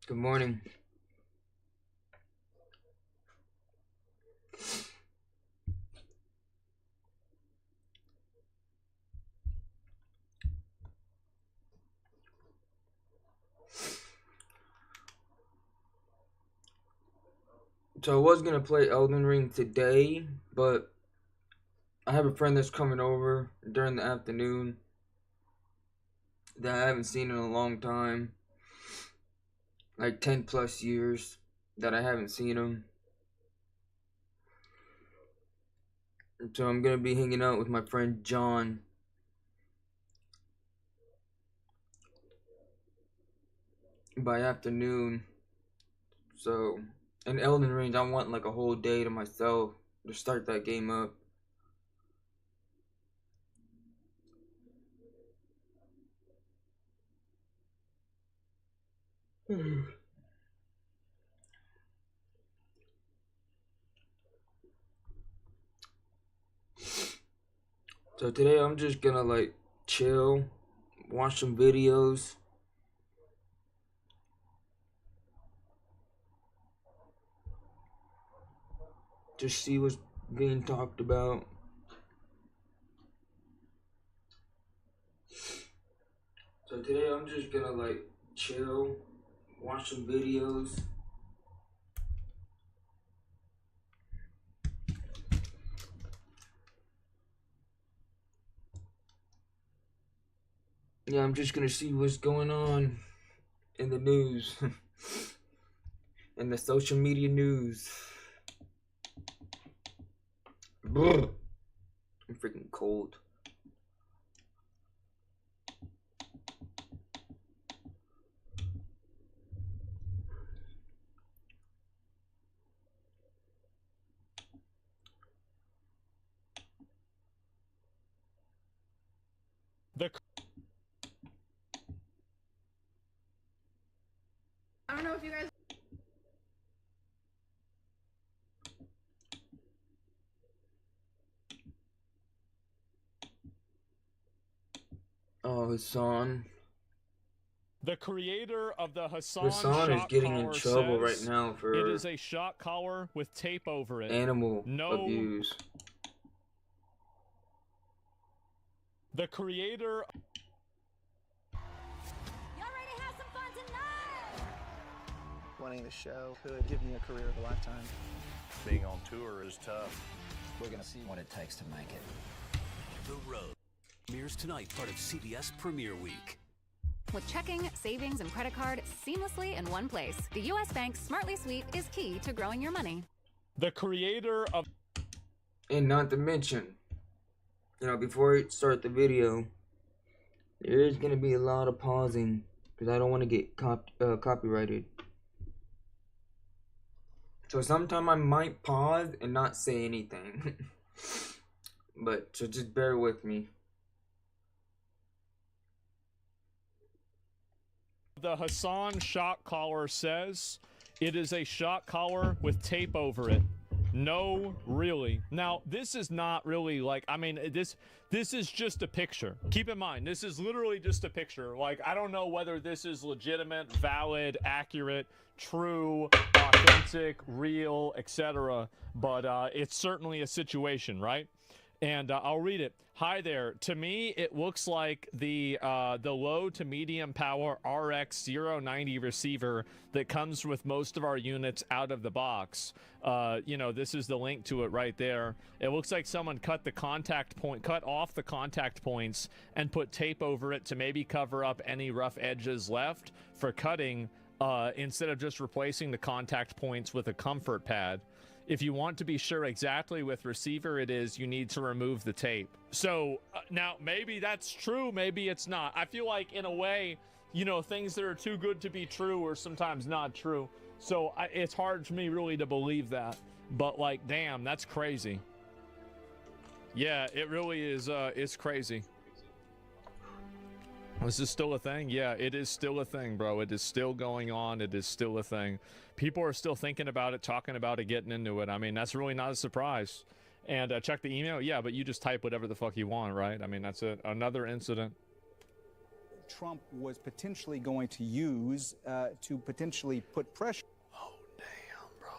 Good morning. So I was gonna play Elden Ring today, but I have a friend that's coming over during the afternoon that I haven't seen in a long time. Like 10 plus years that I haven't seen him. So I'm gonna be hanging out with my friend John. By afternoon. So in Elden Ring I want like a whole day to myself to start that game up. So today I'm just gonna like chill, watch some videos. Just see what's being talked about. So today I'm just gonna like chill, watch some videos. Yeah, I'm just gonna see what's going on in the news. In the social media news. I'm freaking cold. I don't know if you guys. Oh, Hassan. The creator of the Hassan Hassan is shock getting in collar trouble right says now it for is a shock collar with tape over it. animal No. abuse. The creator. Y'all ready to have some fun tonight? Winning the show could give me a career of a lifetime. Being on tour is tough. We're gonna see what it takes to make it. The Road premieres tonight, part of CBS Premiere Week. With checking, savings, and credit card seamlestly in one place, the U.S. Bank Smartly Sweep is key to growing your money. The creator of. And not to mention, you know, before I start the video, there is gonna be a lot of pausing because I don't want to get copyrighted. So sometime I might pause and not say anything. But so just bear with me. The Hassan shock collar says it is a shock collar with tape over it. No, really. Now, this is not really like, I mean, this is just a picture. Keep in mind, this is literally just a picture. Like, I don't know whether this is legitimate, valid, accurate, true, authentic, real, etc. But it's certainly a situation, right? And I'll read it. Hi there. To me, it looks like the low to medium power RX 090 receiver that comes with most of our units out of the box. You know, this is the link to it right there. It looks like someone cut off the contact points and put tape over it to maybe cover up any rough edges left for cutting, instead of just replacing the contact points with a comfort pad. If you want to be sure exactly with receiver it is, you need to remove the tape. So now maybe that's true, maybe it's not. I feel like in a way, you know, things that are too good to be true are sometimes not true. So it's hard for me really to believe that. But like, damn, that's crazy. Yeah, it really is. It's crazy. Is this still a thing? Yeah, it is still a thing, bro. It is still going on. It is still a thing. People are still thinking about it, talking about it, getting into it. I mean, that's really not a surprise. And check the email. Yeah, but you just type whatever the fuck you want, right? I mean, that's it. Another incident. Trump was potentially going to use to potentially put pressure. Oh, damn, bro.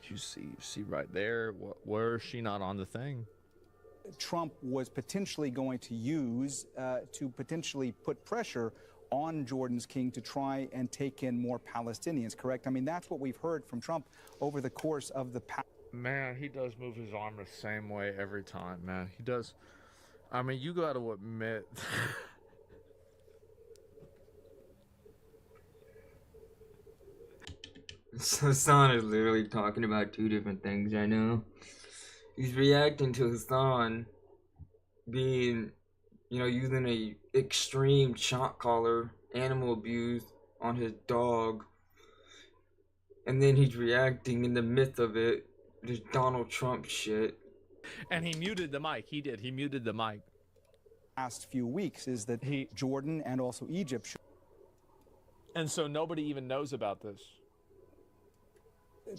You see right there, where is she not on the thing? Trump was potentially going to use to potentially put pressure on Jordan's king to try and take in more Palestinians, correct? I mean, that's what we've heard from Trump over the course of the past. Man, he does move his arm the same way every time, man. He does. I mean, you got to admit. Hassan is literally talking about two different things right now. He's reacting to Hassan being, you know, using a extreme shot collar, animal abuse on his dog. And then he's reacting in the midst of it, this Donald Trump shit. And he muted the mic. He did. He muted the mic. Past few weeks is that Jordan and also Egypt. And so nobody even knows about this.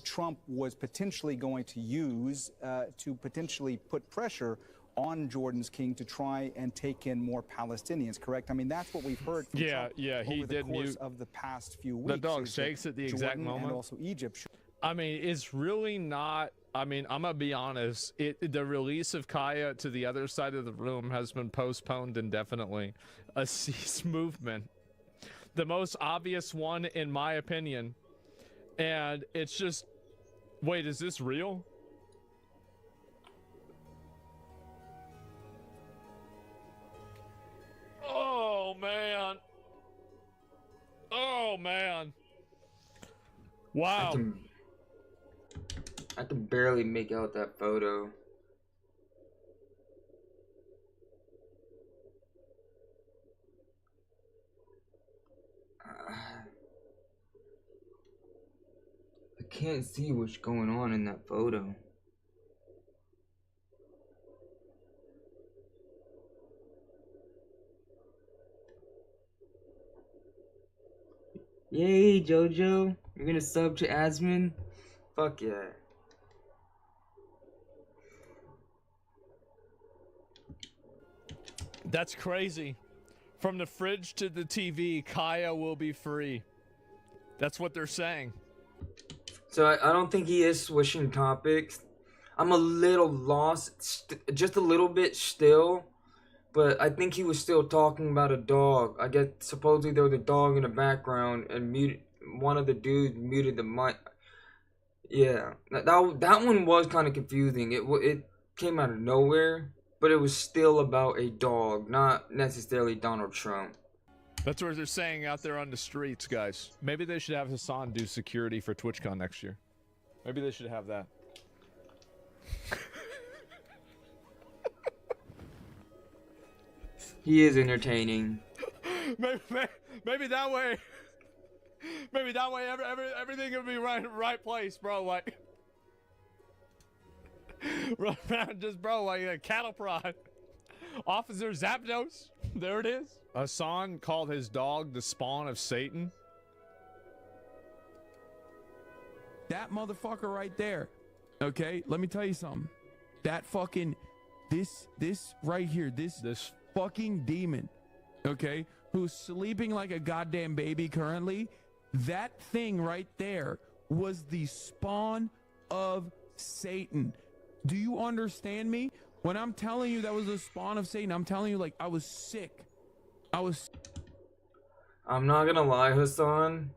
Trump was potentially going to use to potentially put pressure on Jordan's king to try and take in more Palestinians, correct? I mean, that's what we've heard from Trump he over the did course mute. of the past few weeks. The dog shakes at the exact Jordan moment. And also Egypt. I mean, it's really not. I mean, I'm gonna be honest. The release of Kaya to the other side of the room has been postponed indefinitely. A cease movement, the most obvious one in my opinion, and it's just. Wait, is this real? Oh man. Oh man. Wow. I can barely make out that photo. I can't see what's going on in that photo. Yay, Jojo. You're gonna sub to Asmon? Fuck yeah. That's crazy. From the fridge to the TV, Kaya will be free. That's what they're saying. So I don't think he is switching topics. I'm a little lost, just a little bit still. But I think he was still talking about a dog. I guess supposedly there was a dog in the background and one of the dudes muted the mic. Yeah, that one was kind of confusing. It came out of nowhere, but it was still about a dog, not necessarily Donald Trump. That's what they're saying out there on the streets, guys. Maybe they should have Hassan do security for TwitchCon next year. Maybe they should have that. He is entertaining. Maybe that way. Maybe that way everything will be right place, bro. Like, just bro, like a cattle prod. Officer Zapdos. There it is. Hassan called his dog the spawn of Satan. That motherfucker right there. Okay, let me tell you something. That fucking this right here, this fucking demon, okay, who's sleeping like a goddamn baby currently, that thing right there was the spawn of Satan. Do you understand me? When I'm telling you that was the spawn of Satan, I'm telling you, like, I was sick. I'm not gonna lie, Hassan.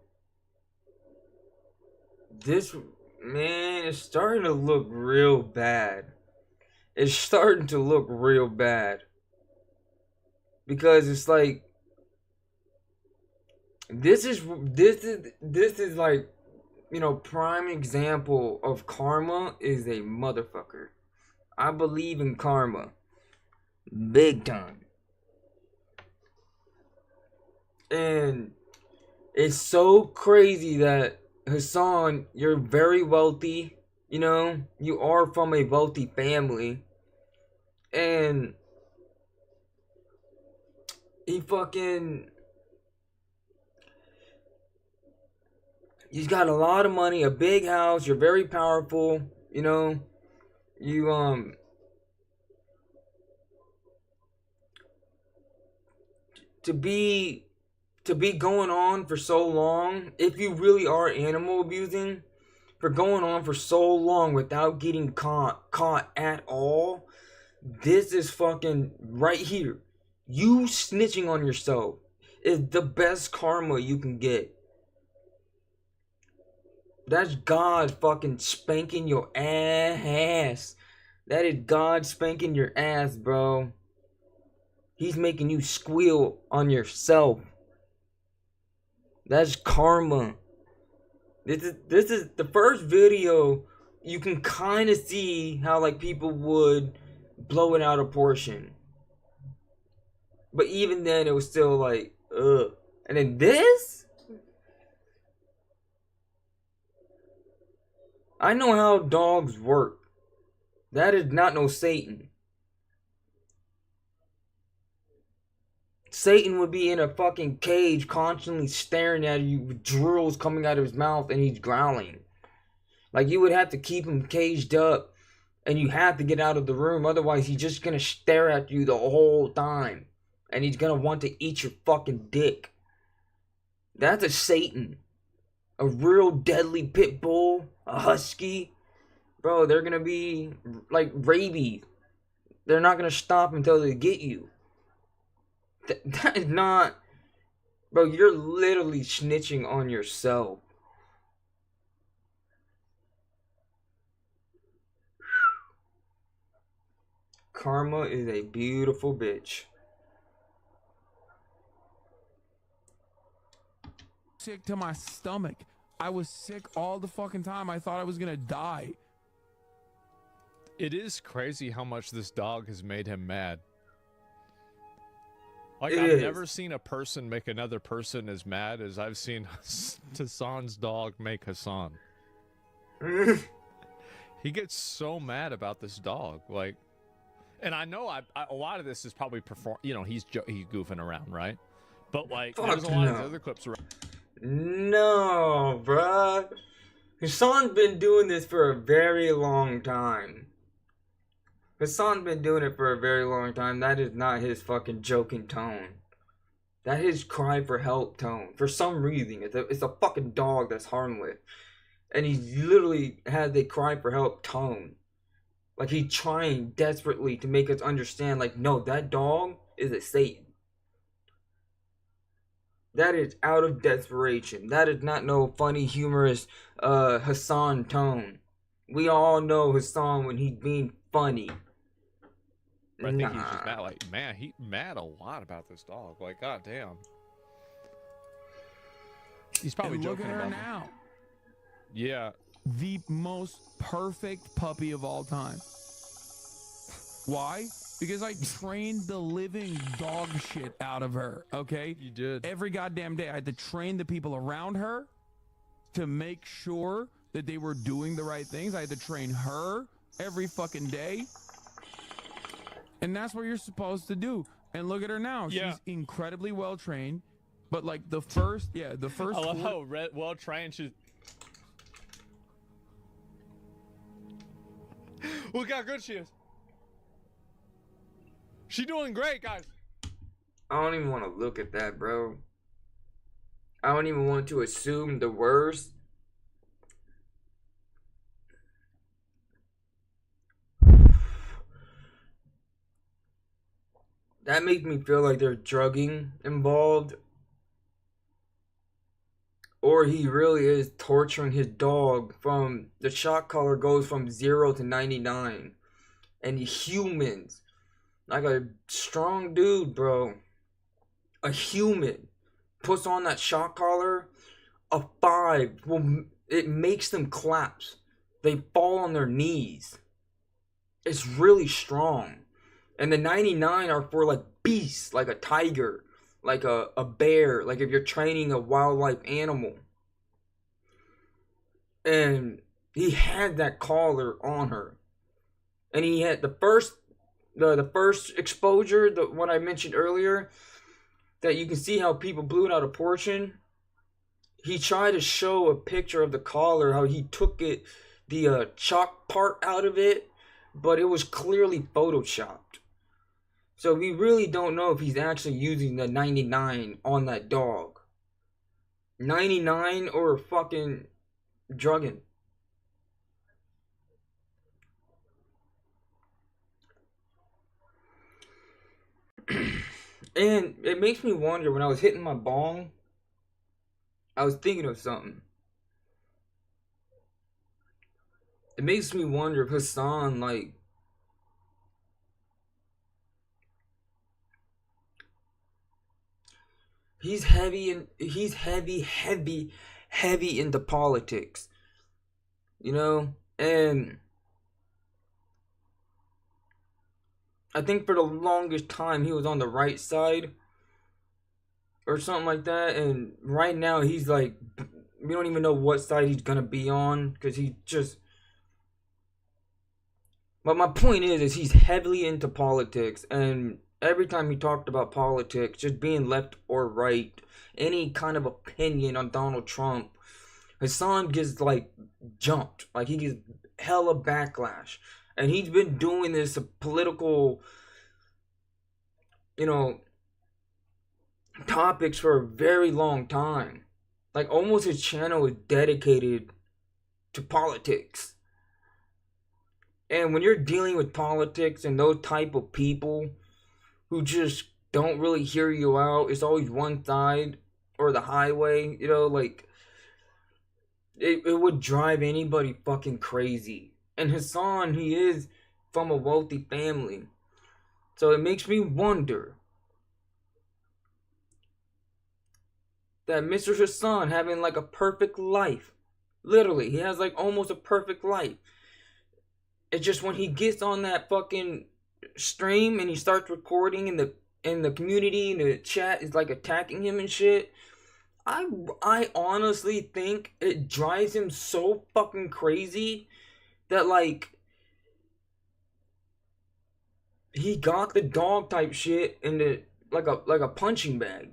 This, man, is starting to look real bad. It's starting to look real bad. Because it's like, this is like, you know, prime example of karma is a motherfucker. I believe in karma. Big time. And it's so crazy that, Hassan, you're very wealthy. You know, you are from a wealthy family. And he's got a lot of money, a big house, you're very powerful, you know. You to be to be going on for so long, if you really are animal abusing, for going on for so long without getting caught at all, this is fucking right here. You snitching on yourself is the best karma you can get. That's God fucking spanking your ass. That is God spanking your ass, bro. He's making you squeal on yourself. That's karma. This is the first video. You can kind of see how like people would blow it out of proportion. But even then, it was still like, ugh. And then this? I know how dogs work. That is not no Satan. Satan would be in a fucking cage constantly staring at you with drills coming out of his mouth and he's growling. Like you would have to keep him caged up and you have to get out of the room. Otherwise he's just gonna stare at you the whole time. And he's gonna want to eat your fucking dick. That's a Satan. A real deadly pit bull. A husky. Bro, they're gonna be like rabies. They're not gonna stop until they get you. That is not... Bro, you're literally snitching on yourself. Karma is a beautiful bitch. Sick to my stomach. I was sick all the fucking time. I thought I was gonna die. It is crazy how much this dog has made him mad. Like, I've never seen a person make another person as mad as I've seen Hassan's dog make Hassan. He gets so mad about this dog, like, and I know a lot of this is probably he's goofing around, right? But like, there's a lot of other clips around. No, bruh. Hassan's been doing this for a very long time. Hassan's been doing it for a very long time. That is not his fucking joking tone. That is cry for help tone. For some reason, it's a fucking dog that's harmless. And he literally had the cry for help tone. Like he's trying desperately to make us understand, like, no, that dog is a Satan. That is out of desperation. That is not no funny, humorous Hassan tone. We all know Hassan when he's being funny. I think he's just mad. Like, man, he's mad a lot about this dog. Like, goddamn. He's probably joking at her about now. Yeah. The most perfect puppy of all time. Why? Because I trained the living dog shit out of her, okay? You did. Every goddamn day. I had to train the people around her to make sure that they were doing the right things. I had to train her every fucking day. And that's what you're supposed to do. And look at her now. Yeah. She's incredibly well trained. But like the first I love how well trained she's. Look how good she is. She's doing great, guys. I don't even want to look at that, bro. I don't even want to assume the worst. That makes me feel like there's drugging involved. Or he really is torturing his dog. From the shock collar goes from 0 to 99. And humans, like a strong dude, bro, a human puts on that shock collar, a 5, well, it makes them collapse. They fall on their knees. It's really strong. And the 99 are for like beasts, like a tiger, like a bear, like if you're training a wildlife animal. And he had that collar on her. And he had the first exposure, the one I mentioned earlier, that you can see how people blew it out of proportion. He tried to show a picture of the collar, how he took the chalk part out of it, but it was clearly photoshopped. So we really don't know if he's actually using the 99 on that dog. 99 or fucking drugging. And it makes me wonder, when I was hitting my bong, I was thinking of something. It makes me wonder if Hassan, like, he's heavy into politics, you know? And I think for the longest time he was on the right side or something like that, and right now he's like, we don't even know what side he's gonna be on, because he just, but my point is he's heavily into politics, and every time he talked about politics, just being left or right, any kind of opinion on Donald Trump, Hassan gets like jumped, like he gets hella backlash. And he's been doing this political, you know, topics for a very long time. Like almost his channel is dedicated to politics. And when you're dealing with politics and those type of people who just don't really hear you out, it's always one side or the highway, you know, like it would drive anybody fucking crazy. And Hassan, he is from a wealthy family. So it makes me wonder that Mr. Hassan having like a perfect life. Literally, he has like almost a perfect life. It's just when he gets on that fucking stream and he starts recording and the community and the chat is like attacking him and shit, I honestly think it drives him so fucking crazy that like he got the dog type shit in the like a punching bag.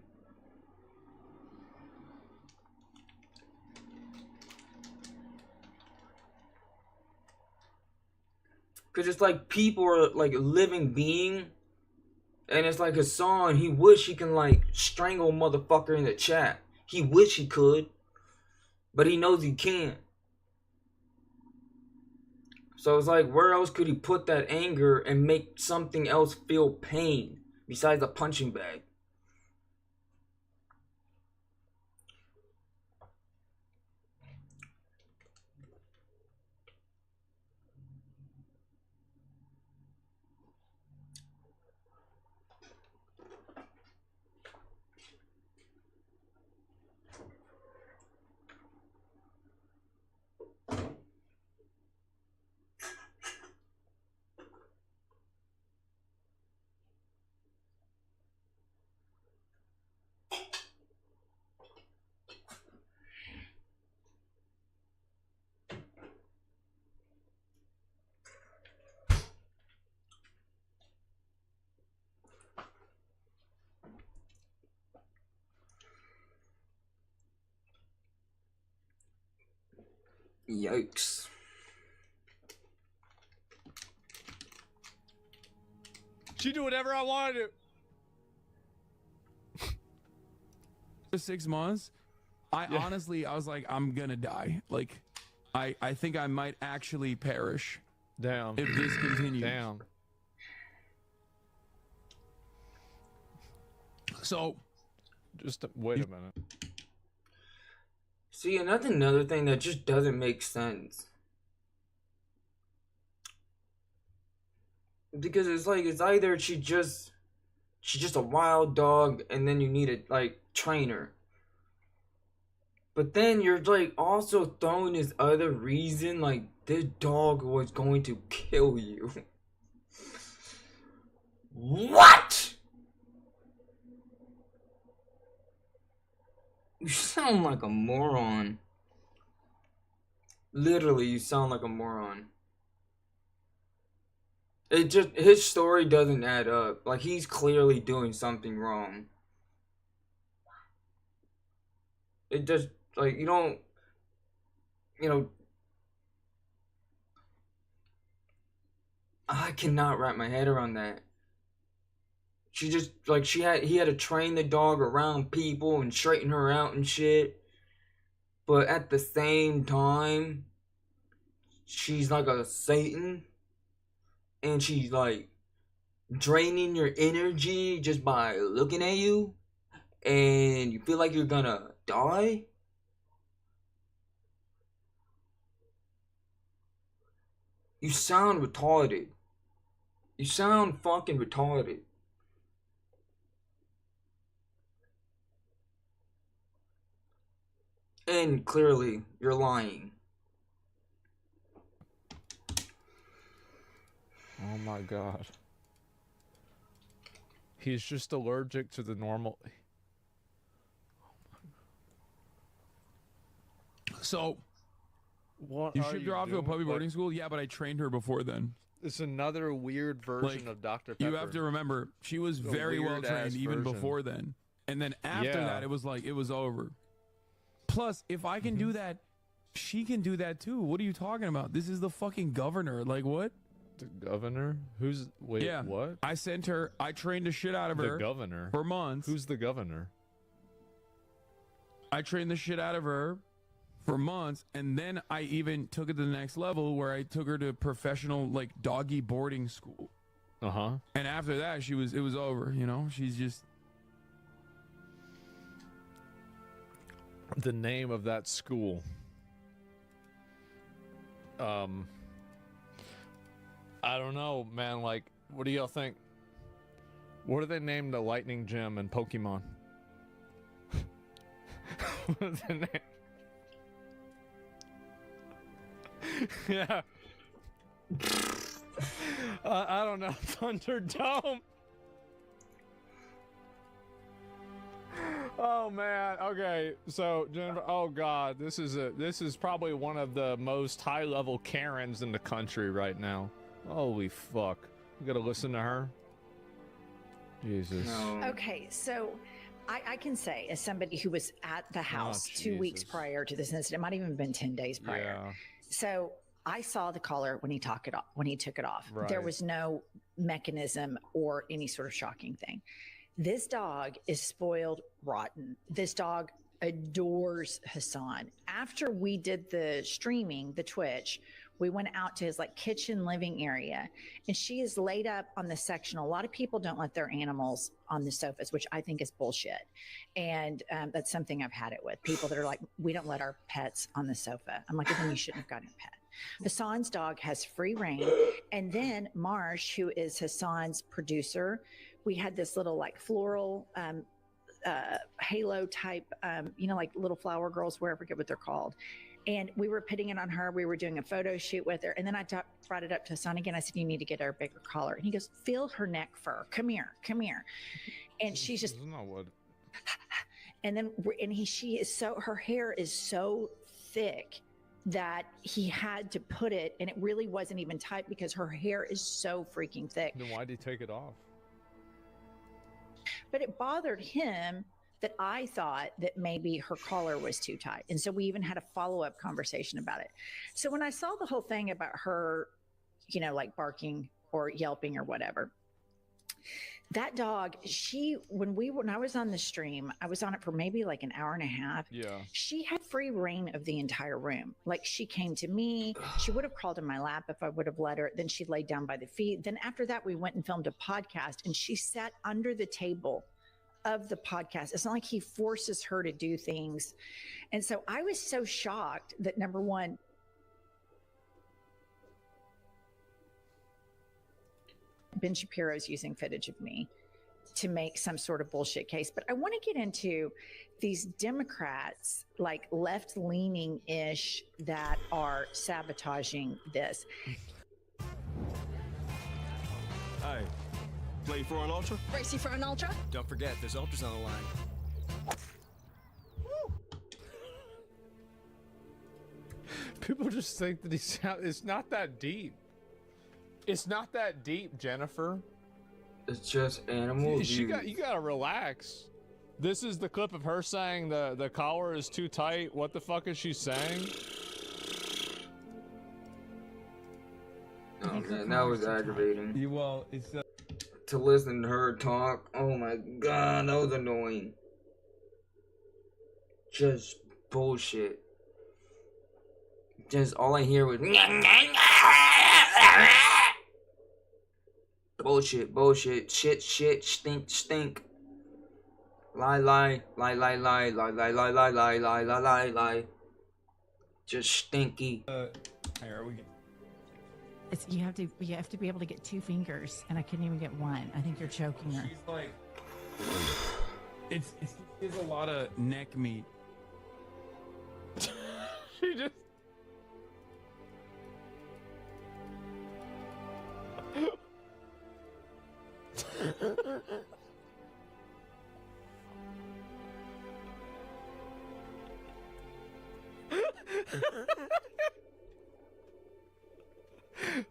Cause it's like people are like a living being, and it's like Hassan, he wish he can like strangle a motherfucker in the chat. He wish he could, but he knows he can't. So it's like, where else could he put that anger and make something else feel pain besides a punching bag? Yikes. She do whatever I want to do. For 6 months, honestly, I was like, I'm gonna die. Like, I think I might actually perish. Damn. If this continues. Damn. So, just wait a minute. See, and that's another thing that just doesn't make sense. Because it's like, it's either she's just a wild dog and then you need a like trainer. But then you're like also throwing this other reason, like this dog was going to kill you. What? You sound like a moron. Literally, you sound like a moron. It just, his story doesn't add up. Like, he's clearly doing something wrong. It just, like, you don't, you know, I cannot wrap my head around that. She just, like, he had to train the dog around people and straighten her out and shit. but at the same time, she's like a Satan, and she's like draining your energy just by looking at you, and you feel like you're gonna die. You sound retarded. You sound fucking retarded. And clearly, you're lying. Oh my god. He's just allergic to the normal. So, What you are shipped her off to a doing? puppy boarding school? Yeah, but I trained her before then. It's another weird version of Dr. Pepper. You have to remember, she was A very well weird-ass trained even version. before then. And then after Yeah. that, it was like, it was over. Plus, if I can do that, she can do that too. What are you talking about? This is the fucking governor. Like, what? The governor? Who's... Wait, Yeah. what? I sent her, I trained the shit out of The her governor? for months. Who's the governor? I trained the shit out of her for months, and then I even took it to the next level where I took her to professional, like, doggy boarding school. Uh-huh. And after that, it was over, you know? She's just... The name of that school. I don't know, man. Like, what do y'all think? What do they name the Lightning Gym in Pokemon? What is the name? Yeah. I don't know. Thunderdome. Oh man. Okay. So Jennifer. Oh god. This is probably one of the most high-level Karens in the country right now. Holy fuck. You gotta listen to her. Jesus. No. Okay, so I can say, as somebody who was at the house 2 weeks Jesus. prior to this incident, it might even have been 10 days prior. Yeah. So I saw the collar when he took it off. There Right. was no mechanism or any sort of shocking thing. This dog is spoiled rotten. This dog adores Hassan. After we did the streaming, the Twitch, we went out to his like kitchen living area, and she is laid up on the sectional. A lot of people don't let their animals on the sofas, which I think is bullshit. And that's something I've had it with people that are like, we don't let our pets on the sofa. I'm like, then you shouldn't have gotten a pet. Hassan's dog has free reign. And then Marsh, who is Hassan's producer, we had this little like floral halo type, like little flower girls, where I forget what they're called. And we were putting it on her. We were doing a photo shoot with her. And then I brought it up to Hassan again. I said, you need to get her a bigger collar. And he goes, feel her neck fur. Come here. And she's just, Isn't that what? and then, she is so, her hair is so thick that he had to put it, and it really wasn't even tight because her hair is so freaking thick. Then why'd he take it off? But it bothered him that I thought that maybe her collar was too tight. And so we even had a follow-up conversation about it. So when I saw the whole thing about her, like barking or yelping or whatever, that dog, when I was on the stream, I was on it for maybe like an hour and a half. Yeah. She had free reign of the entire room. Like, she came to me. She would have crawled in my lap if I would have let her. Then she laid down by the feet. Then after that, we went and filmed a podcast, and she sat under the table of the podcast. It's not like he forces her to do things. And so I was so shocked that, number one, Ben Shapiro's using footage of me to make some sort of bullshit case. But I want to get into these Democrats, like left-leaning-ish, that are sabotaging this. Hey, play for an ultra? Racy for an ultra? Don't forget, there's ultras on the line. People just think that it's not that deep. It's not that deep, Jennifer. It's just animal abuse. You gotta relax. This is the clip of her saying the collar is too tight. What the fuck is she saying? Oh man, that was aggravating. It's To listen to her talk, oh my god, that was annoying. Just bullshit. just all I hear was bullshit, bullshit, shit, shit, stink, stink. Lie, lie, lie, lie, lie, lie, lie, lie, lie, lie, lie, lie, lie, lie. Just stinky. Here we go. You have to be able to get 2 fingers, and I couldn't even get 1. I think you're choking her. She's like, it's a lot of neck meat. She just.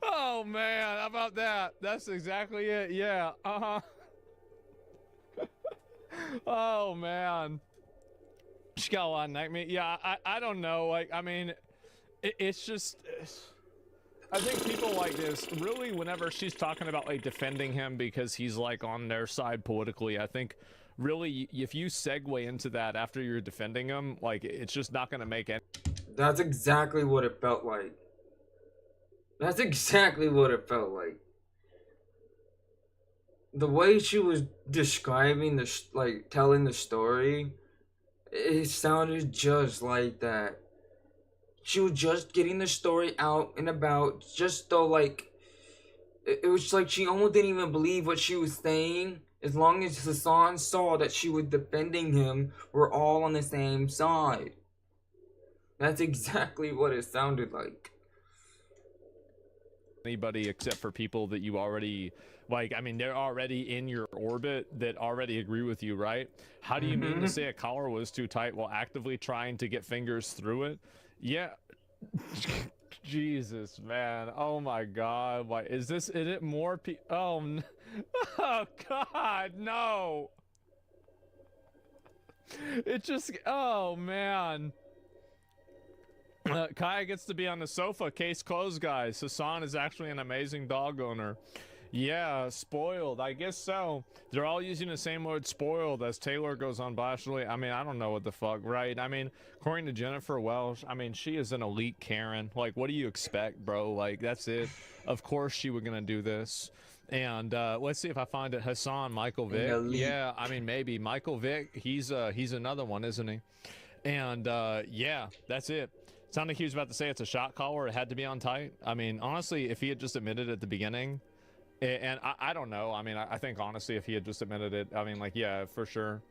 Oh man, how about that? That's exactly it. Yeah. Oh man. She got a lot of neck meat. Yeah, I don't know. Like, I mean, it's just. I think people like this really, whenever she's talking about like defending him because he's like on their side politically, I think really if you segue into that after you're defending him, like it's just not going to make any. That's exactly what it felt like. That's exactly what it felt like. The way she was describing the like telling the story, it sounded just like that. She was just getting the story out and about, just though like it was like she almost didn't even believe what she was saying. As long as Hassan saw that she was defending him, we're all on the same side. That's exactly what it sounded like. Anybody except for people that you already like. I mean, they're already in your orbit that already agree with you, right? How do you mean to say a collar was too tight while actively trying to get fingers through it? Yeah. Jesus, man. Oh my God. Why is it more oh God, no. It just, oh man. Kaya gets to be on the sofa. Case closed, guys. Hassan is actually an amazing dog owner. Yeah, spoiled. I guess so. They're all using the same word spoiled as Taylor goes on bashfully. I mean, I don't know what the fuck, right? I mean, according to Jennifer Welsh, I mean, she is an elite Karen. Like, what do you expect, bro? Like, that's it. Of course she was gonna do this. And let's see if I find it. Hassan, Michael Vick. Yeah, I mean, maybe. Michael Vick, he's another one, isn't he? And yeah, that's it. Sounded like he was about to say it's a shot collar. It had to be on tight. I mean, honestly, if he had just admitted at the beginning, and I don't know. I mean, I think honestly, if he had just admitted it, I mean, like, yeah, for sure.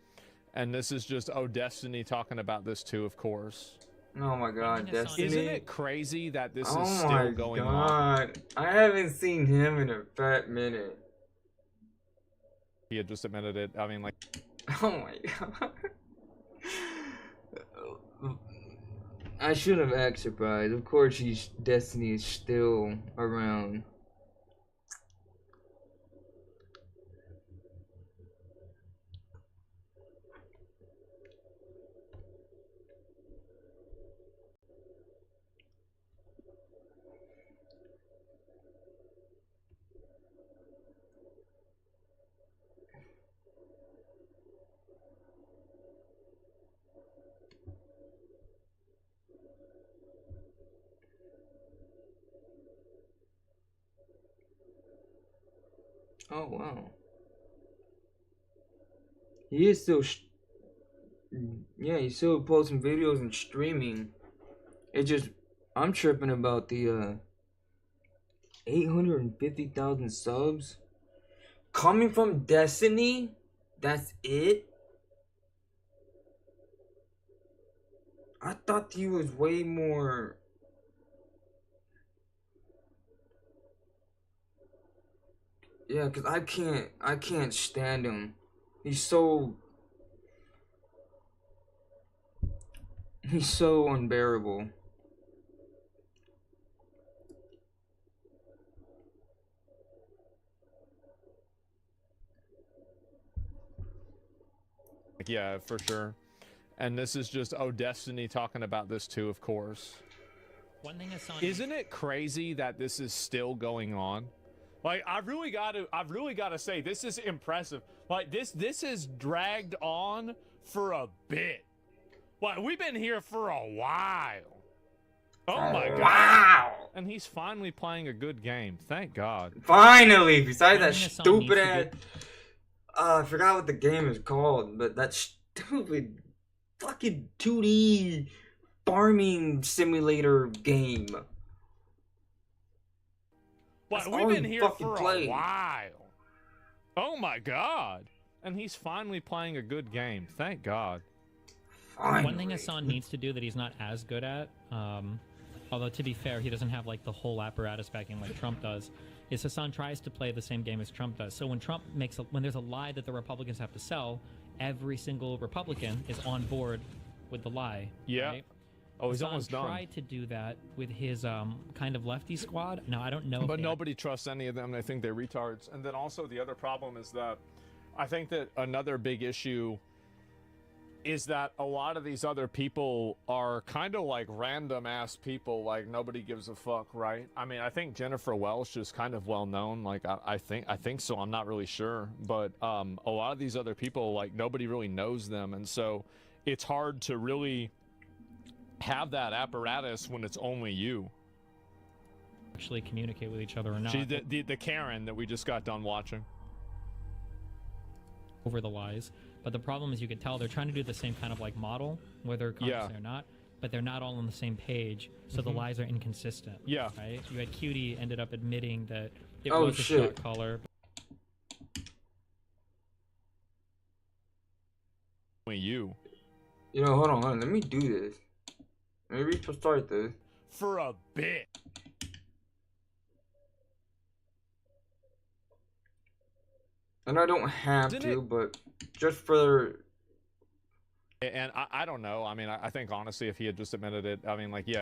And this is just, oh, Destiny talking about this too, of course. Oh my God, Destiny. Isn't it crazy that this is still going on? I haven't seen him in a fat minute. He had just admitted it. I mean, like. Oh my God. I should have act surprised. Of course, Destiny is still around. Oh wow. He is still yeah, he's still posting videos and streaming. It just, I'm tripping about the 850,000 subs coming from Destiny. That's it. I thought he was way more. Yeah, cause I can't stand him. He's so unbearable. Yeah, for sure. And this is just, oh, Destiny talking about this too, of course. One thing Isn't it crazy that this is still going on? Like, I've really got to say, this is impressive. Like, this is dragged on for a bit. Like, we've been here for a while. Oh my god. Wow. And he's finally playing a good game. Thank God. Finally, besides that Playing a song stupid needs to ass. I forgot what the game is called, but that stupid fucking 2D farming simulator game. What? That's We've all been you here fucking for play. a while. Oh my God. And he's finally playing a good game. Thank God. Finally. One thing Hassan needs to do that he's not as good at, although to be fair, he doesn't have like the whole apparatus backing like Trump does, is Hassan tries to play the same game as Trump does. So when Trump makes when there's a lie that the Republicans have to sell, every single Republican is on board with the lie. Yeah. Right? Oh, he's Hassan almost done. tried to do that with his kind of lefty squad. Now I don't know. But nobody trusts any of them. They think they're retards. And then also the other problem is that I think that another big issue is that a lot of these other people are kind of like random ass people, like nobody gives a fuck, right? I mean, I think Jennifer Welsh is kind of well known, like I think so, I'm not really sure, but a lot of these other people, like nobody really knows them, and so it's hard to really have that apparatus when it's only you. Actually communicate with each other or not. See, the Karen that we just got done watching. Over the lies. But the problem is you could tell they're trying to do the same kind of like model, whether consciously or not, but they're not all on the same page, so the lies are inconsistent. Yeah. Right? You had Cutie ended up admitting that it Oh, was a shit. shot caller. You. You know, hold on. Let me do this. Let me restart this. For a bit. And I don't have to, but just for... And I don't know. I mean, I think honestly, if he had just admitted it, I mean, like, yeah.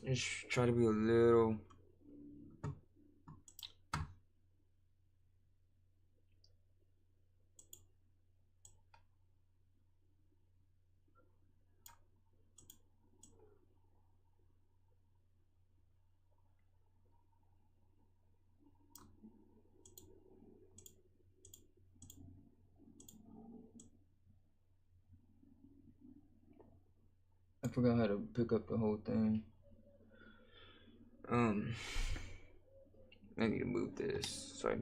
Just try to be a little... I forgot how to pick up the whole thing. I need to move this so I...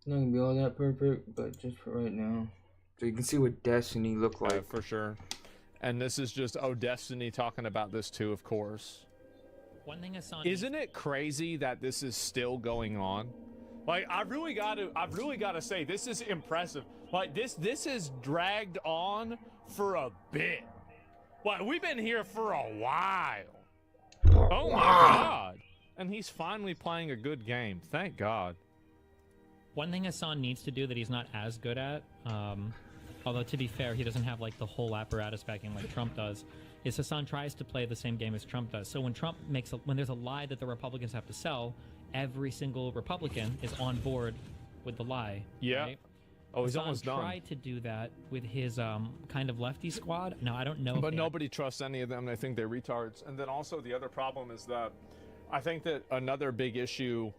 Not gonna be all that perfect, but just for right now. So you can see what Destiny looked like. For sure. And this is just, Destiny talking about this too, of course. One thing Hassan Isn't it crazy that this is still going on? Like, I've really got to say, this is impressive. Like, this is dragged on for a bit. Like, we've been here for a while. Oh my God. And he's finally playing a good game. Thank God. One thing Hassan needs to do that he's not as good at, although to be fair, he doesn't have like the whole apparatus backing like Trump does, is Hassan tries to play the same game as Trump does. So when Trump makes when there's a lie that the Republicans have to sell, every single Republican is on board with the lie. Yeah. Right? Oh, he's Hassan almost done. tried to do that with his kind of lefty squad. Now I don't know. But nobody trusts any of them. They think they're retards. And then also the other problem is that I think that another big issue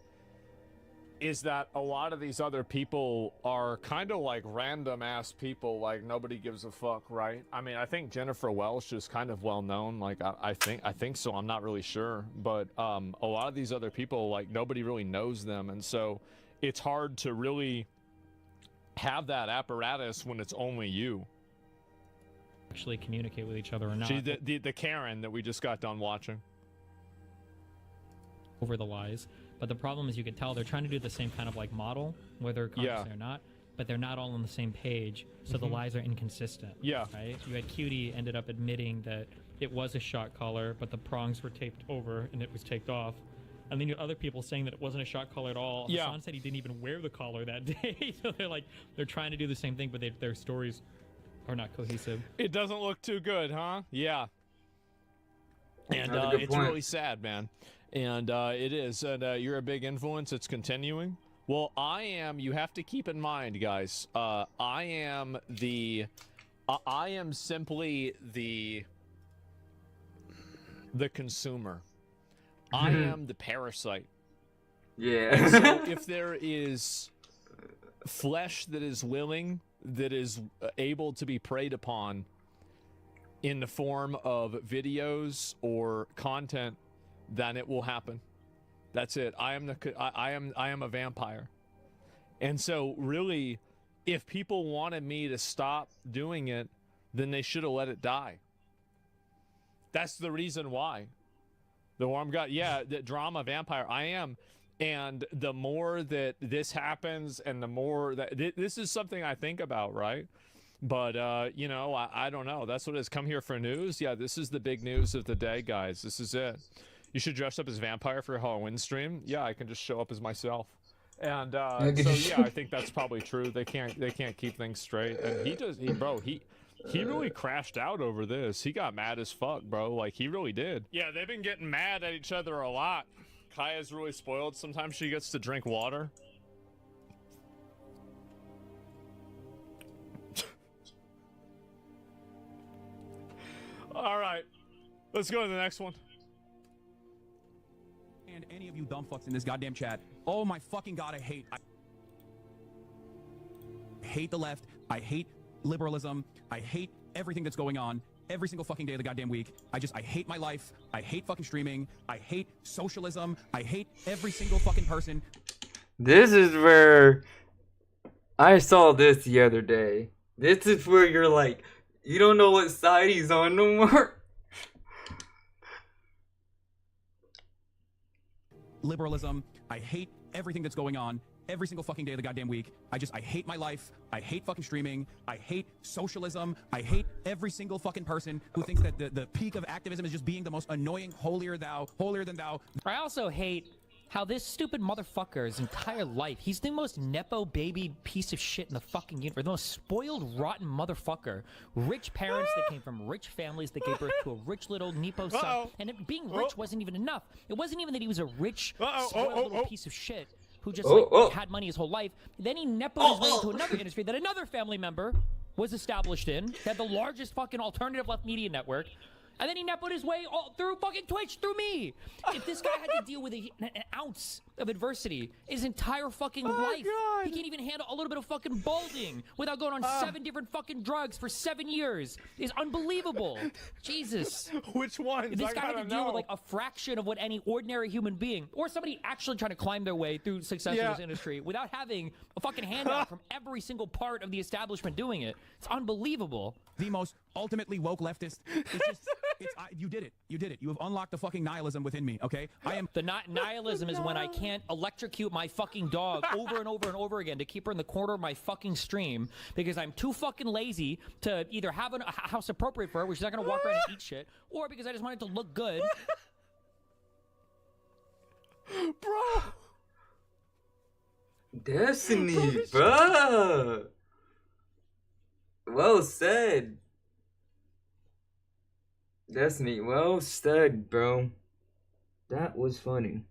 is that a lot of these other people are kind of like random ass people, like nobody gives a fuck, right? I mean, I think Jennifer Welsh is kind of well known, like I think so, I'm not really sure, but a lot of these other people, like nobody really knows them, and so it's hard to really have that apparatus when it's only you. Actually communicate with each other or not. See, the Karen that we just got done watching. Over the lies. But the problem is you could tell they're trying to do the same kind of like model, whether consciously or not, but they're not all on the same page, so the lies are inconsistent. Yeah. Right? You had Cutie ended up admitting that it was a shot collar, but the prongs were taped over and it was taped off. And then you had other people saying that it wasn't a shot collar at all. Yeah. Hassan said he didn't even wear the collar that day. So they're trying to do the same thing, but their stories are not cohesive. It doesn't look too good, huh? Yeah. And it's really sad, man. And it is. And you're a big influence. It's continuing. Well, I am. You have to keep in mind, guys. I am simply the consumer. I am the parasite. Yeah. And so if there is flesh that is willing, that is able to be preyed upon in the form of videos or content, then it will happen. That's it. I am a vampire. And so really, if people wanted me to stop doing it, then they should have let it die. That's the reason why. The warm gut, yeah, the drama vampire, I am. And the more that this happens and the more that this is something I think about, right? But, you know, I don't know. That's what it is. Come here for news. Yeah, this is the big news of the day, guys. This is it. You should dress up as vampire for your Halloween stream. Yeah, I can just show up as myself. And so yeah, I think that's probably true. They can't keep things straight. And he really crashed out over this. He got mad as fuck, bro. Like, he really did. Yeah, they've been getting mad at each other a lot. Kaya's really spoiled. Sometimes she gets to drink water. All right, let's go to the next one. And any of you dumb fucks in this goddamn chat, oh my fucking god, I hate the left. I hate liberalism. I hate everything that's going on every single fucking day of the goddamn week. I hate my life. I hate fucking streaming. I hate socialism. I hate every single fucking person. This is where I saw this the other day. This is where you're like, you don't know what side he's on no more. Liberalism. I hate everything that's going on every single fucking day of the goddamn week. I hate my life. I hate fucking streaming. I hate socialism. I hate every single fucking person who thinks that the peak of activism is just being the most annoying, holier than thou. I also hate how this stupid motherfucker's entire life, he's the most nepo baby piece of shit in the fucking universe, the most spoiled, rotten motherfucker. Rich parents that came from rich families that gave birth to a rich little nepo son. And being rich wasn't even enough. It wasn't even that he was a rich, spoiled little piece of shit who just had money his whole life. Then he nepoed his way into another industry that another family member was established in, had the largest fucking alternative left media network. And then he nepoed his way all through fucking Twitch, through me. If this guy had to deal with an ounce of adversity his entire fucking life, he can't even handle a little bit of fucking balding without going on 7 different fucking drugs for 7 years. It's unbelievable. Jesus. Which ones? If this guy had to deal with like a fraction of what any ordinary human being, or somebody actually trying to climb their way through success in this industry without having a fucking handout from every single part of the establishment doing it. It's unbelievable. The most ultimately woke leftist. You did it. You did it. You have unlocked the fucking nihilism within me, okay? The nihilism is when I can't electrocute my fucking dog over and over and over again to keep her in the corner of my fucking stream because I'm too fucking lazy to either have a house appropriate for her, where she's not gonna walk around and eat shit, or because I just want it to look good. Bro! Destiny, bro! Well said. Destiny, well said, bro. That was funny.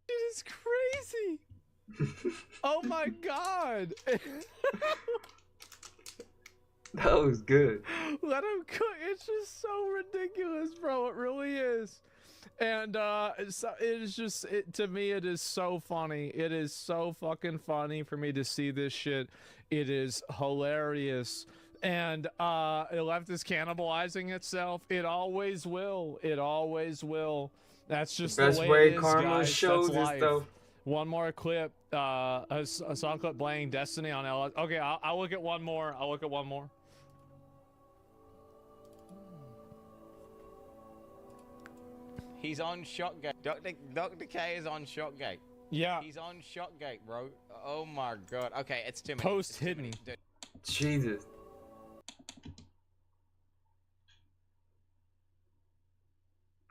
It is crazy. Oh my god. That was good. Let him cook. It's just so ridiculous, bro. It really is. And it is just, to me, it is so funny. It is so fucking funny for me to see this shit. It is hilarious. And the left is cannibalizing itself. It always will. It always will. That's just the way it is, karma shows That's us, though. One more clip. A song clip playing Destiny on LS. Okay, I'll look at one more. I'll look at one more. He's on Shotgate. Dr. K is on Shotgate. Yeah. He's on Shotgate, bro. Oh my god. Okay, it's too many. Post hidden. Jesus.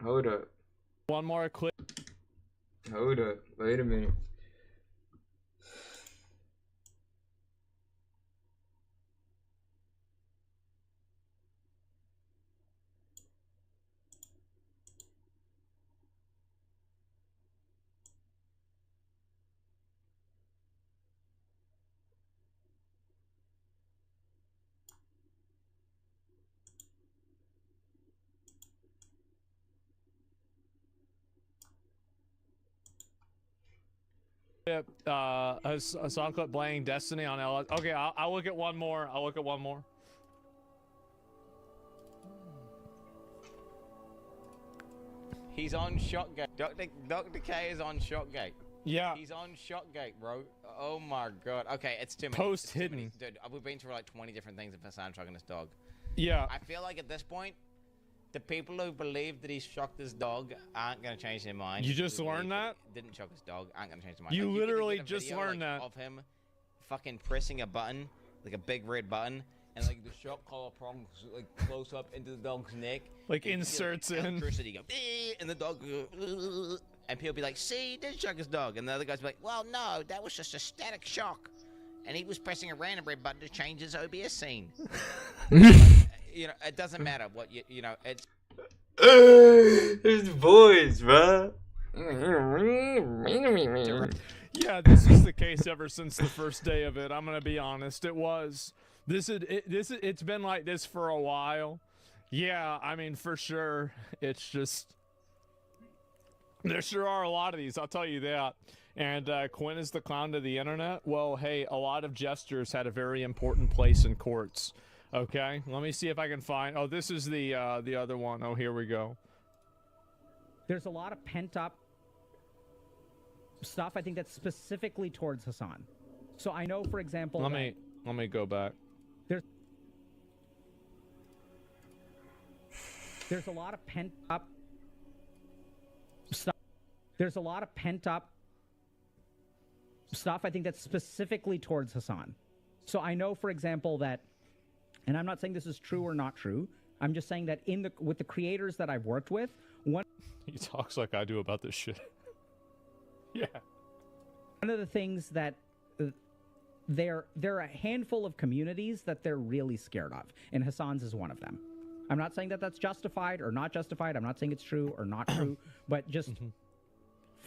Hold up. One more clip. Hold up. Wait a minute. A song clip playing Destiny on LS. Okay, I'll look at one more. I'll look at one more. He's on Shotgate. Dr. K is on Shotgate. Yeah. He's on Shotgate, bro. Oh my god. Okay, it's too many. Post hidden. Dude, we've been through like 20 different things of Hassan shocking this dog. Yeah. I feel like at this point, the people who believe that he's shocked his dog aren't gonna change their mind. You just learned that? Didn't shock his dog aren't gonna change their mind. You Like, literally get a just video, learned like, that. of him fucking pressing a button, like a big red button, and like the shock collar prong like close up into the dog's neck. Like and inserts you see, like, in. electricity go, and the dog go, and people be like, see, he did shock his dog, and the other guys be like, well, no, that was just a static shock, and he was pressing a random red button to change his OBS scene. You know, it doesn't matter what you know. It's his voice, bro. Yeah, this is the case ever since the first day of it. I'm gonna be honest. It was. It's been like this for a while. Yeah, I mean, for sure. It's just. There sure are a lot of these, I'll tell you that. And Quinn is the clown to the internet. Well, hey, a lot of jesters had a very important place in courts. Okay, let me see if I can find. Oh, this is the other one. Oh, here we go. There's a lot of pent up stuff. I think that's specifically towards Hassan. So I know, for example, let me go back. There's a lot of pent up stuff. There's a lot of pent up stuff. I think that's specifically towards Hassan. So I know, for example, that. And I'm not saying this is true or not true. I'm just saying that with the creators that I've worked with, he talks like I do about this shit. Yeah. One of the things that there are a handful of communities that they're really scared of, and Hassan's is one of them. I'm not saying that that's justified or not justified. I'm not saying it's true or not true, but just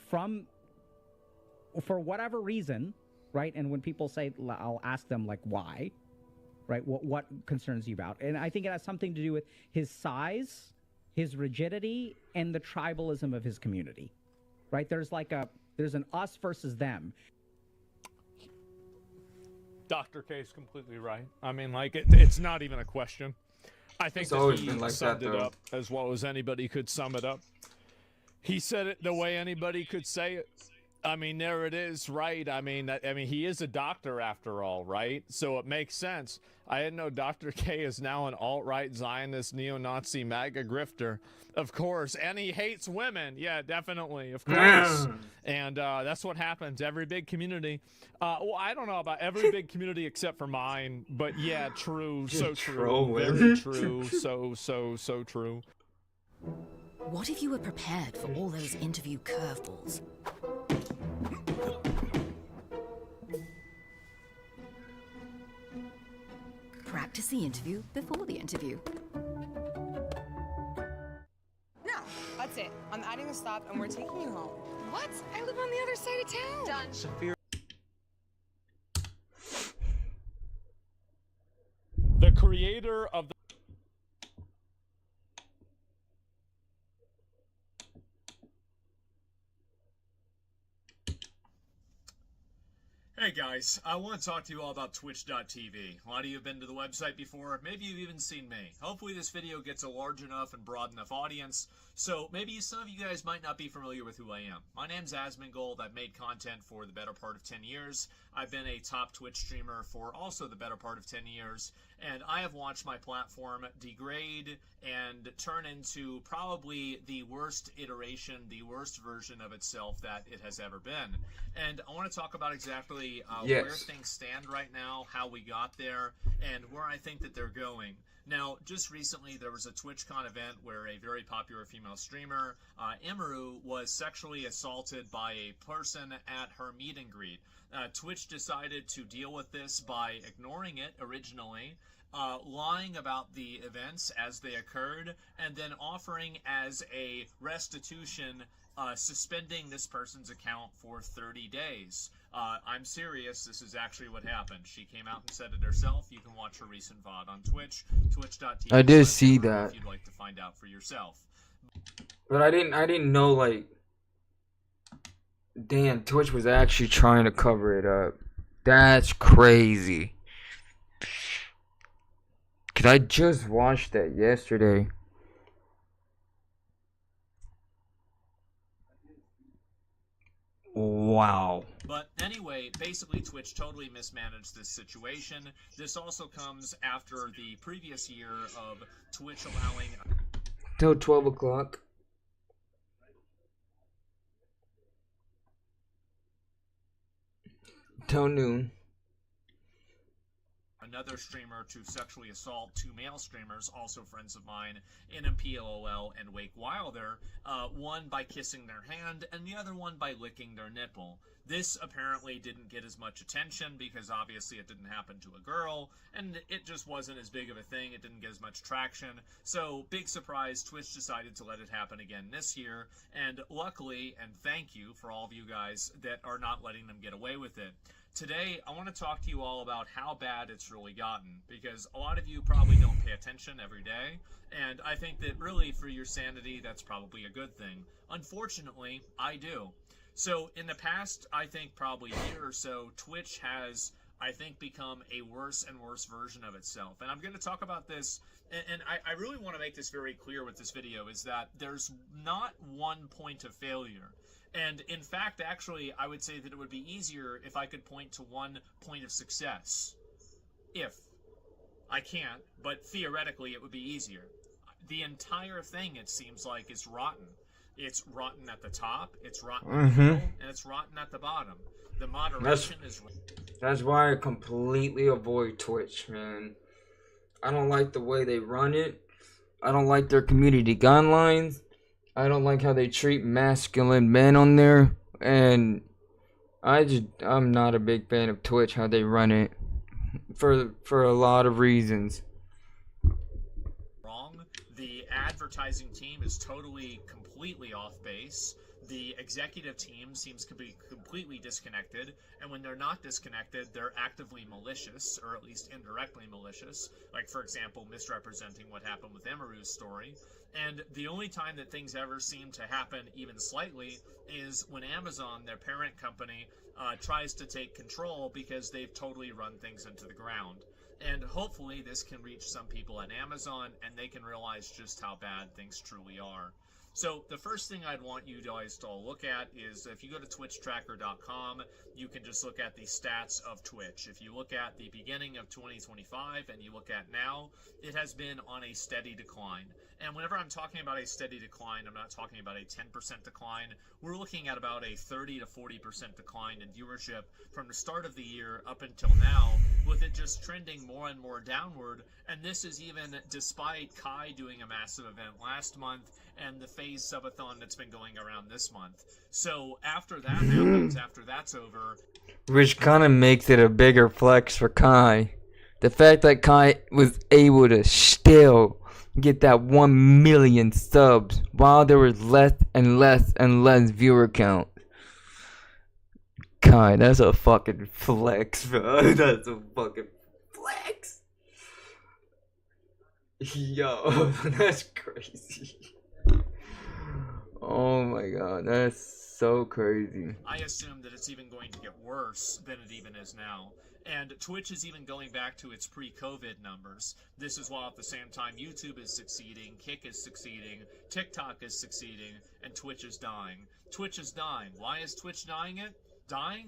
for whatever reason, right? And when people say, I'll ask them like, why? Right? What concerns you about? And I think it has something to do with his size, his rigidity, and the tribalism of his community. Right? There's an us versus them. Dr. K is completely right. I mean, like, it's not even a question. I think that he summed it up as well as anybody could sum it up. He said it the way anybody could say it. I mean, there it is, right? I mean, he is a doctor after all, right? So it makes sense. I didn't know Dr. K is now an alt-right Zionist neo-Nazi MAGA grifter. Of course, and he hates women. Yeah, definitely, of course. And that's what happens. Every big community. Well, I don't know about every big community except for mine, but yeah, true, so true, very true, so true. What if you were prepared for all those interview curveballs? Practice the interview before the interview. No, that's it. I'm adding a stop and we're taking you home. What? I live on the other side of town. Done. The creator of the Hey guys, I want to talk to you all about Twitch.tv. A lot of you have been to the website before, maybe you've even seen me. Hopefully this video gets a large enough and broad enough audience, so maybe some of you guys might not be familiar with who I am. My name's ASMONGOLD. I've made content for the better part of 10 years. I've been a top Twitch streamer for also the better part of 10 years, and I have watched my platform degrade and turn into probably the worst iteration, the worst version of itself that it has ever been. And I want to talk about exactly where things stand right now, how we got there, and where I think that they're going. Now, just recently, there was a TwitchCon event where a very popular female streamer, Emaru, was sexually assaulted by a person at her meet and greet. Twitch decided to deal with this by ignoring it originally, lying about the events as they occurred, and then offering as a restitution suspending this person's account for 30 days. I'm serious, this is actually what happened. She came out and said it herself. You can watch her recent VOD on Twitch, twitch.tv. I did see that. If you'd like to find out for yourself. But I didn't know, like, Damn, Twitch was actually trying to cover it up. That's crazy. Cause I just watched that yesterday. Wow. But anyway, basically Twitch totally mismanaged this situation. This also comes after the previous year of Twitch allowing... Till 12 o'clock. Till noon. Another streamer to sexually assault two male streamers, also friends of mine, NMPLOL and Wake Wilder, one by kissing their hand and the other one by licking their nipple. This apparently didn't get as much attention because obviously it didn't happen to a girl, and it just wasn't as big of a thing. It didn't get as much traction. So, big surprise, Twitch decided to let it happen again this year, and luckily, and thank you for all of you guys that are not letting them get away with it. Today, I want to talk to you all about how bad it's really gotten, because a lot of you probably don't pay attention every day, and I think that really for your sanity, that's probably a good thing. Unfortunately, I do. So, in the past, I think probably year or so, Twitch has, I think, become a worse and worse version of itself. And I'm going to talk about this, and I really want to make this very clear with this video, is that there's not one point of failure. And in fact, actually, I would say that it would be easier if I could point to one point of success. If. I can't, but theoretically it would be easier. The entire thing, it seems like, is rotten. It's rotten at the top, it's rotten at the middle, and it's rotten at the bottom. The moderation is... That's why I completely avoid Twitch, man. I don't like the way they run it. I don't like their community guidelines. I don't like how they treat masculine men on there, and I'm not a big fan of Twitch, how they run it, for a lot of reasons. Wrong. The advertising team is completely off base. The executive team seems to be completely disconnected, and when they're not disconnected, they're actively malicious, or at least indirectly malicious, like, for example, misrepresenting what happened with Emeru's story. And the only time that things ever seem to happen even slightly is when Amazon, their parent company, tries to take control because they've totally run things into the ground. And hopefully this can reach some people at Amazon and they can realize just how bad things truly are. So the first thing I'd want you guys to all look at is if you go to twitchtracker.com, you can just look at the stats of Twitch. If you look at the beginning of 2025 and you look at now, it has been on a steady decline. And whenever I'm talking about a steady decline, I'm not talking about a 10% decline. We're looking at about a 30 to 40% decline in viewership from the start of the year up until now, with it just trending more and more downward. And this is even despite Kai doing a massive event last month and the phase subathon that's been going around this month. So after that happens, after that's over... Which kind of makes it a bigger flex for Kai. The fact that Kai was able to still get that 1 million subs while there was less and less and less viewer count. Kai, that's a fucking flex, bro. That's a fucking flex. Yo, that's crazy. Oh my god, that's so crazy. I assume that it's even going to get worse than it even is now. And Twitch is even going back to its pre-COVID numbers. This is while at the same time YouTube is succeeding, Kick is succeeding, TikTok is succeeding, and Twitch is dying. Twitch is dying. Why is Twitch dying?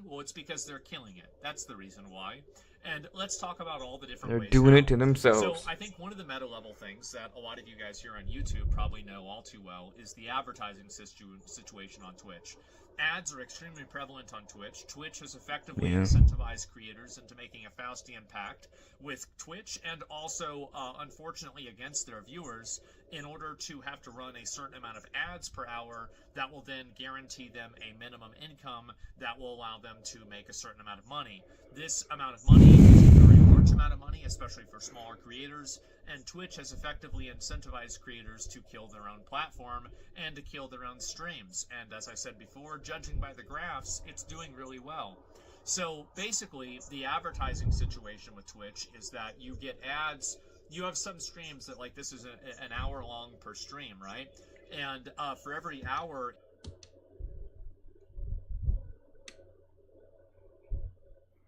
Well, it's because they're killing it. That's the reason why. And let's talk about all the different ways. They're doing now. it to themselves. So I think one of the meta level things that a lot of you guys here on YouTube probably know all too well is the advertising situation on Twitch. Ads are extremely prevalent on Twitch. Twitch has effectively incentivized creators into making a Faustian pact with Twitch and also, unfortunately, against their viewers in order to have to run a certain amount of ads per hour that will then guarantee them a minimum income that will allow them to make a certain amount of money. This amount of money is a very large amount of money, especially for smaller creators, and Twitch has effectively incentivized creators to kill their own platform and to kill their own streams. And as I said before, judging by the graphs, it's doing really well. So basically, the advertising situation with Twitch is that you get ads. You have some streams that, like, this is an hour long per stream, right? And for every hour...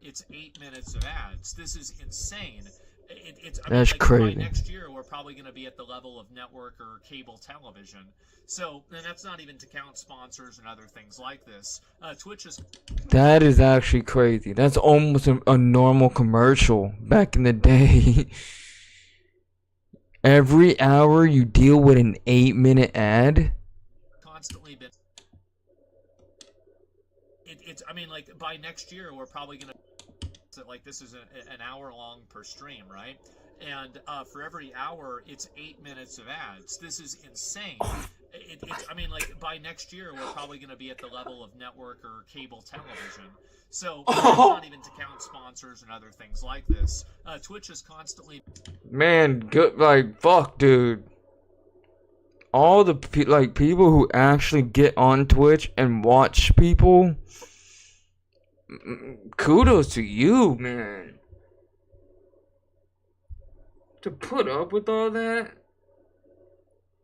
it's 8 minutes of ads. This is insane. That's crazy. By next year, we're probably going to be at the level of network or cable television. So, and that's not even to count sponsors and other things like this. Twitch is... That is actually crazy. That's almost a normal commercial back in the day. Every hour you deal with an 8-minute ad. Constantly been... I mean, like, by next year, we're probably going to... Like, this is an hour long per stream, right? And for every hour, it's 8 minutes of ads. This is insane. I mean, like, by next year, we're probably going to be at the level of network or cable television. So, that's not even to count sponsors and other things like this. Twitch is constantly... Man, good, like, fuck, dude. All the, people who actually get on Twitch and watch people... Kudos to you, man. To put up with all that?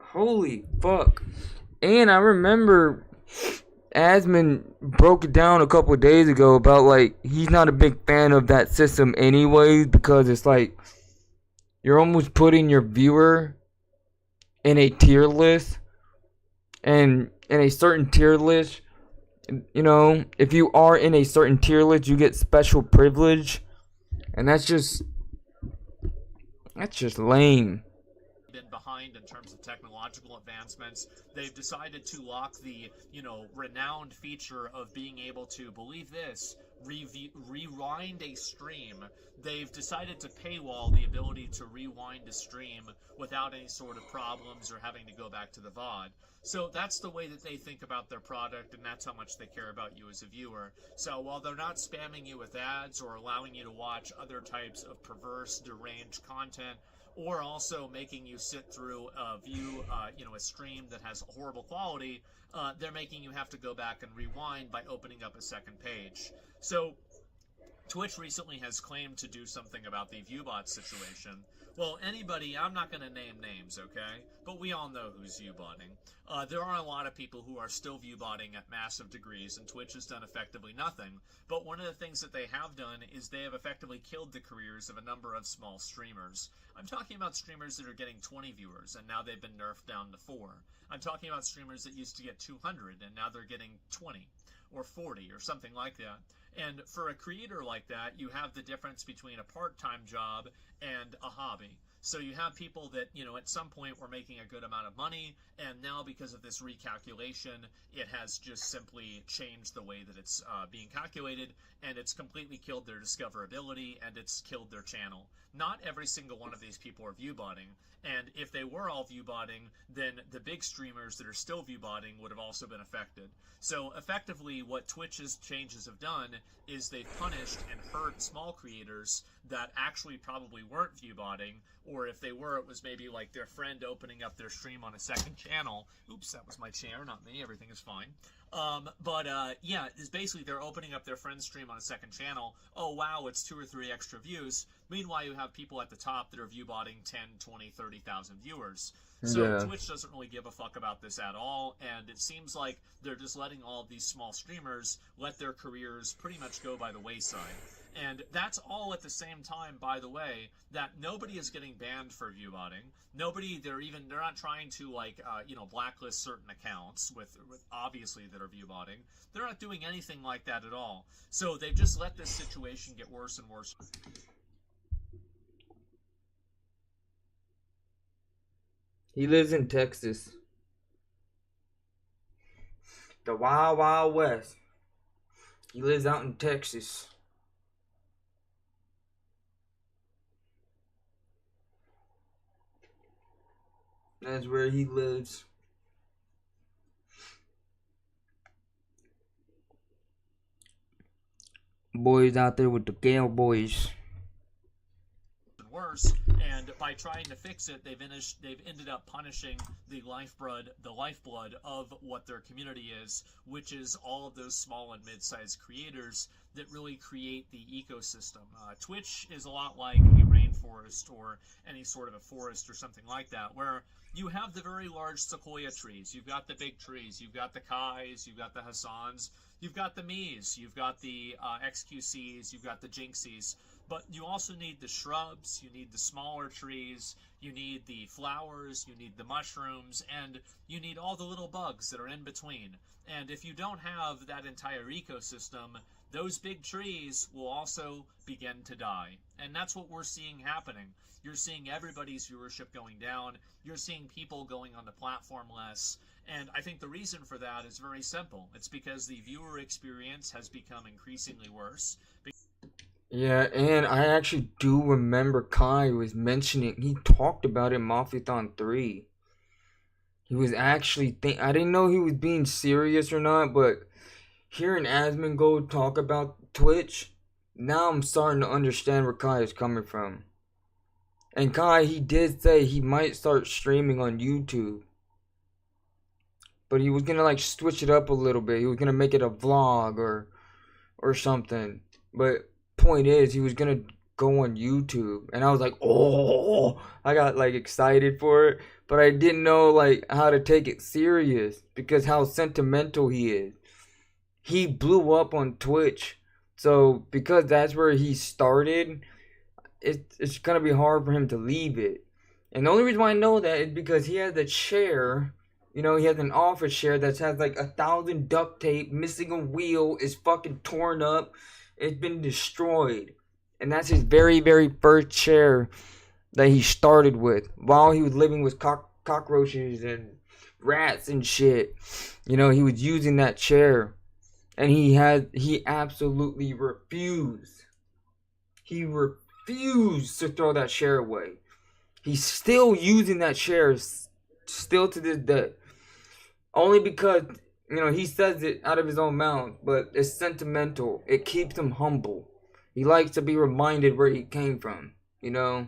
Holy fuck. And I remember Asmon broke it down a couple of days ago about, like, he's not a big fan of that system anyways, because it's like you're almost putting your viewer in a tier list, and in a certain tier list, you know, if you are in a certain tier list, you get special privilege, and that's just lame. Been behind in terms of technological advancements. They've decided to lock the, renowned feature of being able to, believe this, rewind a stream. They've decided to paywall the ability to rewind a stream without any sort of problems or having to go back to the VOD. So that's the way that they think about their product, and that's how much they care about you as a viewer. So while they're not spamming you with ads or allowing you to watch other types of perverse, deranged content, or also making you sit through a stream that has horrible quality, they're making you have to go back and rewind by opening up a second page. So Twitch recently has claimed to do something about the viewbot situation. Well, anybody, I'm not going to name names, okay? But we all know who's viewbotting. There are a lot of people who are still viewbotting at massive degrees, and Twitch has done effectively nothing. But one of the things that they have done is they have effectively killed the careers of a number of small streamers. I'm talking about streamers that are getting 20 viewers, and now they've been nerfed down to 4. I'm talking about streamers that used to get 200, and now they're getting 20 or 40 or something like that. And for a creator like that, you have the difference between a part-time job and a hobby. So you have people that, at some point were making a good amount of money, and now because of this recalculation, it has just simply changed the way that it's being calculated, and it's completely killed their discoverability, and it's killed their channel. Not every single one of these people are viewbotting, and if they were all viewbotting, then the big streamers that are still viewbotting would have also been affected. So effectively, what Twitch's changes have done is they've punished and hurt small creators that actually probably weren't viewbotting, or if they were, it was maybe like their friend opening up their stream on a second channel. Oops, that was my chair, not me. Everything is fine. Yeah, it's basically they're opening up their friend's stream on a second channel. Oh, wow, it's 2 or 3 extra views. Meanwhile, you have people at the top that are viewbotting 10, 20, 30,000 viewers. So Yeah. Twitch doesn't really give a fuck about this at all, and it seems like they're just letting all of these small streamers let their careers pretty much go by the wayside. And that's all at the same time, by the way, that nobody is getting banned for viewbotting. They're not trying to, blacklist certain accounts with obviously that are viewbotting. They're not doing anything like that at all. So they've just let this situation get worse and worse. He lives in Texas. The Wild Wild West. He lives out in Texas. That's where he lives. Boys out there with the cowboys. Worse, and by trying to fix it, they've ended up punishing the lifeblood of what their community is, which is all of those small and mid-sized creators that really create the ecosystem. Twitch is a lot like a rainforest. rainforest or any sort of a forest or something like that, where you have the very large sequoia trees. You've got the big trees. You've got the Kais. You've got the Hassans. You've got the Mies. You've got the XQCs. You've got the Jinxies. But you also need the shrubs. You need the smaller trees. You need the flowers. You need the mushrooms. And you need all the little bugs that are in between. And if you don't have that entire ecosystem, those big trees will also begin to die. And that's what we're seeing happening. You're seeing everybody's viewership going down. You're seeing people going on the platform less. And I think the reason for that is very simple. It's because the viewer experience has become increasingly worse. Yeah, and I actually do remember Kai was mentioning, he talked about it in Mafiathon 3. He was actually, I didn't know he was being serious or not, but hearing ASMONGOLD talk about Twitch, now I'm starting to understand where Kai is coming from. And Kai, he did say he might start streaming on YouTube. But he was gonna like switch it up a little bit. He was gonna make it a vlog or something. But point is, he was gonna go on YouTube, and I was like, oh, I got like excited for it, but I didn't know like how to take it serious because how sentimental he is. He blew up on Twitch, so because that's where he started, it's gonna be hard for him to leave it. And the only reason why I know that is because he has a chair. You know, he has an office chair that has like 1,000 duct tape, missing a wheel, is fucking torn up. It's been destroyed. And that's his very, very first chair that he started with while he was living with cockroaches and rats and shit. You know, he was using that chair. And he absolutely refused. He refused to throw that chair away. He's still using that chair still to this day. Only because, you know, he says it out of his own mouth, but it's sentimental. It keeps him humble. He likes to be reminded where he came from, you know?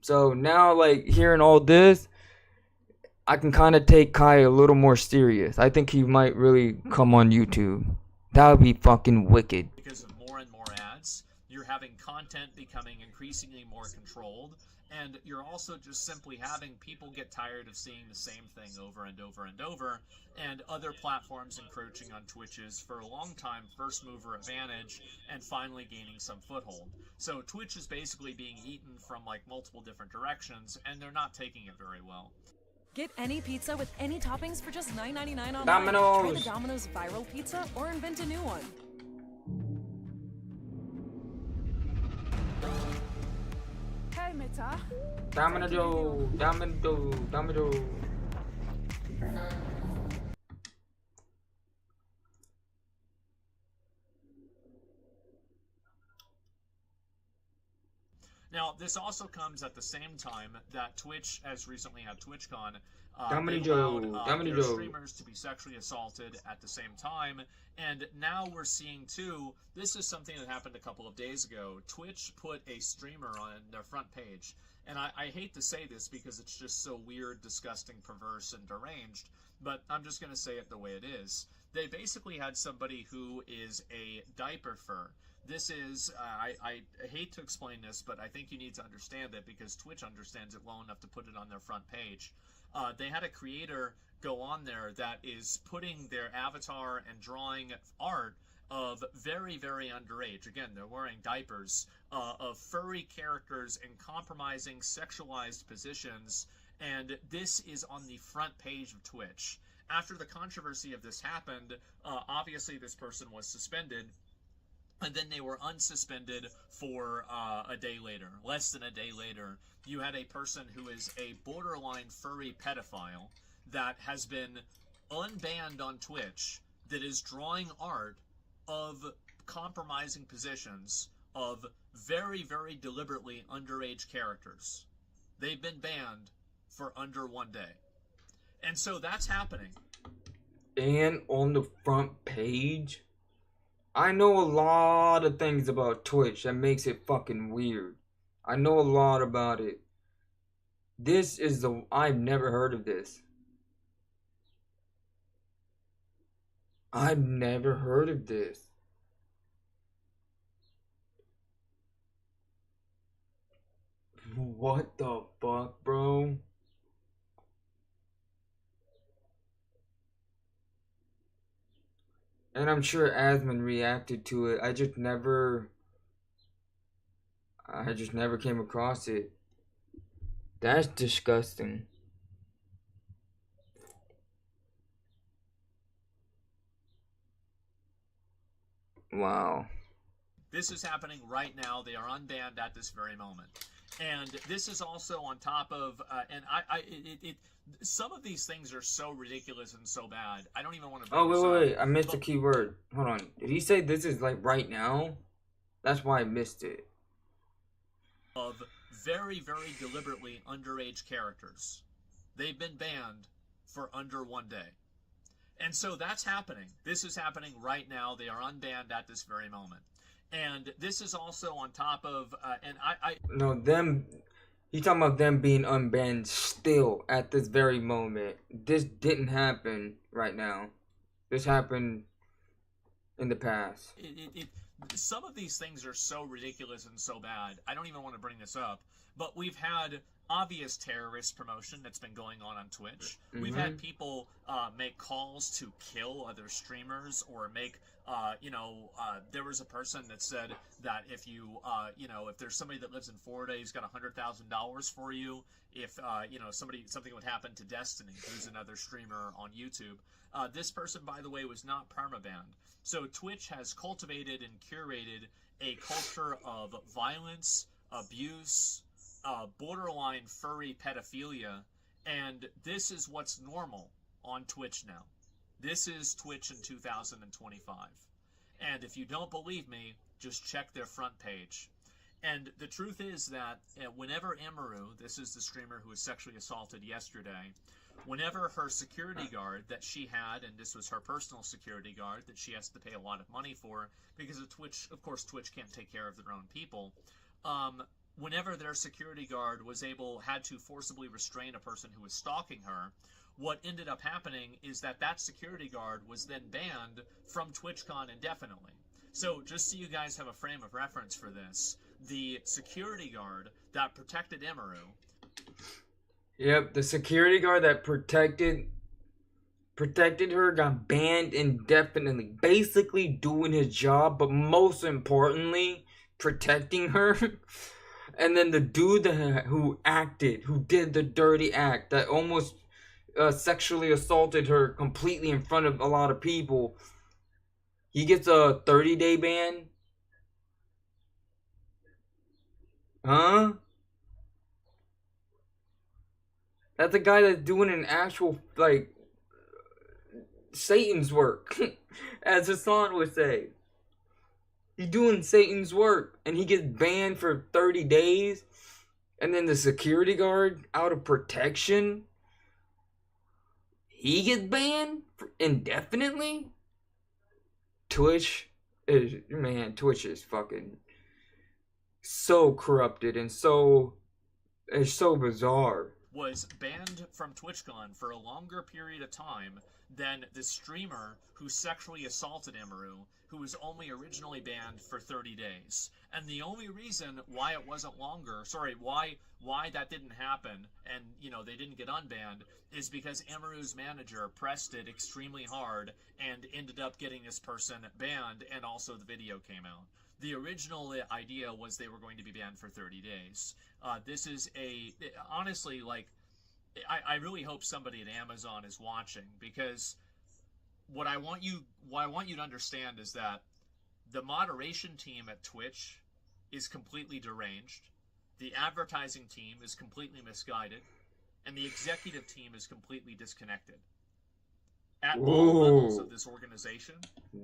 So now, like, hearing all this, I can kind of take Kai a little more serious. I think he might really come on YouTube. That would be fucking wicked. Because of more and more ads, you're having content becoming increasingly more controlled. And you're also just simply having people get tired of seeing the same thing over and over and over, and other platforms encroaching on Twitch's for a long time first mover advantage and finally gaining some foothold. So Twitch is basically being eaten from like multiple different directions, and they're not taking it very well. Get any pizza with any toppings for just $9.99 online. Domino's. Try the Domino's viral pizza or invent a new one. Hey, Meta. Domino. Now, this also comes at the same time that Twitch has recently had TwitchCon. Domino They allowed their Joe. streamers to be sexually assaulted at the same time. And now we're seeing, too, this is something that happened a couple of days ago. Twitch put a streamer on their front page. And I hate to say this because it's just so weird, disgusting, perverse, and deranged, but I'm just going to say it the way it is. They basically had somebody who is a diaper fur. This is, I hate to explain this, but I think you need to understand it because Twitch understands it well enough to put it on their front page. They had a creator go on there that is putting their avatar and drawing art of very, very underage. Again, they're wearing diapers, of furry characters in compromising sexualized positions, and this is on the front page of Twitch. After the controversy of this happened, obviously this person was suspended, and then they were unsuspended for a day later. Less than a day later, you had a person who is a borderline furry pedophile that has been unbanned on Twitch that is drawing art of compromising positions of very, very deliberately underage characters. They've been banned for under 1 day. And so that's happening. And on the front page, I know a lot of things about Twitch that makes it fucking weird. I know a lot about it. This is I've never heard of this. I've never heard of this. What the fuck, bro? And I'm sure Asmon reacted to it. I just never came across it. That's disgusting. Wow. This is happening right now. They are unbanned at this very moment. And this is also on top of, some of these things are so ridiculous and so bad. I don't even want to bring this up. Wait. I missed a key word. Hold on. Did he say this is like right now? That's why I missed it. Of very, very deliberately underage characters. They've been banned for under 1 day. And so that's happening. This is happening right now. They are unbanned at this very moment. And this is also on top of, No, them. He talking about them being unbanned still at this very moment. This didn't happen right now. This happened in the past. Some of these things are so ridiculous and so bad. I don't even want to bring this up. But we've had obvious terrorist promotion that's been going on Twitch. We've had people make calls to kill other streamers or make, there was a person that said that if you, if there's somebody that lives in Florida, he's got $100,000 for you. If, something would happen to Destiny, who's another streamer on YouTube. This person, by the way, was not permabanned. So Twitch has cultivated and curated a culture of violence, abuse, borderline furry pedophilia, and this is what's normal on Twitch now. This is Twitch in 2025. And if you don't believe me, just check their front page. And the truth is that whenever Emaru, this is the streamer who was sexually assaulted yesterday, whenever her security guard that she had, and this was her personal security guard that she has to pay a lot of money for, because of Twitch, of course, Twitch can't take care of their own people, whenever their security guard had to forcibly restrain a person who was stalking her, what ended up happening is that security guard was then banned from TwitchCon indefinitely. So just so you guys have a frame of reference for this, the security guard that protected Emaru. Yep, the security guard that protected her got banned indefinitely. Basically doing his job, but most importantly, protecting her. And then the dude who did the dirty act, that almost sexually assaulted her completely in front of a lot of people, he gets a 30-day ban? Huh? That's a guy that's doing an actual, Satan's work, as Hassan would say. He's doing Satan's work, and he gets banned for 30 days, and then the security guard, out of protection, he gets banned indefinitely? Twitch is fucking so corrupted and it's so bizarre. Was banned from TwitchCon for a longer period of time than the streamer who sexually assaulted Emaru, who was only originally banned for 30 days. And the only reason why it wasn't longer, why that didn't happen, and, they didn't get unbanned, is because Emaru's manager pressed it extremely hard and ended up getting this person banned, and also the video came out. The original idea was they were going to be banned for 30 days. This is honestly, I really hope somebody at Amazon is watching, because what I want you to understand is that the moderation team at Twitch is completely deranged, the advertising team is completely misguided, and the executive team is completely disconnected. At all levels of this organization.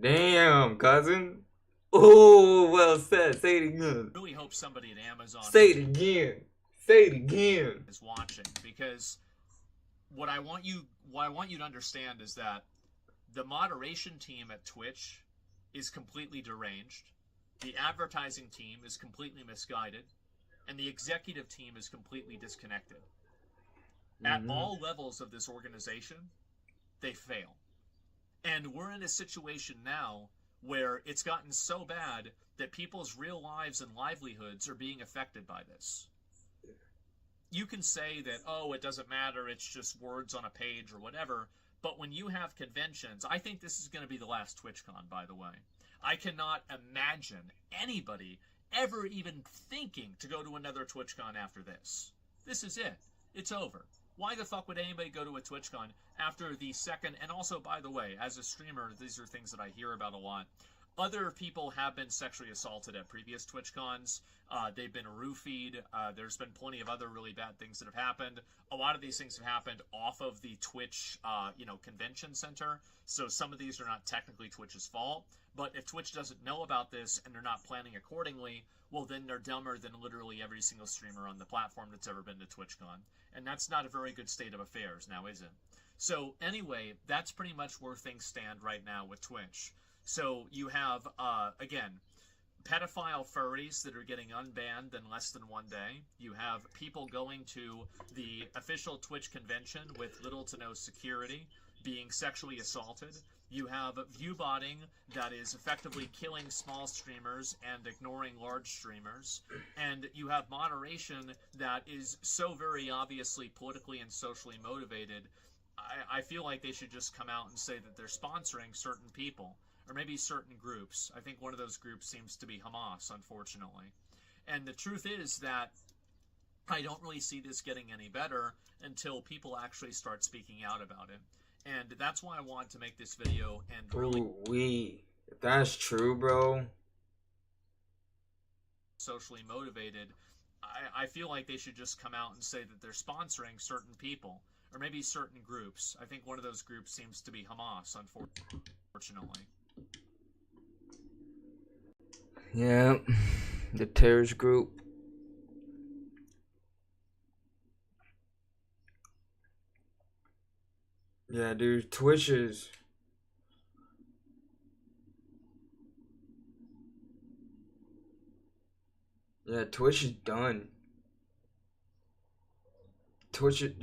Damn, cousin. Oh, well said. Say it again. I really hope somebody at Amazon Say it again. Is watching, because what I want you to understand is that the moderation team at Twitch is completely deranged, the advertising team is completely misguided, and the executive team is completely disconnected. At all levels of this organization, they fail. And we're in a situation now where it's gotten so bad that people's real lives and livelihoods are being affected by this. you can say that, oh, it doesn't matter, it's just words on a page or whatever, but when you have conventions, I think this is going to be the last TwitchCon, by the way. I cannot imagine anybody ever even thinking to go to another TwitchCon after this. This is it. It's over. Why the fuck would anybody go to a TwitchCon after the second? And also, by the way, as a streamer, these are things that I hear about a lot. Other people have been sexually assaulted at previous TwitchCons. They've been roofied. There's been plenty of other really bad things that have happened. A lot of these things have happened off of the Twitch, convention center. So some of these are not technically Twitch's fault. But if Twitch doesn't know about this and they're not planning accordingly, well, then they're dumber than literally every single streamer on the platform that's ever been to TwitchCon. And that's not a very good state of affairs now, is it? So anyway, that's pretty much where things stand right now with Twitch. So you have, again, pedophile furries that are getting unbanned in less than one day. You have people going to the official Twitch convention with little to no security, being sexually assaulted. You have viewbotting that is effectively killing small streamers and ignoring large streamers. And you have moderation that is so very obviously politically and socially motivated. I feel like they should just come out and say that they're sponsoring certain people, or maybe certain groups. I think one of those groups seems to be Hamas, unfortunately. And the truth is that I don't really see this getting any better until people actually start speaking out about it. And that's why I wanted to make this video and really... If that's true, bro. Socially motivated. I feel like they should just come out and say that they're sponsoring certain people, or maybe certain groups. I think one of those groups seems to be Hamas, unfortunately. Yeah, the terrorist group. Yeah, dude, Twitch is... Yeah, Twitch is done. Twitch is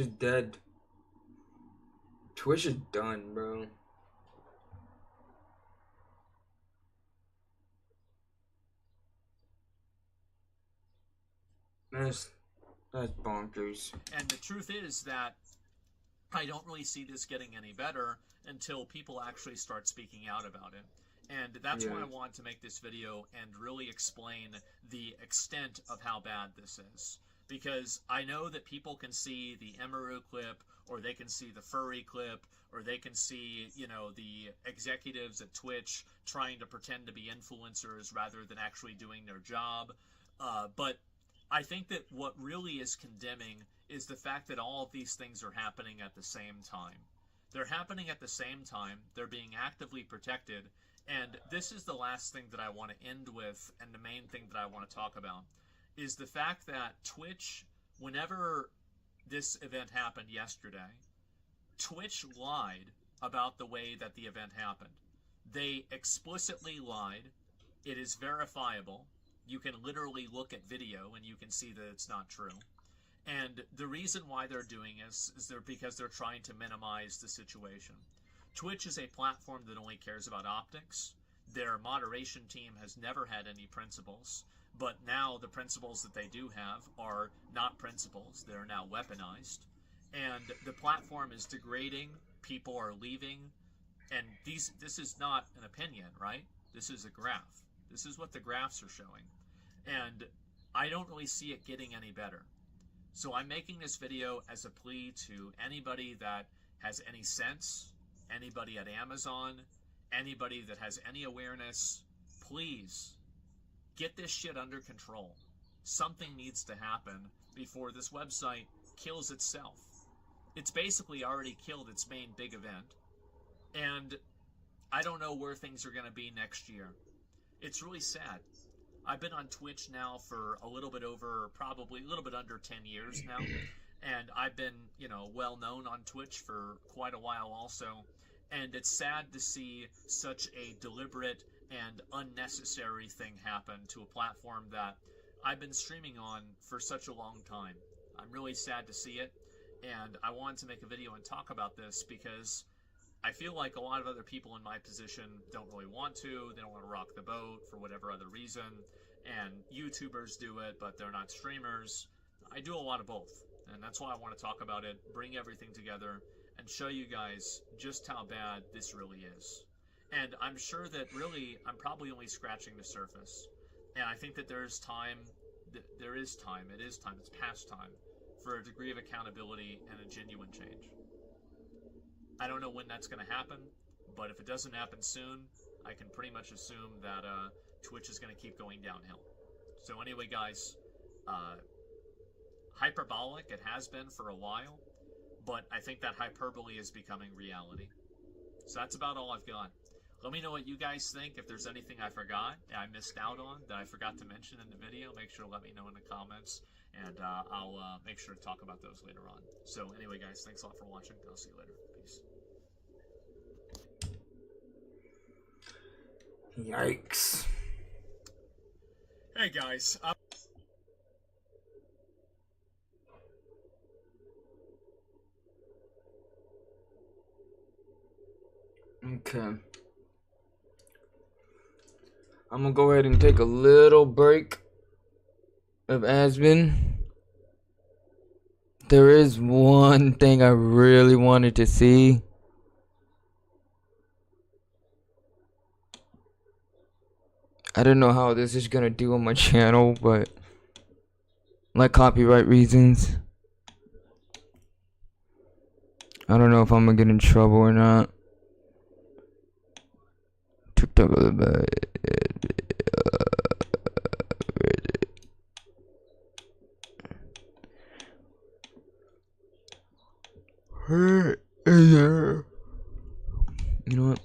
dead. Twitch is done, bro. That's bonkers. And the truth is that I don't really see this getting any better until people actually start speaking out about it. And that's why I wanted to make this video and really explain the extent of how bad this is. Because I know that people can see the Emaru clip, or they can see the furry clip, or they can see, the executives at Twitch trying to pretend to be influencers rather than actually doing their job. But I think that what really is condemning is the fact that all of these things are happening at the same time. They're happening at the same time. They're being actively protected. And this is the last thing that I want to end with, and the main thing that I want to talk about, is the fact that Twitch, whenever this event happened yesterday, Twitch lied about the way that the event happened. They explicitly lied. It is verifiable. You can literally look at video and you can see that it's not true. And the reason why they're doing this is because they're trying to minimize the situation. Twitch is a platform that only cares about optics. Their moderation team has never had any principles, but now the principles that they do have are not principles. They're now weaponized. And the platform is degrading. People are leaving. And this is not an opinion, right? This is a graph. This is what the graphs are showing. And I don't really see it getting any better. So I'm making this video as a plea to anybody that has any sense, anybody at Amazon, anybody that has any awareness, please get this shit under control. Something needs to happen before this website kills itself. It's basically already killed its main big event. And I don't know where things are going to be next year. It's really sad. I've been on Twitch now for probably a little bit under 10 years now. And I've been, well known on Twitch for quite a while also. And it's sad to see such a deliberate and unnecessary thing happen to a platform that I've been streaming on for such a long time. I'm really sad to see it. And I wanted to make a video and talk about this because I feel like a lot of other people in my position don't really want to. They don't want to rock the boat for whatever other reason. And YouTubers do it, but they're not streamers. I do a lot of both, and that's why I want to talk about it, bring everything together, and show you guys just how bad this really is. And I'm sure that really, I'm probably only scratching the surface. And I think that there is time, it is time, it's past time, for a degree of accountability and a genuine change. I don't know when that's going to happen, but if it doesn't happen soon, I can pretty much assume that Twitch is going to keep going downhill. So anyway, guys, hyperbolic, it has been for a while, but I think that hyperbole is becoming reality. So that's about all I've got. Let me know what you guys think. If there's anything I forgot, I missed out on, that I forgot to mention in the video, make sure to let me know in the comments, and I'll make sure to talk about those later on. So anyway, guys, thanks a lot for watching. I'll see you later. Peace. Yikes. Hey, guys. Okay. I'm gonna go ahead and take a little break of Aspen. There is one thing I really wanted to see. I don't know how this is gonna do on my channel, but like copyright reasons, I don't know if I'm gonna get in trouble or not. TikTok of the bad. You know what?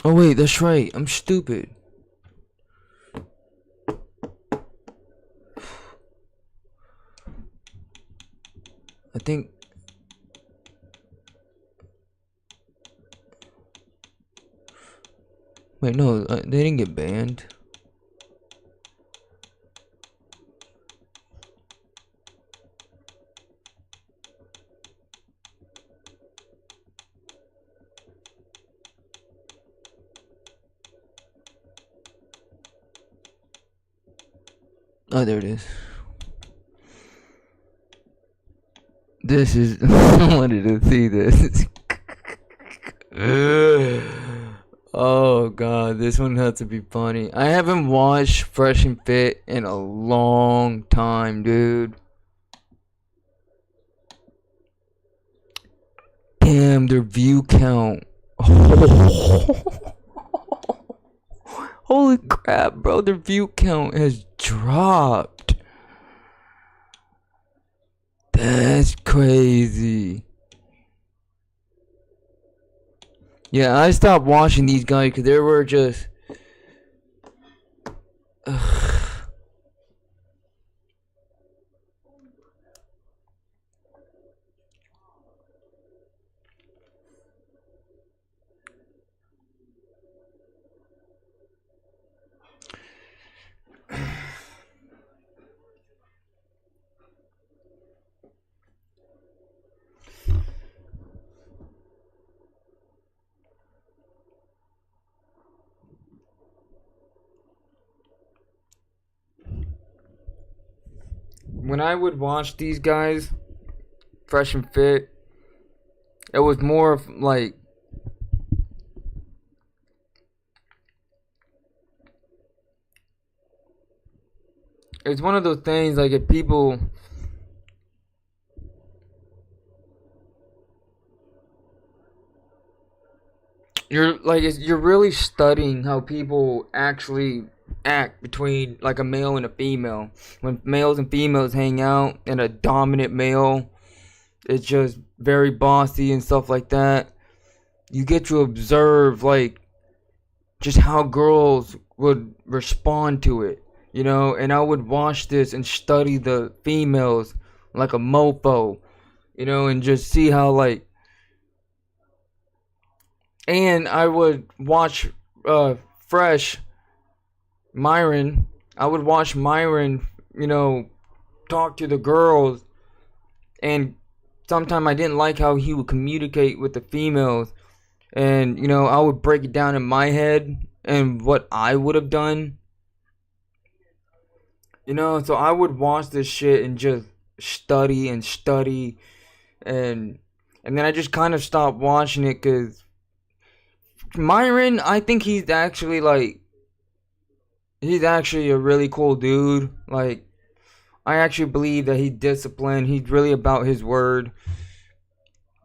Oh wait, that's right. I'm stupid. I think wait, no, they didn't get banned. Oh, there it is. This is I wanted to see this. Oh god, this one has to be funny. I haven't watched Fresh and Fit in a long time, dude. Damn, their view count. Holy crap, bro, their view count has dropped. That's crazy. Yeah, I stopped watching these guys because they were just... When I would watch these guys, Fresh and Fit, it was more of like... It's one of those things, like, if people... You're really studying how people actually act between like a male and a female. When males and females hang out and a dominant male is just very bossy and stuff like that, you get to observe like just how girls would respond to it, you know. And I would watch this and study the females like a mofo, you know, and just see how like. And I would watch Fresh Myron. I would watch Myron, you know, talk to the girls, and sometimes I didn't like how he would communicate with the females, and you know, I would break it down in my head and what I would have done, you know. So I would watch this shit and just study and study, and then I just kind of stopped watching it because Myron, I think he's actually like, he's actually a really cool dude. Like, I actually believe that he's disciplined. He's really about his word.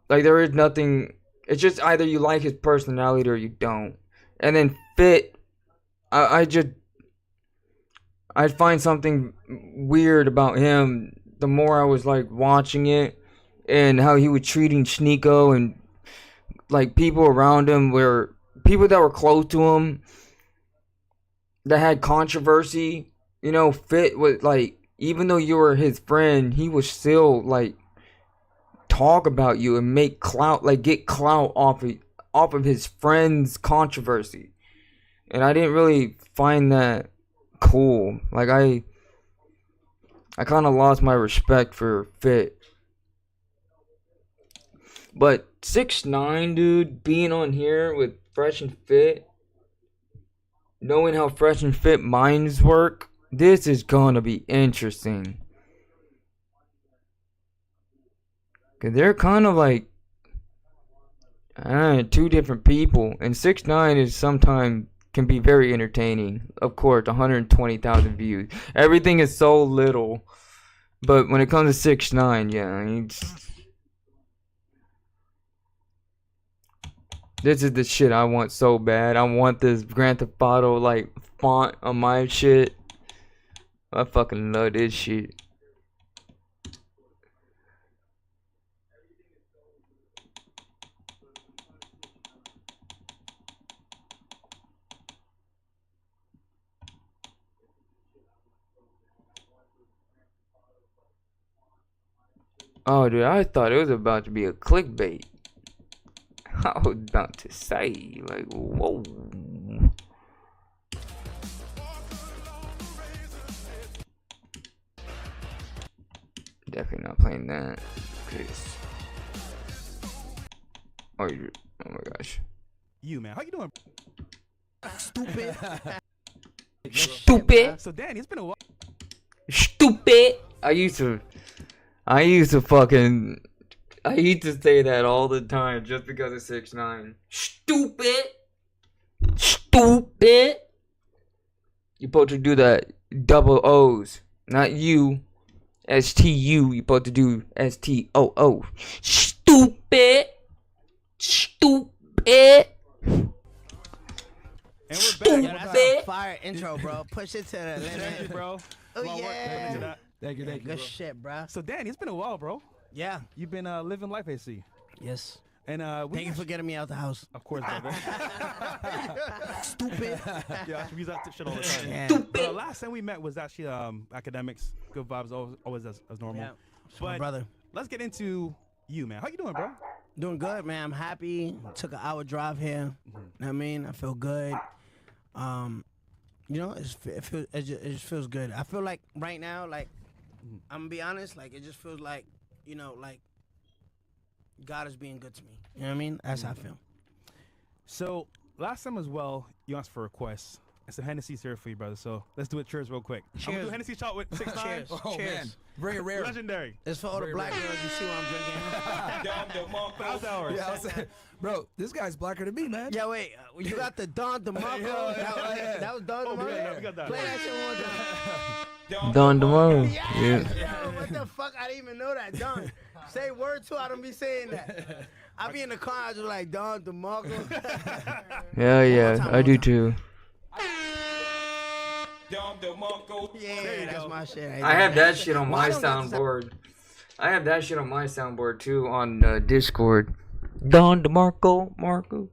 Like, there is nothing. It's just either you like his personality or you don't. And then Fit, I find something weird about him the more I was like watching it, and how he was treating Sneeko, and like people around him were people that were close to him that had controversy. You know, Fit was like, even though you were his friend, he would still like talk about you and make clout, like get clout off of his friend's controversy. And I didn't really find that cool. Like I kind of lost my respect for Fit. But 6ix9ine, dude, being on here with Fresh and Fit, knowing how Fresh and Fit minds work, this is gonna be interesting. Cause they're kind of like two different people, and 6ix9ine is sometimes can be very entertaining. Of course, 120,000 views. Everything is so little, but when it comes to 6ix9ine, yeah, this is the shit I want so bad. I want this Grand Theft Auto like font on my shit. I fucking love this shit. Oh, dude, I thought it was about to be a clickbait. I was about to say, like, whoa. Definitely not playing that. Cause... oh my gosh. You, man, how you doing? Stupid. Stupid. So, Danny, it's been a while. Stupid. I used to say that all the time just because of 6ix9ine. Stupid. Stupid. You're supposed to do that double O's, not you. STU. You're supposed to do STOO. Stupid. Stupid. And we're back. Yo, that's a fire intro, bro. Push it to the limit. Thank you, bro. Oh, yeah. Thank you, Good bro. shit, bro. So, Danny, it's been a while, bro. Yeah. You've been living life, I see. Yes. And thank you for getting me out the house. Of course, brother. Stupid. Yeah, we use that shit all the time. Yeah. Stupid. Last time we met was actually academics. Good vibes, always as normal. Yeah. But brother, let's get into you, man. How you doing, bro? Doing good, man. I'm happy. Took an hour drive here. Know what I mean? I feel good. You know, it just feels good. I feel like right now, like, I'm gonna be honest, like, it just feels like, you know, like, God is being good to me. You know what I mean? That's how I feel. So, last time as well, you asked for requests. And some Hennessy's here for you, brother. So, let's do it. Cheers real quick. I'm gonna do Hennessy shot with 6ix9ine. Cheers. Oh, Cheers. man. Bring it rare. Legendary. It's for all the black girls. You see what I'm drinking? Yeah, I was saying, bro, this guy's blacker than me, man. Yeah, wait. You got the Don DeMarco? That was Don DeMarco? Yeah, we got that. Play that shit one time. Don DeMarco. Yeah. Yo, what the fuck? I didn't even know that. Don. Say word too. I don't be saying that. I be in the car. I just like Don DeMarco. Yeah, I do too. Yeah, that's my shit. I have that shit on my soundboard. I have that shit on my soundboard too on Discord. Don DeMarco, Marco.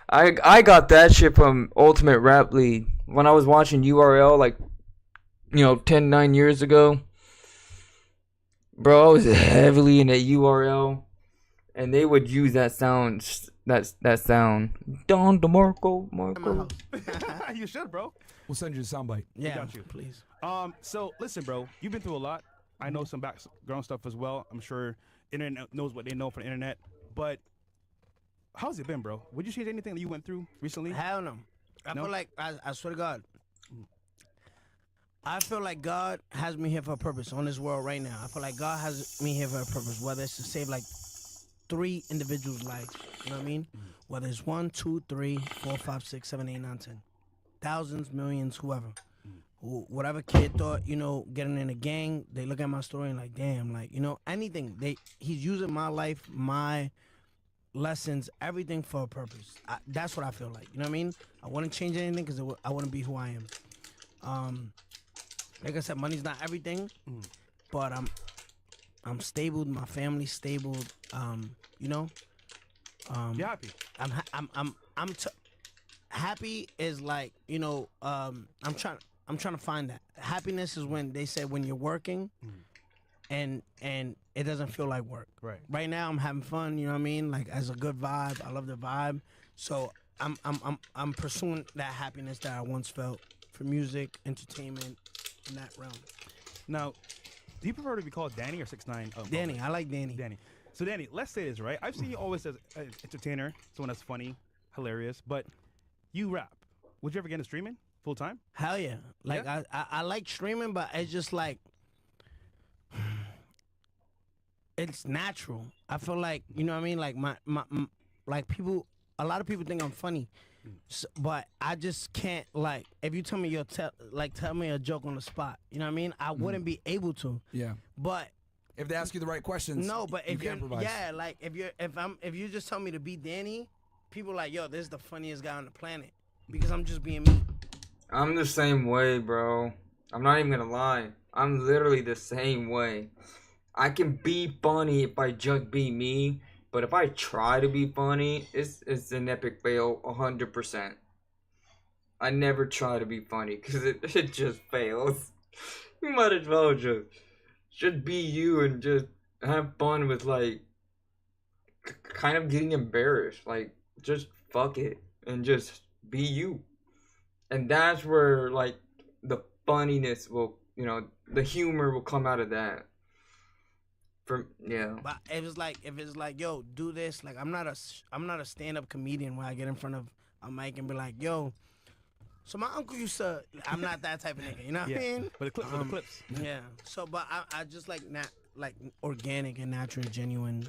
I got that shit from Ultimate Rap League when I was watching URL like 9 years ago. Bro, I was heavily in that URL, and they would use that sound, that sound. Don DeMarco, Marco. You should, bro. We'll send you a soundbite. We got you. Please. So listen, bro. You've been through a lot. I know some background stuff as well. I'm sure internet knows what they know from the internet. But how's it been, bro? Would you change anything that you went through recently? Hell no. I feel like, I swear to God, I feel like God has me here for a purpose on this world right now. I feel like God has me here for a purpose, whether it's to save like 3 individuals' lives. You know what I mean? Whether it's 1, 2, 3, 4, 5, 6, 7, 8, 9, 10. Thousands, millions, whoever. Whatever kid thought, getting in a gang, they look at my story and like, damn, like, anything. He's using my life, my lessons, everything for a purpose. That's what I feel like. You know what I mean? I wouldn't change anything because I want to be who I am. Like I said, money's not everything, but I'm stable. My family's stable. You're happy. Happy is like, I'm trying to find that. Happiness is when they say when you're working and it doesn't feel like work. Right. Right now I'm having fun, you know what I mean? Like as a good vibe. I love the vibe. So I'm pursuing that happiness that I once felt for music, entertainment, in that realm. Now, do you prefer to be called Danny or 6ix9ine? Danny. I like Danny. Danny. So Danny, let's say this, right? I've seen you always as an entertainer, someone that's funny, hilarious, but you rap. Would you ever get into streaming full time? Hell yeah. Like I like streaming, but it's just like it's natural. I feel like, you know what I mean? Like my like people, a lot of people think I'm funny, but I just can't, like, if you tell me tell me a joke on the spot, you know what I mean? I wouldn't be able to. Yeah. But if they ask you the right questions, no, but you if can you're, improvise. yeah, like if you just tell me to be Danny, people like, yo, this is the funniest guy on the planet because I'm just being me. I'm the same way, bro. I'm not even gonna lie. I'm literally the same way. I can be funny if I just be me, but if I try to be funny, it's an epic fail, 100%. I never try to be funny because it just fails. You might as well just be you and just have fun with, like, kind of getting embarrassed. Like, just fuck it and just be you. And that's where, like, the funniness will, the humor will come out of that. Yeah. But if it's like, yo, do this. Like, I'm not a stand-up comedian where I get in front of a mic and be like, yo, so my uncle used to. I'm not that type of nigga. You know what I mean? But the clips. Yeah. So, but I just like organic and natural, genuine,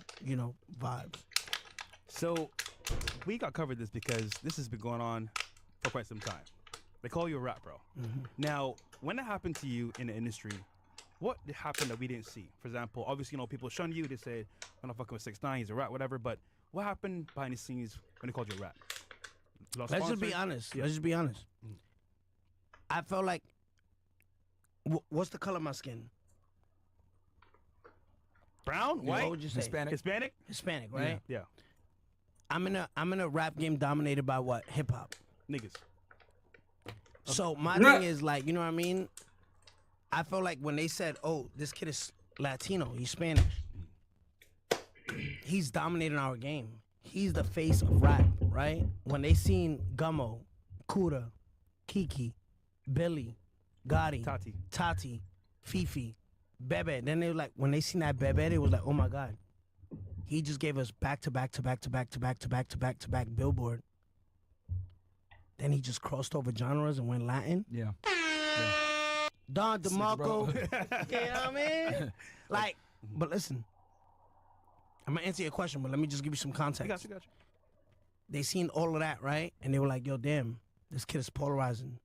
vibes. So we got covered this because this has been going on for quite some time. They call you a rap bro. Now, when that happened to you in the industry, what happened that we didn't see? For example, obviously, people shun you. They say, I'm not fucking with 6ix9ine, he's a rap, whatever. But what happened behind the scenes when they called you a rap? Let's just be honest. Yeah. Let's just be honest. I felt like, what's the color of my skin? Brown, white, what would you say? Hispanic, right? Yeah. I'm in a rap game dominated by what? Hip hop. Niggas. So my thing is, like, you know what I mean? I feel like when they said, oh, this kid is Latino, he's Spanish, he's dominating our game. He's the face of rap, right? When they seen Gummo, Kuda, Kiki, Billy, Gotti, Tati, Fifi, Bebe, then they were like, when they seen that Bebe, they was like, oh my God. He just gave us back to back Billboard. Then he just crossed over genres and went Latin. Yeah. Don DeMarco. You know what I mean? Like, but listen, I'm gonna answer your question, but let me just give you some context. Got you. They seen all of that, right? And they were like, yo, damn, this kid is polarizing.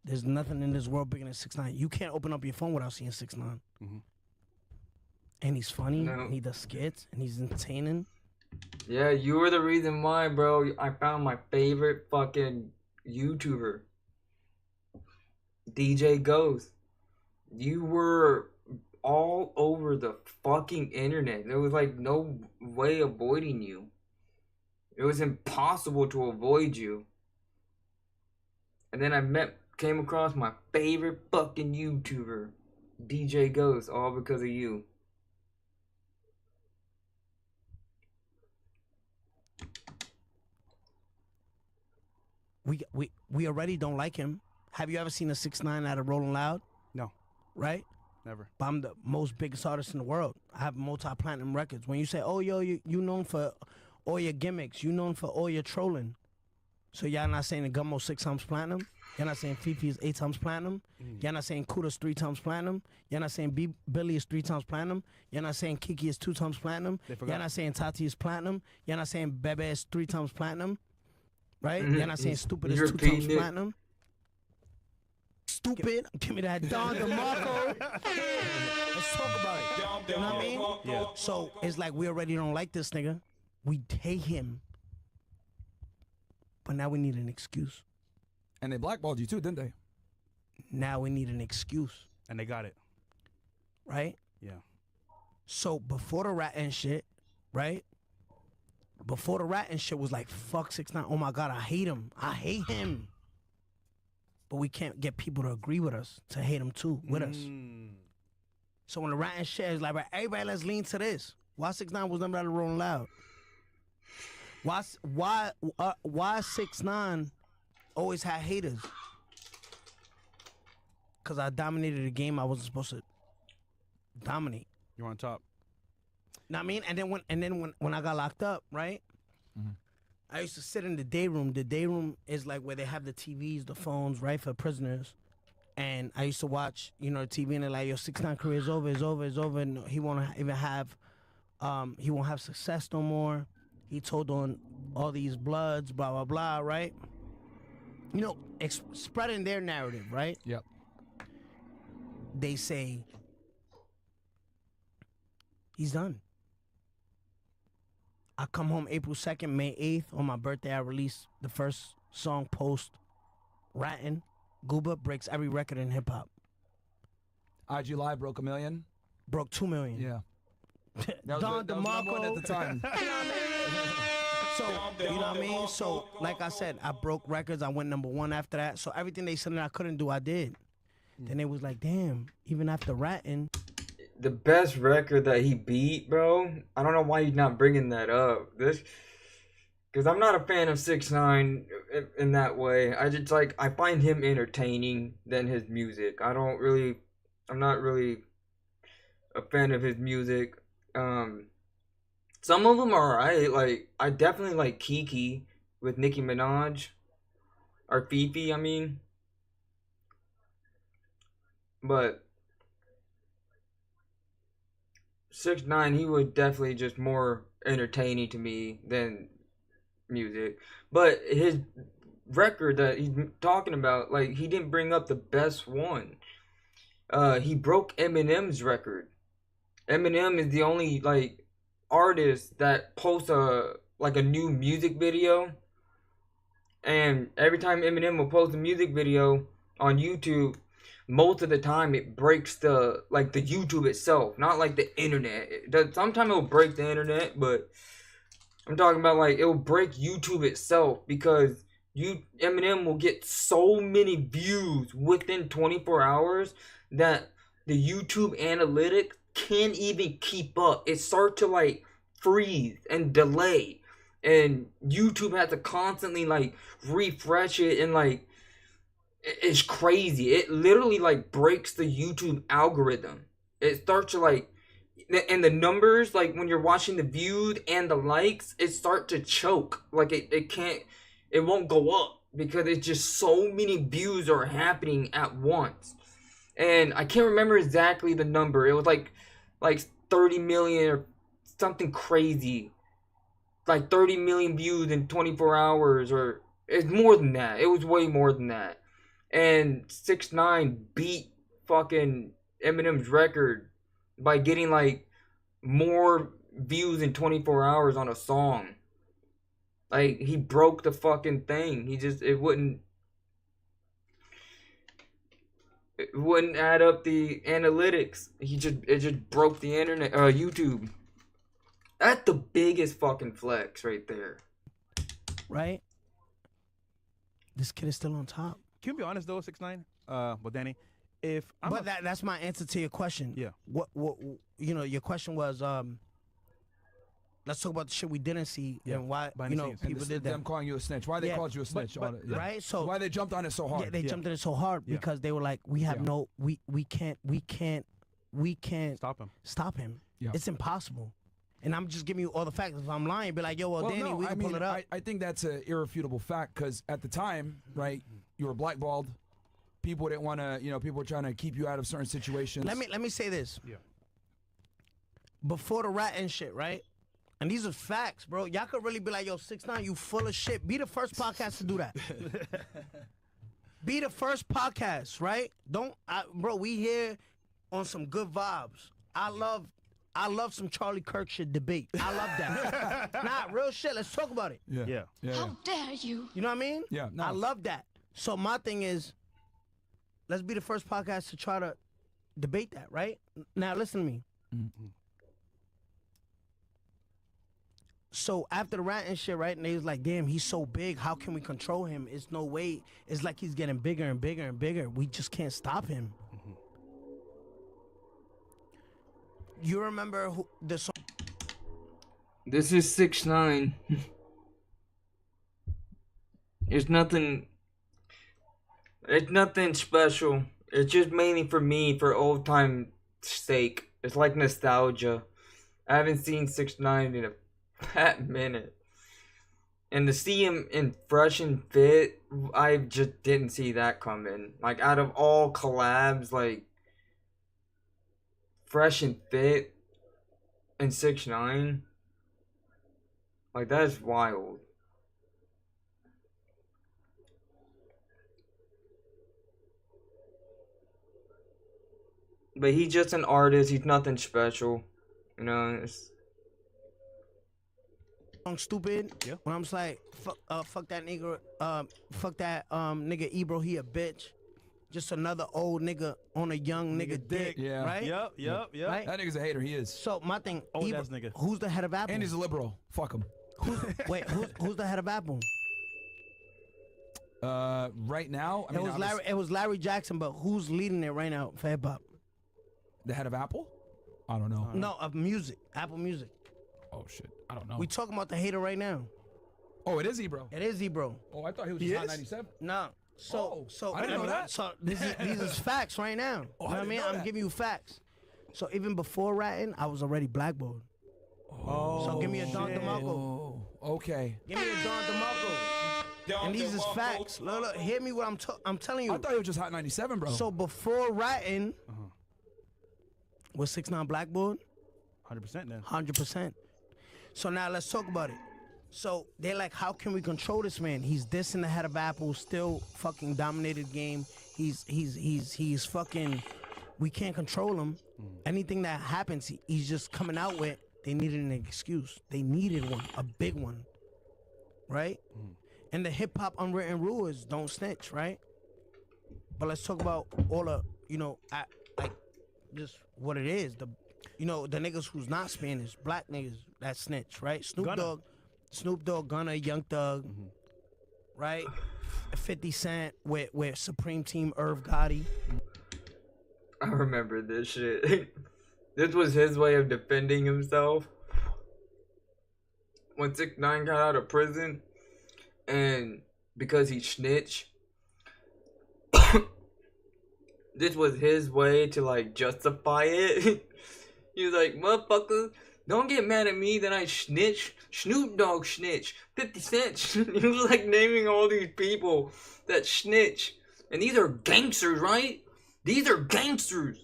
There's nothing in this world bigger than 6ix9ine. You can't open up your phone without seeing 6ix9ine. And he's funny, and he does skits, and he's entertaining. Yeah, you were the reason why, bro. I found my favorite fucking YouTuber, DJ Ghost. You were all over the fucking internet. There was like no way avoiding you. It was impossible to avoid you. And then came across my favorite fucking YouTuber, DJ Ghost, all because of you. We already don't like him. Have you ever seen a 6ix9ine at a Rolling Loud? No. Right? Never. But I'm the most biggest artist in the world. I have multi-platinum records. When you say, oh, yo, you known for all your gimmicks, you known for all your trolling. So y'all not saying the Gummo 6 times platinum? Y'all not saying Fifi is 8 times platinum? Y'all not saying Kuda's 3 times platinum? Y'all not saying Billy is 3 times platinum? Y'all not saying Kiki is 2 times platinum? Y'all not saying Tati is platinum? Y'all not saying Bebe is 3 times platinum? Right? Y'all not saying Stupid is 2 times platinum? Stupid, give me that Don DeMarco. Let's talk about it. You know what I mean? Yeah. So it's like we already don't like this nigga. We hate him. But now we need an excuse. And they blackballed you too, didn't they? Now we need an excuse. And they got it. Right? Yeah. So before the rat and shit, right? Before the rat and shit was like, fuck 6ix9ine. Oh my God, I hate him. I hate him. But we can't get people to agree with us, to hate him too, with us. So when the rat and shit is like, right, everybody let's lean to this. Why 6ix9ine was never at a Rolling Loud? Why 6ix9ine always had haters? Cause I dominated a game I wasn't supposed to dominate. You're on top. Know what I mean? And then when I got locked up, right? I used to sit in the day room. The day room is like where they have the TVs, the phones, right, for prisoners. And I used to watch, you know, the TV, and they're like, yo, 6ix9ine career is over, and he won't even have, he won't have success no more. He told on all these bloods, blah, blah, blah, right? You know, spreading their narrative, right? Yep. They say, he's done. I come home April 2nd, May 8th. On my birthday, I released the first song post Rattin'. Gooba breaks every record in hip hop. IG Live broke 1 million. Broke 2 million. Yeah. Don that was number one DeMarco at the time. So, you know what I mean? So, like I said, I broke records. I went #1 after that. So everything they said that I couldn't do, I did. Then it was like, damn, even after Rattin'. The best record that he beat, bro. I don't know why he's not bringing that up. Because I'm not a fan of 6ix9ine in that way. I just like, I find him entertaining than his music. I'm not really a fan of his music. Some of them are alright. Like, I definitely like Kiki with Nicki Minaj. Or Fifi, I mean. But 6ix9ine, he was definitely just more entertaining to me than music. But his record that he's talking about, like, he didn't bring up the best one. He broke Eminem's record. Eminem is the only, like, artist that posts a new music video. And every time Eminem will post a music video on YouTube, most of the time it breaks the YouTube itself, not like the internet. Sometimes it will break the internet, but I'm talking about like it will break YouTube itself because Eminem will get so many views within 24 hours that the YouTube analytics can't even keep up. It starts to like freeze and delay, and YouTube has to constantly like refresh it, and like it's crazy. It literally like breaks the YouTube algorithm. It starts to like, and the numbers, like when you're watching the views and the likes, it start to choke. Like it won't go up because it's just so many views are happening at once. And I can't remember exactly the number. It was like 30 million or something crazy. Like 30 million views in 24 hours, or it's more than that. It was way more than that. And 6ix9ine beat fucking Eminem's record by getting like more views in 24 hours on a song. Like, he broke the fucking thing. It wouldn't. wouldn't add up the analytics. It just broke the internet, YouTube. That's the biggest fucking flex right there. Right? This kid is still on top. Can you be honest though, 6ix9ine? Well, Danny, if I'm but that's my answer to your question. Yeah. What you know, your question was let's talk about the shit we didn't see and why people did that. Them calling you a snitch. Why they called you a snitch? Right? So why they jumped on it so hard? Yeah, they jumped on it so hard because they were like, we have no we can't stop him. Yeah. It's impossible. And I'm just giving you all the facts. If I'm lying, be like, yo, well, Danny, no, we can pull it up. I think that's an irrefutable fact because at the time, right, you were blackballed. People didn't want to, people were trying to keep you out of certain situations. Let me say this. Yeah. Before the rat and shit, right? And these are facts, bro. Y'all could really be like, yo, 6ix9ine, you full of shit. Be the first podcast to do that. Be the first podcast, right? Bro, we here on some good vibes. I love some Charlie Kirk shit debate. I love that. Nah, real shit. Let's talk about it. Yeah. How dare you? You know what I mean? Yeah. No. I love that. So my thing is, let's be the first podcast to try to debate that, right? Now listen to me. Mm-hmm. So after the rat and shit, right? And they was like, damn, he's so big. How can we control him? It's no way. It's like he's getting bigger and bigger and bigger. We just can't stop him. You remember the song? This is 6ix9ine. It's nothing special. It's just mainly for me, for old time sake. It's like nostalgia. I haven't seen 6ix9ine in a fat minute. And to see him in Fresh and Fit, I just didn't see that coming. Like, out of all collabs, like, Fresh and Fit and 6ix9ine, like, that's wild. But he's just an artist. He's nothing special, It's stupid. Yeah. When I'm just like, fuck that nigga, fuck that nigga Ebro, he a bitch. Just another old nigga on a young nigga dick. Yeah. Right? Yep. Right? That nigga's a hater. He is. So my thing, Old ass nigga. Who's the head of Apple? And he's a liberal. Fuck him. Who's the head of Apple? Right now, it was Larry Jackson, but who's leading it right now for hip hop? The head of Apple? I don't know. No, of music. Apple Music. Oh shit. I don't know. We talking about the hater right now. Oh, it is Ebro. It is Ebro. Oh, I thought he was just Hot 97. No. So I didn't know that. So these is facts right now. Oh, You know what I mean? I'm giving you facts. So even before ratting, I was already blackballed. Oh. So give me a Don DeMarco. Okay. Give me a Don DeMarco. And these is facts. Look, hear me what I'm telling you. I thought it was just Hot 97, bro. So before ratting, was 6ix9ine blackballed? 100% then. 100%. So now let's talk about it. So they're like, how can we control this man? He's dissing the head of Apple, still fucking dominated game. He's fucking, we can't control him. Anything that happens, he's just coming out with, they needed an excuse. They needed one, a big one, right? And the hip hop unwritten rule is don't snitch, right? But let's talk about all the, like just what it is. The niggas who's not Spanish, black niggas that snitch, right? Snoop Dogg, Gunna, Young Thug, right? 50 Cent with Supreme Team Irv Gotti. I remember this shit. This was his way of defending himself. When 6ix9ine got out of prison, and because he snitched, this was his way to like justify it. He was like, motherfucker, don't get mad at me that I snitch. Snoop Dogg snitch. 50 Cent. He was like naming all these people that snitch. And these are gangsters, right? These are gangsters.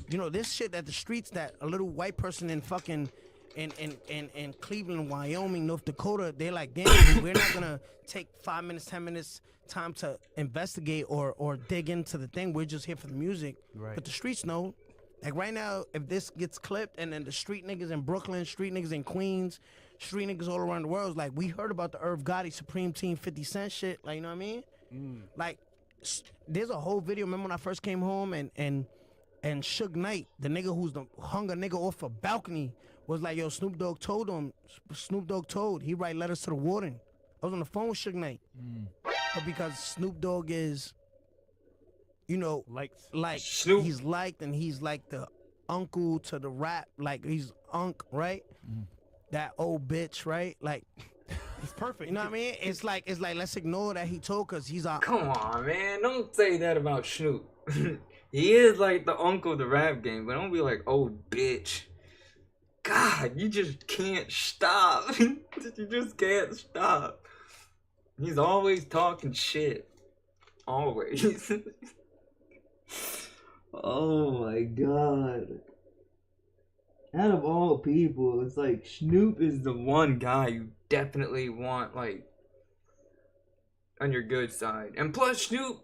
This shit that the streets that a little white person in fucking in Cleveland, Wyoming, North Dakota, they're like, damn, we're not gonna take 5 minutes, 10 minutes time to investigate or dig into the thing. We're just here for the music. Right. But the streets know. Like right now, if this gets clipped and then the street niggas in Brooklyn, street niggas in Queens, street niggas all around the world, is like, we heard about the Irv Gotti Supreme Team 50 Cent shit. Like, you know what I mean? Like, there's a whole video. Remember when I first came home and Suge Knight, the nigga who's hung a nigga off a balcony, was like, yo, Snoop Dogg told him. Snoop Dogg told. He write letters to the warden. I was on the phone with Suge Knight. But because Snoop Dogg is, you know, like Snoop. he's liked, and he's like the uncle to the rap, like he's Unc, right? That old bitch, right? Like, he's perfect. You know what I mean? It's like let's ignore that he told, cause he's our. Come on, man. Don't say that about Snoop. He is like the uncle of the rap game, but don't be like, oh, bitch. God, you just can't stop. You just can't stop. He's always talking shit. Always. Oh my god. Out of all people, it's like Snoop is the one guy you definitely want, like, on your good side. And plus, Snoop,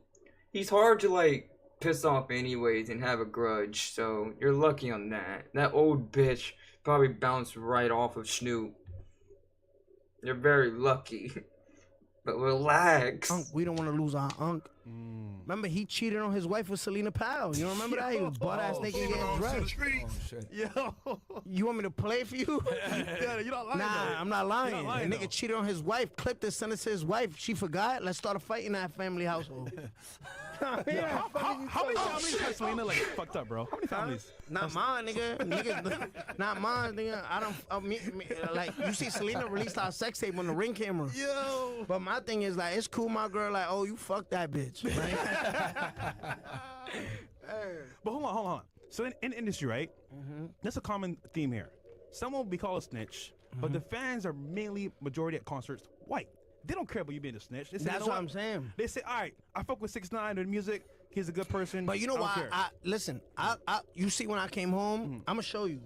he's hard to, like, piss off anyways and have a grudge, so you're lucky on that. That old bitch probably bounced right off of Snoop. You're very lucky. But relax. Unc, we don't want to lose our Unc. Remember, he cheated on his wife with Selena Powell. You remember that? He was butt-ass naked getting dressed. Yo. You want me to play for you? Yeah, you're not lying. Nah, I'm not lying. You're not lying, The nigga cheated on his wife, clipped it, sent it to his wife. She forgot. Let's start a fight in that family household. How many families has Selena like fucked up, bro? How many families? Not mine, nigga. Niggas, not mine, nigga. Like, you see Selena released our sex tape on the Ring camera. Yo. But my thing is, like, it's cool, my girl, like, oh, you fuck that bitch, right? But hold on. So in industry, right? That's a common theme here. Someone will be called a snitch, but the fans are mainly majority at concerts white. They don't care about you being a snitch. They say, That's you know what I'm saying. They say, all right, I fuck with 6ix9ine in music. He's a good person. But you know I don't why? care. Listen, you see when I came home, I'm gonna show you.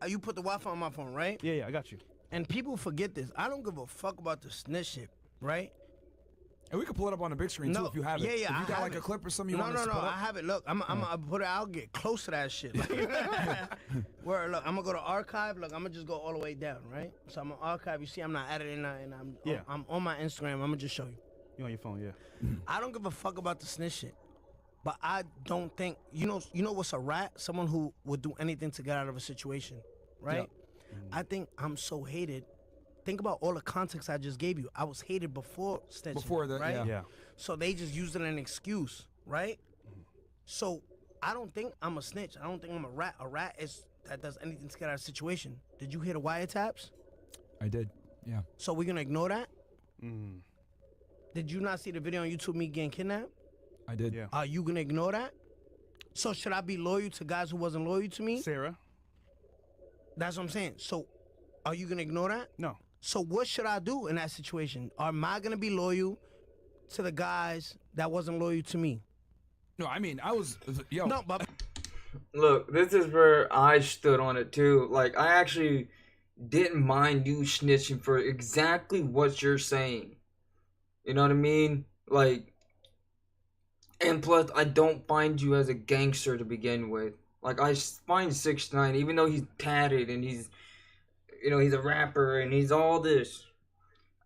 You put the Wi-Fi on my phone, right? Yeah, I got you. And people forget this. I don't give a fuck about the snitch shit, right? And we can pull it up on the big screen too if you have it. Yeah, if you I got have like it. a clip or something you No, want us to put I up. have it. Look, I'm gonna put it. I'll get close to that shit. Where look, I'm gonna go to archive. Look, I'm gonna just go all the way down, right? So I'm on archive. You see, I'm not editing nothing. I'm on my Instagram. I'm gonna just show you. You on your phone, yeah. I don't give a fuck about the snitch shit, but I don't think you know what's a rat? Someone who would do anything to get out of a situation, right? I think I'm so hated. Think about all the context I just gave you. I was hated before snitching. Before the right? yeah. So they just used it as an excuse, right? So I don't think I'm a snitch. I don't think I'm a rat. A rat is that does anything to get out of a situation. Did you hear the wiretaps? I did. Yeah. So we're gonna ignore that? Did you not see the video on YouTube me getting kidnapped? I did. Yeah. Are you gonna ignore that? So should I be loyal to guys who wasn't loyal to me? Sarah. That's what I'm saying. So are you gonna ignore that? No. So what should I do in that situation? Am I gonna be loyal to the guys that wasn't loyal to me? No, I mean, I was, yo. No, but Look, this is where I stood on it too. Like, I actually didn't mind you snitching for exactly what you're saying. You know what I mean? Like, and plus, I don't find you as a gangster to begin with. Like, I find 6ix9ine, even though he's tatted and he's, you know, he's a rapper and he's all this,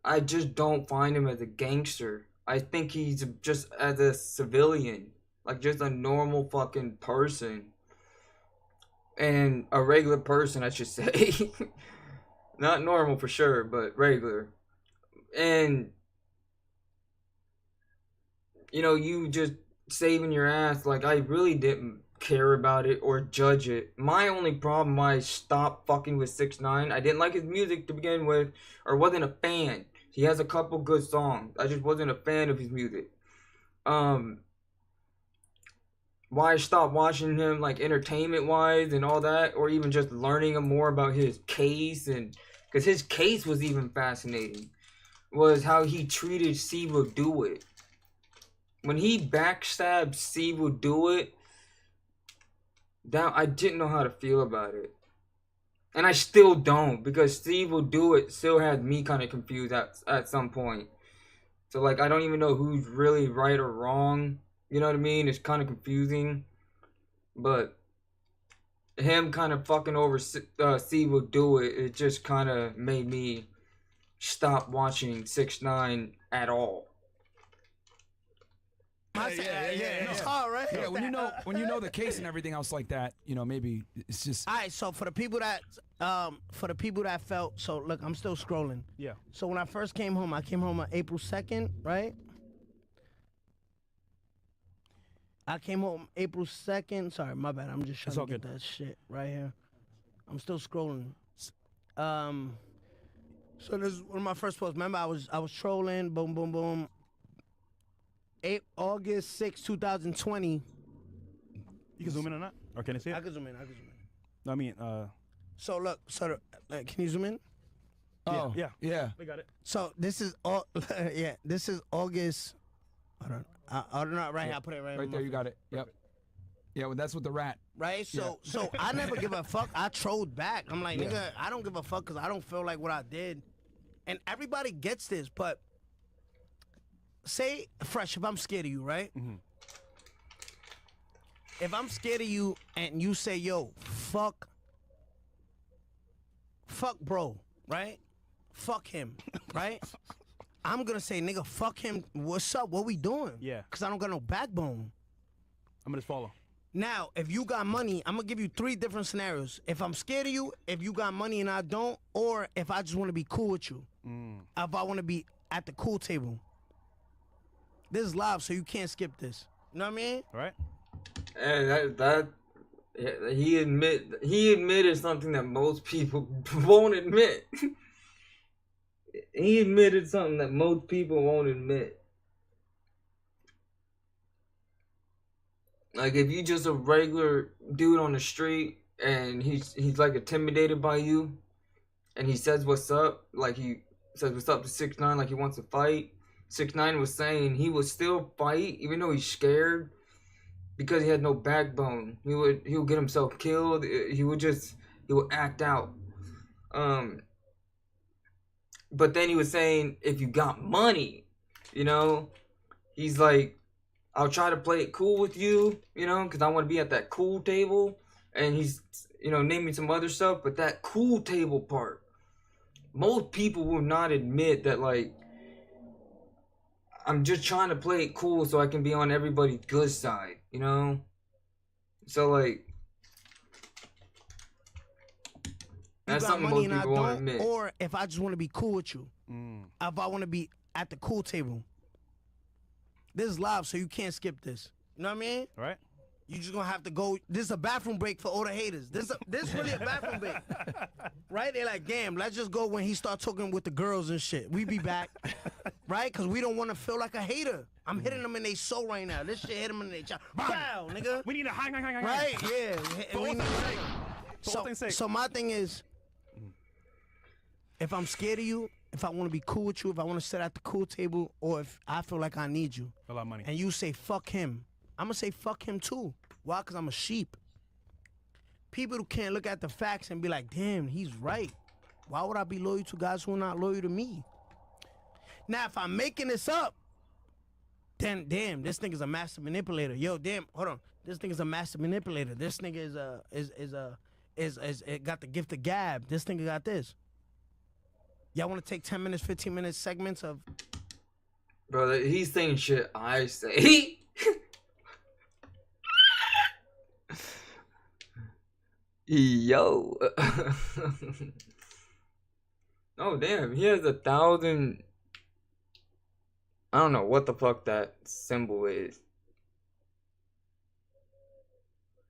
I just don't find him as a gangster. I think he's just as a civilian. Like, just a normal fucking person. And a regular person, I should say. Not normal for sure, but regular. And, you know, you just saving your ass. Like, I really didn't care about it or judge it. My only problem why I stopped fucking with 6ix9ine, I didn't like his music to begin with, or wasn't a fan. He has a couple good songs. I just wasn't a fan of his music. Why I stopped watching him, like, entertainment-wise and all that, or even just learning more about his case, and because his case was even fascinating, was how he treated Siva Do It. When he backstabbed Siva Do It, that I didn't know how to feel about it. And I still don't, because Siva Do It still had me kind of confused at some point. So, like, I don't even know who's really right or wrong. You know what I mean? It's kind of confusing. But him kind of fucking over Siva Do It, it just kind of made me stop watching 6ix9ine at all. It's hard, right? Yeah, when you know the case and everything else like that, maybe it's just. All right, so for the people that felt, so look, I'm still scrolling. Yeah. So when I first came home, I came home on April 2nd, right? I came home April 2nd. Sorry, my bad. I'm just trying to get that shit right here. I'm still scrolling. So this is one of my first posts. Remember, I was trolling. Boom, boom, boom. August 6, 2020. You can zoom in on that, or can I see it? I can zoom in. No, I mean, So look, can you zoom in? Oh, yeah. We got it. So this is all. Yeah, this is August. Hold on. Right here. I put it right there. You got it. Yep. Yeah, well, that's with the rat. Right. So I never give a fuck. I trolled back. I'm like, nigga, I don't give a fuck because I don't feel like what I did, and everybody gets this. But say, Fresh, if I'm scared of you, right? Mm-hmm. If I'm scared of you and you say, yo, fuck bro, right? Fuck him, right? I'm gonna say, nigga, fuck him. What's up? What we doing? Yeah. Cause I don't got no backbone. I'm gonna just follow. Now, if you got money, I'm gonna give you 3 different scenarios. If I'm scared of you, if you got money and I don't, or if I just want to be cool with you. If I want to be at the cool table. This is live, so you can't skip this. You know what I mean? All right. And he admitted something that most people won't admit. He admitted something that most people won't admit. Like, if you just a regular dude on the street and he's like intimidated by you, and he says what's up, like he says what's up to 6ix9ine, like he wants to fight. 6ix9ine was saying he would still fight even though he's scared because he had no backbone. He would get himself killed. He would act out. But then he was saying, if you got money, he's like, I'll try to play it cool with you, because I want to be at that cool table. And he's, naming some other stuff. But that cool table part, most people will not admit that, like, I'm just trying to play it cool so I can be on everybody's good side, So, like, that's something most people won't admit. Or if I just want to be cool with you. If I want to be at the cool table. This is live, so you can't skip this. You know what I mean? All right. You just gonna have to go. This is a bathroom break for all the haters. This really a bathroom break, right? They're like, damn, let's just go when he start talking with the girls and shit. We be back, right? Because we don't want to feel like a hater. I'm hitting them in their soul right now. This shit hit them in their chest. Wow, nigga. We need a hang. Right? Yeah. So my thing is, if I'm scared of you, if I want to be cool with you, if I want to sit at the cool table, or if I feel like I need you, a lot of money, and you say fuck him, I'm gonna say fuck him too. Why? Because I'm a sheep. People who can't look at the facts and be like, damn, he's right. Why would I be loyal to guys who are not loyal to me? Now, if I'm making this up, then damn, this nigga's a master manipulator. Yo, damn, hold on, this nigga's a master manipulator. This nigga is got the gift of gab. This nigga got this. Y'all want to take 10 minutes, 15 minutes segments of... Bro, he's saying shit I say. Yo. Oh, damn. He has 1,000... I don't know what the fuck that symbol is.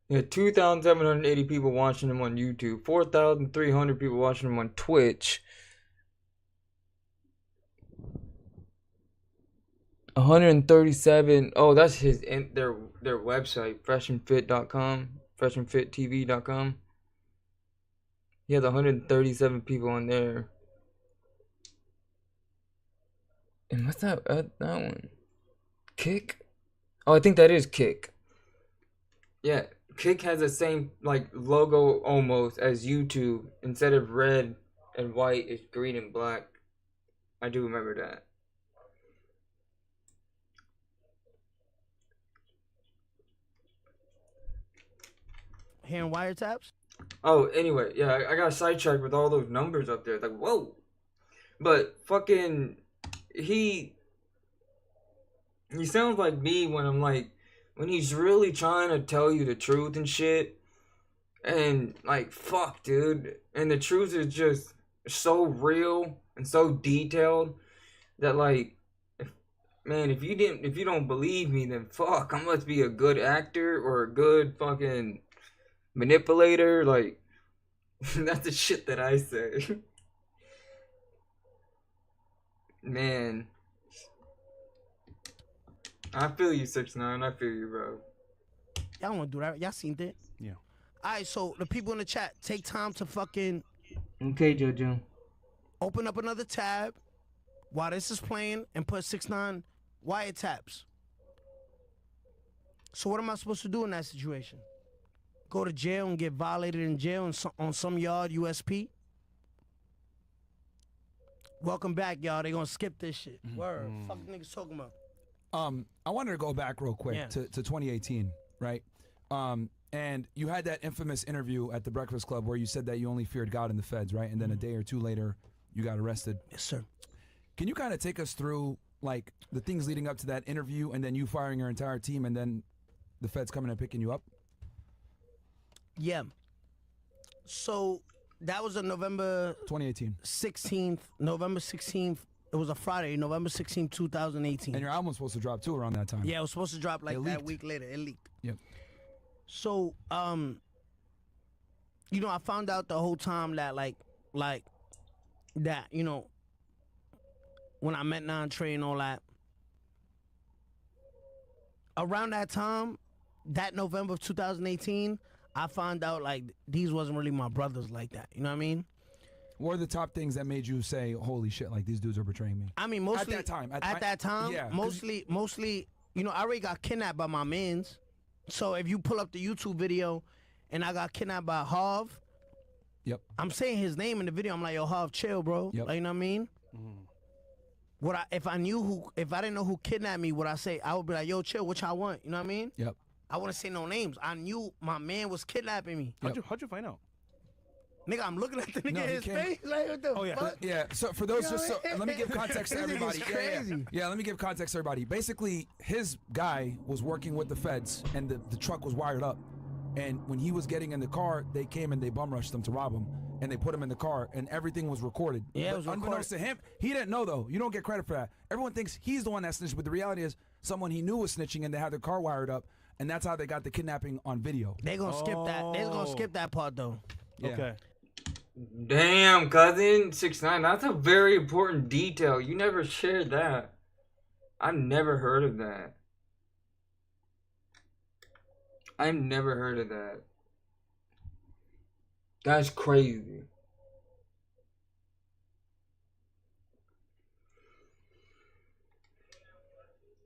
He had 2,780 people watching him on YouTube. 4,300 people watching him on Twitch. 137. Oh, that's their website, FreshandFit.com, FreshandFitTV.com. He has 137 people on there. And what's that one? Kick? Oh, I think that is Kick. Yeah, Kick has the same like logo almost as YouTube. Instead of red and white, it's green and black. I do remember that. Hearing wiretaps? Oh, anyway, yeah, I got sidetracked with all those numbers up there. Like, whoa. But fucking, he He sounds like me when I'm like, when he's really trying to tell you the truth and shit. And like, fuck, dude. And the truth is just so real and so detailed that like, if you don't believe me, then fuck, I must be a good actor or a good fucking manipulator. Like, that's the shit that I say. Man. I feel you, 6ix9ine. I feel you, bro. Y'all want to do that? Y'all seen it? Yeah. All right, so the people in the chat, take time to fucking Okay, JoJo. open up another tab while this is playing and put 6ix9ine wiretaps. So what am I supposed to do in that situation? Go to jail and get violated in jail on some yard USP? Welcome back, y'all. They gonna skip this shit. Word. Fuck niggas talking about. I wanted to go back real quick Yeah. to 2018, right? And you had that infamous interview at the Breakfast Club where you said that you only feared God and the feds, right? And then a day or two later, you got arrested. Yes, sir. Can you kind of take us through like the things leading up to that interview and then you firing your entire team and then the feds coming and picking you up? Yeah. So that was on November 2018. 16th. November 16th. It was a Friday, November 16th, 2018. And your album was supposed to drop too around that time. Yeah, it was supposed to drop like It that leaked. week later. It leaked. Yep. So, you know, I found out the whole time that like that, you know, when I met Nine Trey and all that. Around that time, that November of 2018, I found out like these wasn't really my brothers like that. You know what I mean? What are the top things that made you say, holy shit, like these dudes are betraying me? I mean, mostly at that time. At that time, yeah, 'cause mostly, you know, I already got kidnapped by my mans. So if you pull up the YouTube video, and I got kidnapped by Harv. Yep. I'm saying his name in the video. I'm like, yo, Harv, chill, bro. Yep. Like, you know what I mean? If I didn't know who kidnapped me, what I say, I would be like, yo, chill, what y'all want? You know what I mean? Yep. I wouldn't say no names. I knew my man was kidnapping me. How'd you find out? Nigga, I'm looking at the nigga No, in he his came- face. Like, what the fuck? Yeah, so for those, You just know so, let me give context to This nigga's everybody. crazy. Yeah, let me give context to everybody. Basically, his guy was working with the feds, and the truck was wired up. And when he was getting in the car, they came and they bum rushed him to rob him. And they put him in the car, and everything was recorded. Yeah, it was But unbeknownst to him, he didn't know, though. You don't get credit for that. Everyone thinks he's the one that snitched, but the reality is someone he knew was snitching, and they had their car wired up, and that's how they got the kidnapping on video. They gonna skip that. They gonna skip that part, though. Yeah. Okay. Damn, cousin, 6ix9ine. That's a very important detail. You never shared that. I've never heard of that. I've never heard of that. That's crazy.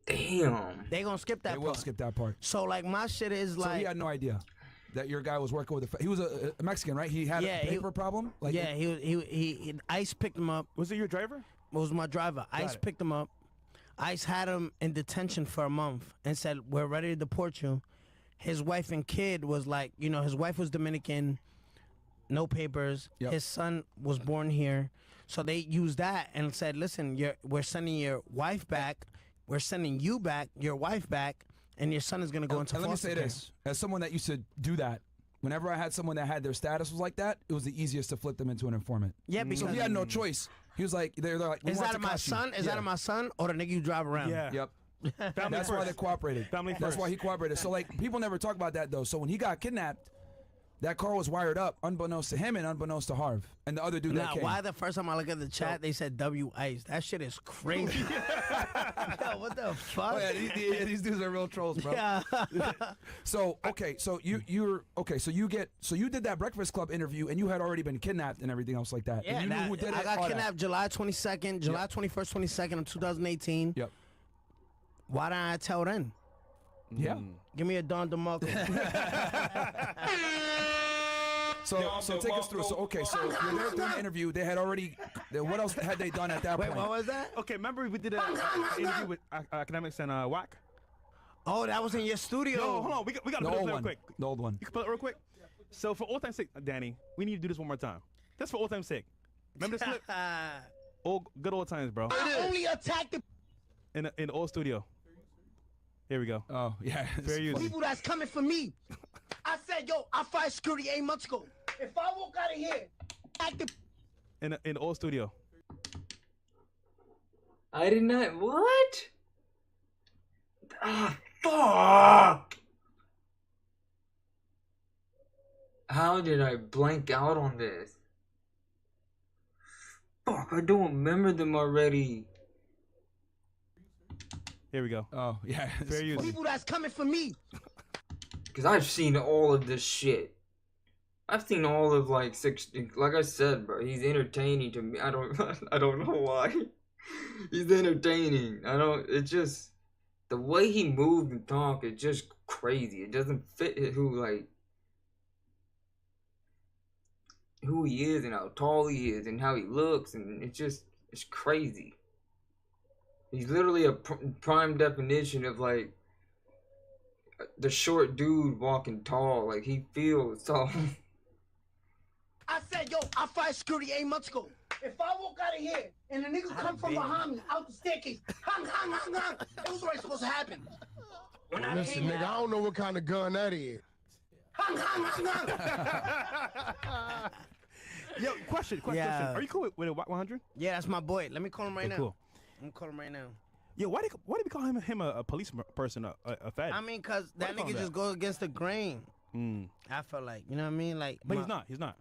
Damn. They gonna skip that They part. will skip that part. So like my shit is So like he had no idea that your guy was working with he was a Mexican, right? He had a paper problem? Like yeah, he Ice picked him up. Was it your driver? It was my driver. Ice picked him up. Ice had him in detention for a month and said, we're ready to deport you. His wife and kid was like, you know, his wife was Dominican, no papers. Yep. His son was born here. So they used that and said, listen, we're sending your wife back. We're sending you back, your wife back, and your son is going to go into And let me foster say care. this, as someone that used to do that, whenever I had someone that had their status was like that, it was the easiest to flip them into an informant. Yeah, so because he had no choice. He was like, they're like, we Is want that my Tekashi. son? Is Yeah. that my son or the nigga you drive around? Yeah. Yep. Family That's why first. they cooperated. Family That's first. why he cooperated. So like people never talk about that though. So when he got kidnapped, that car was wired up, unbeknownst to him and unbeknownst to Harv and the other dude that Now, came. why the first time I look at the chat, they said W Ice? That shit is crazy. Yo, what the fuck? Oh, yeah, these dudes are real trolls, bro. Yeah. So okay, so you did that Breakfast Club interview and you had already been kidnapped and everything else like that. Yeah, and you knew who did I it. got all that. kidnapped July 22nd, July 21st, 22nd of 2018. Yep. Why didn't I tell then? Yeah. Give me a Don DeMarco. So take us through. So okay, so you're there doing the interview. They had already. What else had they done at that Wait, point? what was that? Okay, remember we did an interview with Academics and Whack? Oh, that was in your studio. No, hold on. We got to The do this old real one. quick. The old one. You can put it real quick. So for all time's sake, Danny, we need to do this one more time. Just for all time's sake. Remember this clip? Good old times, bro. I only attacked the... In the old studio. Here we go. Oh, yeah. Fair use. People that's coming for me. I said, yo, I fired security 8 months ago. If I walk out of here, In the old studio. I did not. What? Ah, fuck! How did I blank out on this? Fuck, I don't remember them already. Here we go. Oh, yeah. Fair use. people that's coming for me. Because I've seen all of this shit. I've seen all of like like I said, bro, he's entertaining to me. I don't know why. He's entertaining. It's just, the way he moved and talk is just crazy. It doesn't fit who he is and how tall he is and how he looks, and it's crazy. He's literally a prime definition of like the short dude walking tall. Like, he feels tall. I said, yo, I fired security 8 months ago. If I walk out of here and the nigga come from behind me out the staircase, hang, it was already supposed to happen. Listen, nigga, I don't know what kind of gun that is. Hang. Yo, question. Yeah. Are you cool with a 100? Yeah, that's my boy. Let me call him right now. Cool. I'm gonna call him right now. Yo, why did we call him a police person, a fed? I mean, cause that Why nigga just goes against the grain. I feel like, you know what I mean? Like, But he's not.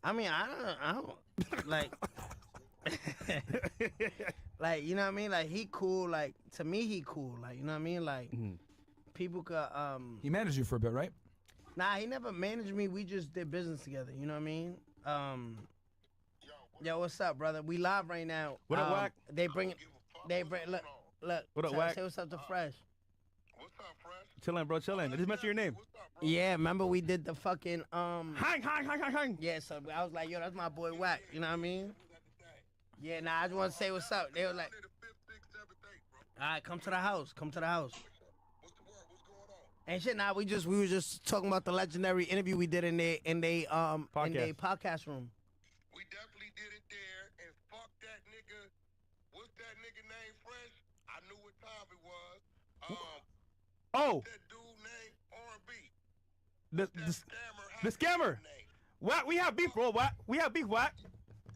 I mean, I don't like, like, you know what I mean? Like, he cool. Like, to me, he cool. Like, you know what I mean? Like, people could He managed you for a bit, right? Nah, he never managed me. We just did business together. You know what I mean? Yo, what's up, brother? We live right now. What up, Wack? Look. What up, Wack? Say what's up to Fresh. Chillin', bro, chillin'. Did this mention your name? Yeah, remember we did the fucking Hang. Yeah, so I was like, yo, that's my boy Wack. You know what I mean? Yeah, nah, I just want to say what's up. They were like, all right, come to the house. And shit, nah, we were just talking about the legendary interview we did in their podcast room. We definitely did it there, and fuck that nigga. What's that nigga name, Fresh? I knew what time it was. Oh. That dude named R&B. The scammer. Wack, we have beef, bro. Wack, we have beef, Wack.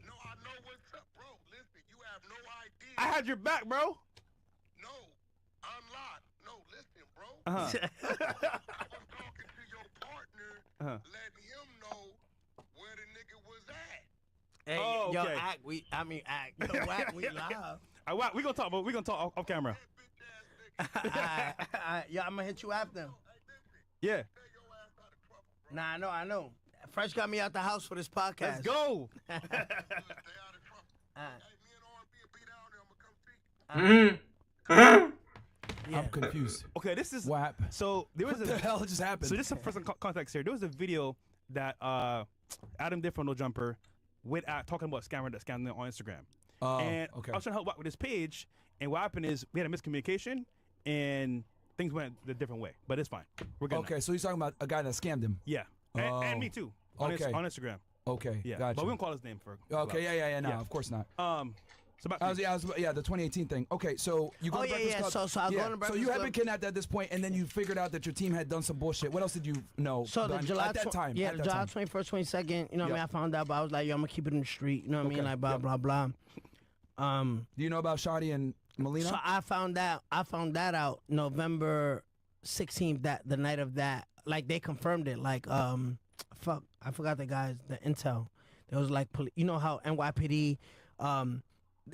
No, I know what's up, bro. Listen, you have no idea. I had your back, bro. No, I'm not. No, listen, bro. Uh-huh. I was talking to your partner, letting him know where the nigga was at. Hey, Oh, yo, okay. act. Yo, Wack, we live. Wack, we gonna talk, but we gonna talk off camera. Yo, I'm gonna hit you after. Yeah. Nah, I know. Fresh got me out the house for this podcast. Let's go. I'm confused. Okay, this is what happened. So there was What the hell just happened? So this is for some context here. There was a video that Adam did from No Jumper with talking about scammer that scammed them on Instagram. And okay. I was trying to help Wack with his page, and what happened is we had a miscommunication and things went a different way. But it's fine. We're good. Okay, so he's talking about a guy that scammed him. Yeah, and me too. On Instagram. Okay, Yeah, gotcha. but we don't call his name for. Okay, yeah, no, of course not. So back the 2018 thing. Okay, so you go to Breakfast Club. So I go to Breakfast So you had Club. been kidnapped at this point, and then you figured out that your team had done some bullshit. What else did you know? So the at July that time. Yeah, at that July time. 21st, 22nd. You know what I mean? Yeah. I found out, but I was like, yo, I'm gonna keep it in the street. You know what I mean? Okay, Like blah yep. blah blah. Do you know about Shadi and Melina? So I found that out November 16th. That the night of that, like they confirmed it. Like fuck, I forgot the intel. There was like you know how NYPD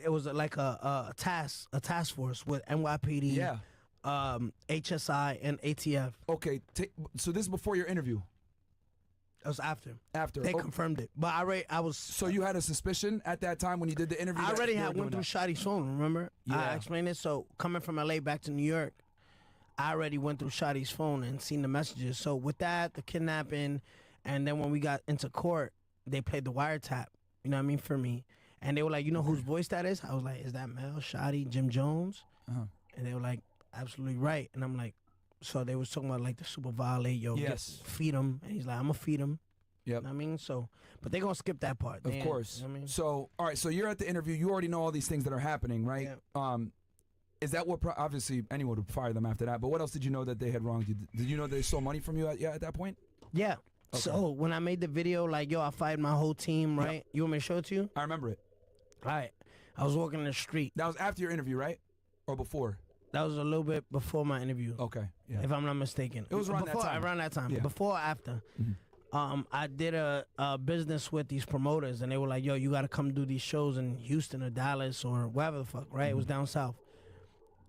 it was like a task force with NYPD. Yeah. HSI and ATF. Okay, so this is before your interview. It was after. After They confirmed it, but I was. So you had a suspicion at that time when you did the interview. I already went through Shadi's phone. Remember? Yeah. I explained it. So coming from LA back to New York, I already went through Shadi's phone and seen the messages. So with that, the kidnapping, and then when we got into court, they played the wiretap. You know what I mean, for me, and they were like, you know whose voice that is? I was like, is that Mel, Shadi, Jim Jones? And they were like, absolutely right. And I'm like, so they was talking about like the super violate, yo, Yes. feed him. And he's like, I'm gonna feed him. Yep. You know what I mean, so, but they gonna skip that part. Of course. You know what I mean? So, all right. So you're at the interview. You already know all these things that are happening, right? Is that what? Obviously, anyone would fire them after that. But what else did you know that they had wronged you? Did you know they stole money from you at that point? Yeah. Okay. So when I made the video, like, yo, I fired my whole team, right? Yep. You want me to show it to you? I remember it. All right. I was walking in the street. That was after your interview, right? Or before? That was a little bit before my interview. Okay. Yeah. If I'm not mistaken. It was around before, that time. Around that time. Yeah. Before or after. I did a business with these promoters, and they were like, yo, you got to come do these shows in Houston or Dallas or wherever the fuck, right? It was down south.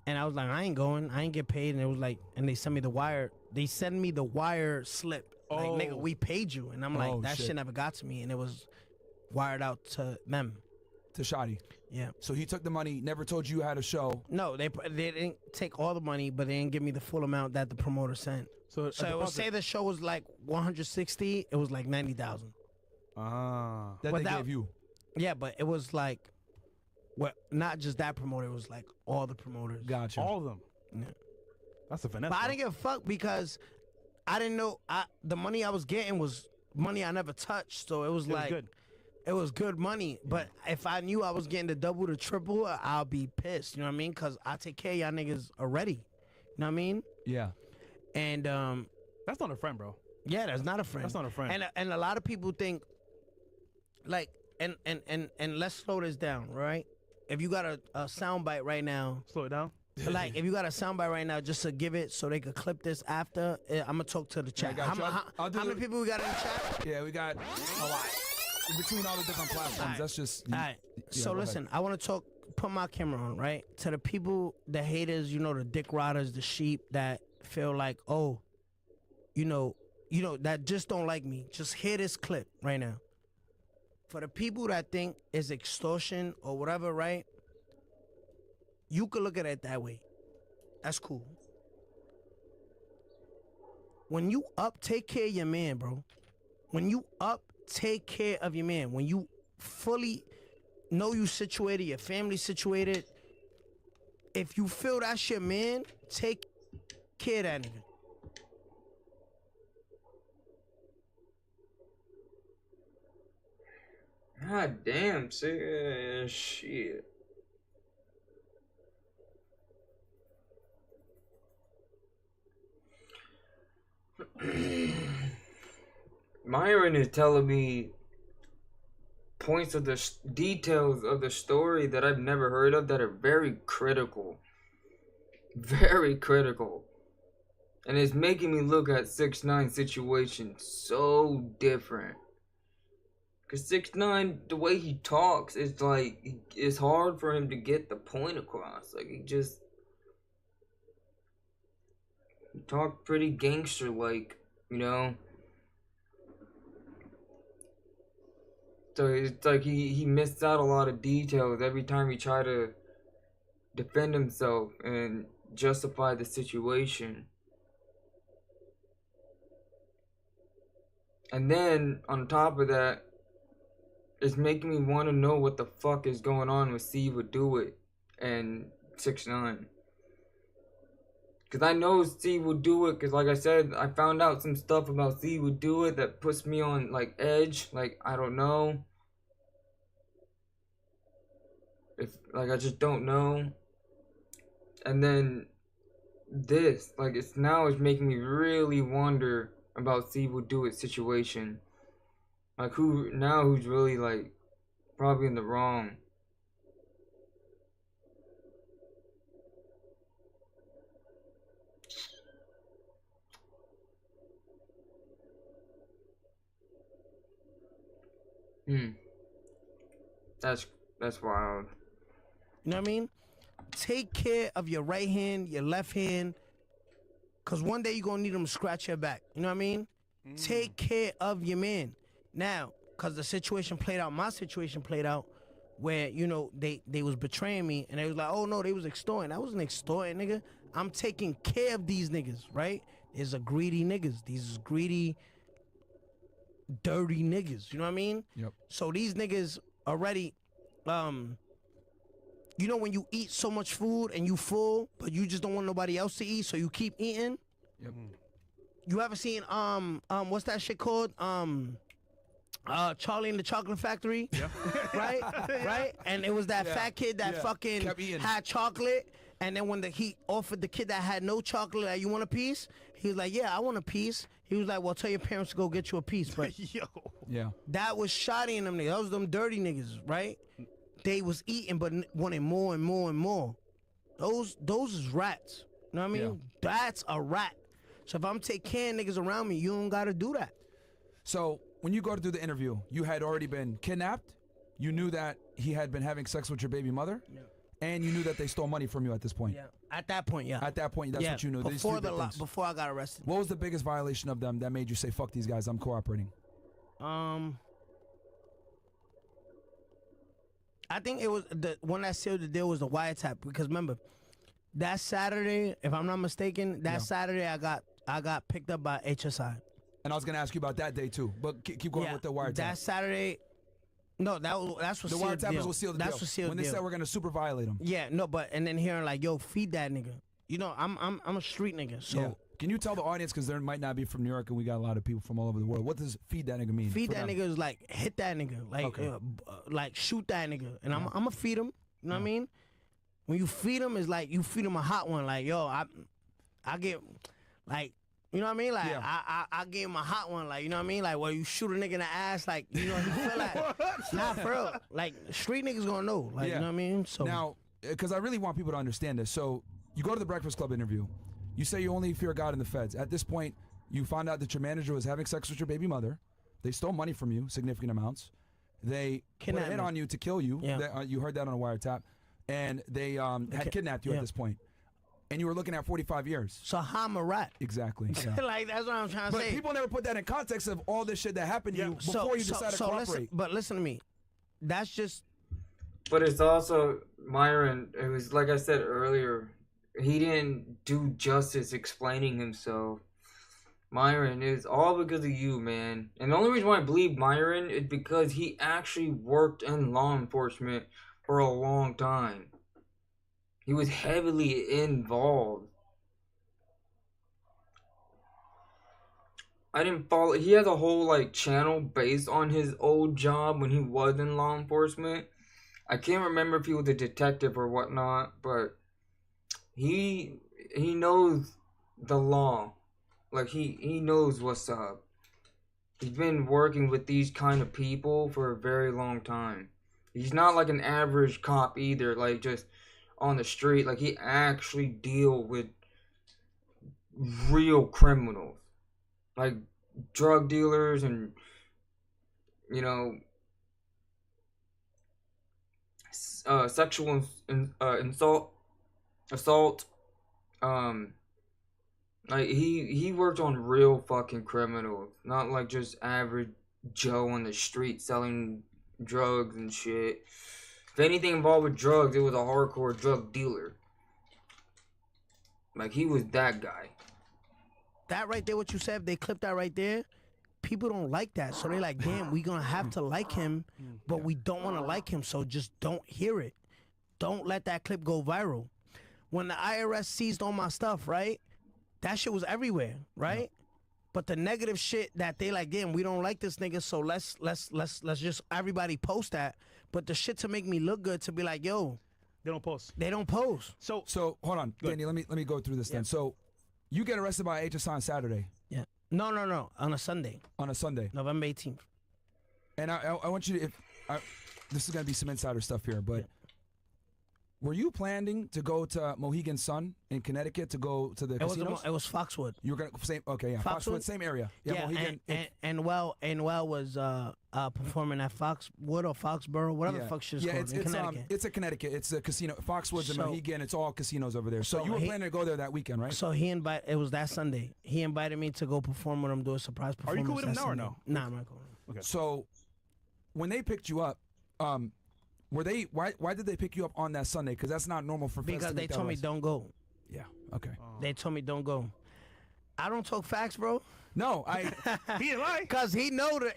And I was like, I ain't going. I ain't get paid. And it was like, and they sent me the wire. They sent me the wire slip. Like, nigga, we paid you. And I'm like, that shit never got to me. And it was wired out to them. To Shotty. Yeah. So he took the money, never told you how to show. No, they didn't take all the money, but they didn't give me the full amount that the promoter sent. So it would say the show was like 160, it was like 90,000. That they gave you. Yeah, but it was like, not just that promoter, it was like all the promoters. Gotcha. All of them. Yeah. That's a finesse. But I didn't give a fuck because I didn't know the money I was getting was money I never touched. So it was like good. It was good money. But if I knew I was getting the double, the triple, I'll be pissed. You know what I mean? Because I take care of y'all niggas already. You know what I mean? Yeah. And that's not a friend, bro. Yeah, that's not a friend. That's not a friend. And a lot of people think, like, and let's slow this down, right? If you got a soundbite right now, slow it down. Like, if you got a soundbite right now, just to give it so they could clip this after, I'm gonna talk to the chat. Yeah, How many people we got in the chat? Yeah, we got a lot. Between all the different platforms, that's just. All right. Yeah, So go listen, ahead. I want to put my camera on, right? To the people, the haters, you know, the dick riders, the sheep that feel like, oh, you know, that just don't like me. Just hear this clip right now. For the people that think it's extortion or whatever, right? You could look at it that way. That's cool. When you up, take care of your man, bro. When you up, take care of your man. When you fully know you situated, your family situated, if you feel that's your man, take care of that nigga. God damn, shit. Myron is telling me points of the details of the story that I've never heard of that are very critical. Very critical. And it's making me look at 6ix9ine situation so different. Because 6ix9ine, the way he talks, is like, it's hard for him to get the point across. Like, he talked pretty gangster-like, you know? So it's like he missed out a lot of details every time he tried to defend himself and justify the situation. And then, on top of that, it's making me want to know what the fuck is going on with Steve Would Do It and 6ix9ine. Because I know Steve Would Do It, because like I said, I found out some stuff about Steve Would Do It that puts me on, like, edge. Like, I don't know. Like, I just don't know. And then this, like, it's making me really wonder about Steve Would Do It situation. Like, who's really, like, probably in the wrong. That's wild. You know what I mean? Take care of your right hand, your left hand, because one day you're going to need them to scratch your back. You know what I mean? Take care of your man. Now, because the situation played out, my situation played out where, you know, they was betraying me, and they was like, oh, no, they was extorting. I wasn't extorting, nigga. I'm taking care of these niggas, right? There's a greedy niggas. These is greedy, dirty niggas. You know what I mean? Yep. So these niggas already, you know when you eat so much food and you full, but you just don't want nobody else to eat, so you keep eating? Yep. You ever seen, what's that shit called? Charlie and the Chocolate Factory? Yeah. Right? Right? And it was that fat kid that fucking had chocolate, And then when he offered the kid that had no chocolate, like, you want a piece? He was like, yeah, I want a piece. He was like, well, tell your parents to go get you a piece. But Yeah. that was shoddy in them niggas. That was them dirty niggas, right? They was eating but wanted more and more and more. Those is rats. You know what I mean? Yeah. That's a rat. So if I'm taking care of niggas around me, you don't got to do that. So when you go to do the interview, you had already been kidnapped. You knew that he had been having sex with your baby mother. Yeah. And you knew that they stole money from you at this point. Yeah. At that point, yeah. At that point, that's what you knew. These Before three big things. before I got arrested. What was the biggest violation of them that made you say, fuck these guys, I'm cooperating? I think it was the one that sealed the deal was the wiretap, because remember that Saturday, if I'm not mistaken, Saturday I got picked up by HSI. And I was gonna ask you about that day too, but keep going with the wiretap. That Saturday, no, that's what the sealed the deal. wiretappers will seal the deal. That's what sealed when the they deal. said we're gonna super violate them. Yeah, no, but and then hearing like, yo, feed that nigga. You know, I'm a street nigga, so. Yeah. Can you tell the audience, because there might not be from New York and we got a lot of people from all over the world, what does feed that nigga mean? Feed that nigga is like hit that nigga, like like shoot that nigga, and I'm gonna feed him. You know what I mean? When you feed him, it's like you feed him a hot one. Like, yo, I get like, you know what I mean? Like I give him a hot one. Like, you know what I mean? Like, well, you shoot a nigga in the ass, like, you know, he feel like nah, for real. Like street niggas gonna know. Like, you know what I mean? So now, because I really want people to understand this. So you go to the Breakfast Club interview. You say you only fear God and the feds. At this point, you found out that your manager was having sex with your baby mother. They stole money from you, significant amounts. They put a hit on you to kill you. Yeah. You heard that on a wiretap. And they had kidnapped you at this point. And you were looking at 45 years. So how I'm a rat. Exactly. Yeah. Like, that's what I'm trying to say. But people never put that in context of all this shit that happened to you before you decided to cooperate. But listen to me. That's just... But it's also, Myron, it was like I said earlier, he didn't do justice explaining himself. Myron, it's all because of you, man. And the only reason why I believe Myron is because he actually worked in law enforcement for a long time. He was heavily involved. I didn't follow. He has a whole like channel based on his old job when he was in law enforcement. I can't remember if he was a detective or whatnot, but he knows the law. Like he knows what's up. He's been working with these kind of people for a very long time. He's not like an average cop either, like just on the street. Like he actually deal with real criminals, like drug dealers and, you know, sexual assault. Like he worked on real fucking criminals, not like just average Joe on the street selling drugs and shit. If anything involved with drugs, it was a hardcore drug dealer. Like he was that guy. That right there, what you said, if they clip that right there, people don't like that. So they're like, damn, we gonna have to like him, but we don't want to like him, so just don't hear it. Don't let that clip go viral. When the IRS seized all my stuff, right? That shit was everywhere, right? But the negative shit that they like, damn, we don't like this nigga, so let's just everybody post that. But the shit to make me look good, to be like, yo, they don't post. They don't post. So hold on, Danny. Let me go through this then. So you get arrested by HSI on Saturday. Yeah. No. On a Sunday. On a Sunday. November 18th. And I want you to, this is gonna be some insider stuff here, but were you planning to go to Mohegan Sun in Connecticut to go to the casinos? It was Foxwood. You were gonna Foxwood, same area. Yeah, Mohegan. and was performing at Foxwood or Foxborough, whatever the fuck shit's called in Connecticut. It's a Connecticut. It's a casino. Foxwoods and Mohegan. It's all casinos over there. So you were planning to go there that weekend, right? So it was that Sunday. He invited me to go perform with him, do a surprise performance. Are you cool with him now or no? Nah, I'm not cool. Okay. So when they picked you up, why did they pick you up on that Sunday? Because that's not normal for feds. Because they told me don't go. Yeah. Okay. They told me don't go. I don't talk facts, bro. No, he didn't lie. Cause he knows the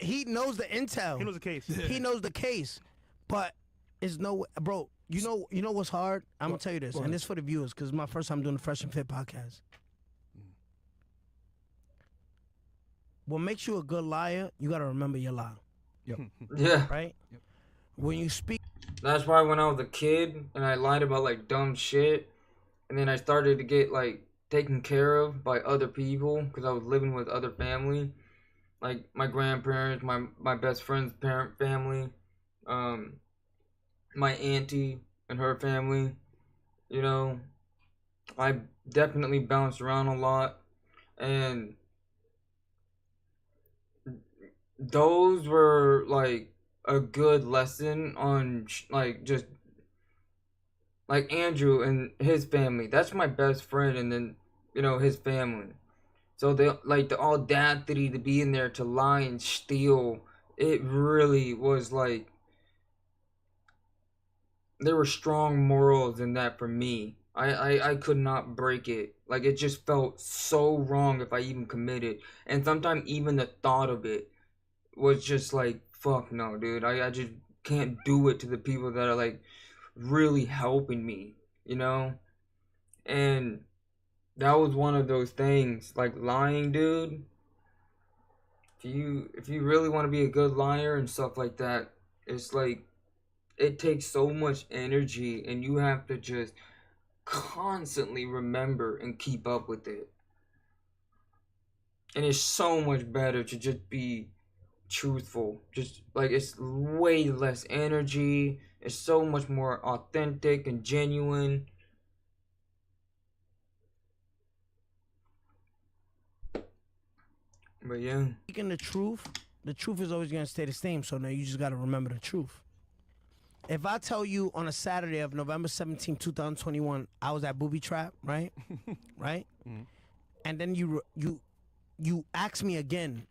intel. He knows the case. He knows the case, but it's no, bro. You know what's hard? I'm gonna tell you this, and this for the viewers, cause it's my first time doing the Fresh and Fit podcast. What makes you a good liar? You gotta remember your lie. Yep. Yeah. Right. Yep. When you speak. That's why when I was a kid and I lied about like dumb shit, and then I started to get like taken care of by other people because I was living with other family, like my grandparents, my best friend's parent family, my auntie and her family. You know, I definitely bounced around a lot, and those were like a good lesson on like just like Andrew and his family. That's my best friend, and then his family. So the audacity to be in there to lie and steal. It really was like there were strong morals in that for me. I could not break it. Like it just felt so wrong if I even committed. And sometimes even the thought of it was just like, fuck no, dude. I just can't do it to the people that are like really helping me, And that was one of those things. Like lying, dude. If you really want to be a good liar and stuff like that, it's like it takes so much energy and you have to just constantly remember and keep up with it. And it's so much better to just be truthful. Just like it's way less energy. It's so much more authentic and genuine. But yeah. Speaking the truth is always gonna stay the same. So now you just gotta remember the truth. If I tell you on a Saturday of November 17, 2021, I was at Booby Trap, right? Right? Mm-hmm. And then you ask me again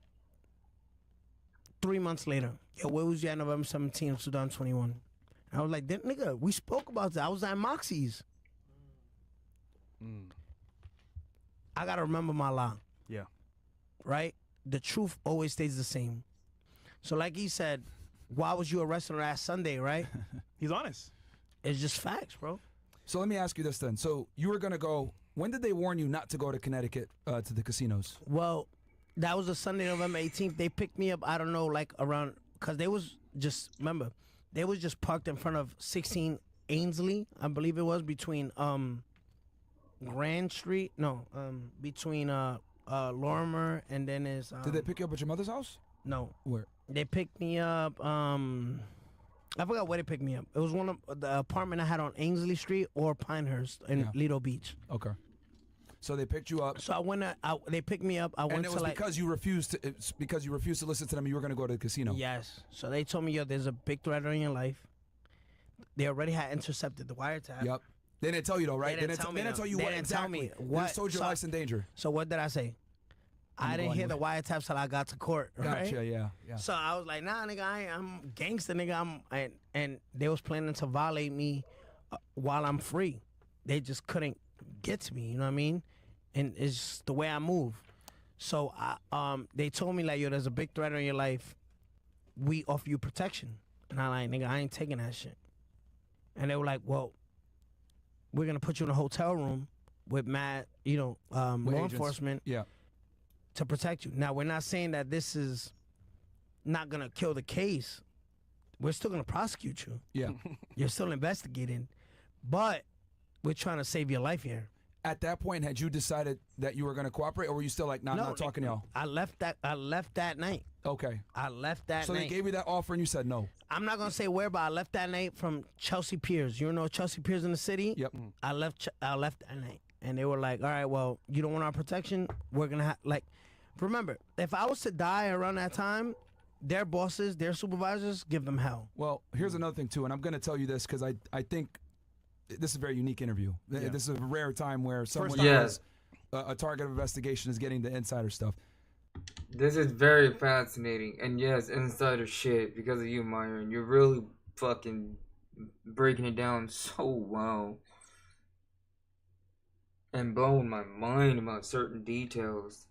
3 months later, yo, where was you at November 17, 2021? And I was like, nigga, we spoke about that. I was at Moxie's. I gotta remember my lie. Yeah. Right? The truth always stays the same. So like he said, why was you arrested last Sunday, right? He's honest. It's just facts, bro. So let me ask you this then. So you were going to go, when did they warn you not to go to Connecticut to the casinos? Well, that was a Sunday, November 18th. They picked me up, I don't know, like around, because they was just, remember, they was just parked in front of 16 Ainsley, I believe it was, between Grand Street, between Lorimer and then is... Did they pick you up at your mother's house? No. Where? They picked me up, I forgot where they picked me up. It was one of the apartment I had on Ainsley Street or Pinehurst in Lido Beach. Okay. So they picked you up. So I went. They picked me up. I went and it was to because you refused to. It's because you refused to listen to them. You were going to go to the casino. Yes. So they told me, yo, there's a big threat on your life. They already had intercepted the wiretap. Yep. They didn't tell you though, right? They didn't tell me. They didn't tell you they what didn't exactly. Tell me what. They just told your life's in danger. So what did I say? I didn't hear the wiretaps till I got to court. Right? Gotcha. Yeah. So I was like, nah, nigga, I'm gangster, nigga. And they was planning to violate me while I'm free. They just couldn't get to me. You know what I mean? And it's just the way I move. So they told me like, yo, there's a big threat on your life. We offer you protection. And I'm like, nigga, I ain't taking that shit. And they were like, well, we're gonna put you in a hotel room with mad, law enforcement. Yeah. To protect you. Now, we're not saying that this is not going to kill the case. We're still going to prosecute you. Yeah. You're still investigating. But we're trying to save your life here. At that point, had you decided that you were going to cooperate, or were you still like, nah, I'm not talking to y'all? I left that night. Okay. I left that night. So they gave you that offer and you said no? I'm not going to say where, but I left that night from Chelsea Piers. You know Chelsea Piers in the city? Yep. I left that night. And they were like, all right, well, you don't want our protection? We're going to have, like... Remember, if I was to die around that time, their bosses, their supervisors, give them hell. Well, here's another thing, too, and I'm going to tell you this because I think this is a very unique interview. Yeah. This is a rare time where someone who is a target of investigation is getting the insider stuff. This is very fascinating. And yes, insider shit because of you, Myron. You're really fucking breaking it down so well. And blowing my mind about certain details.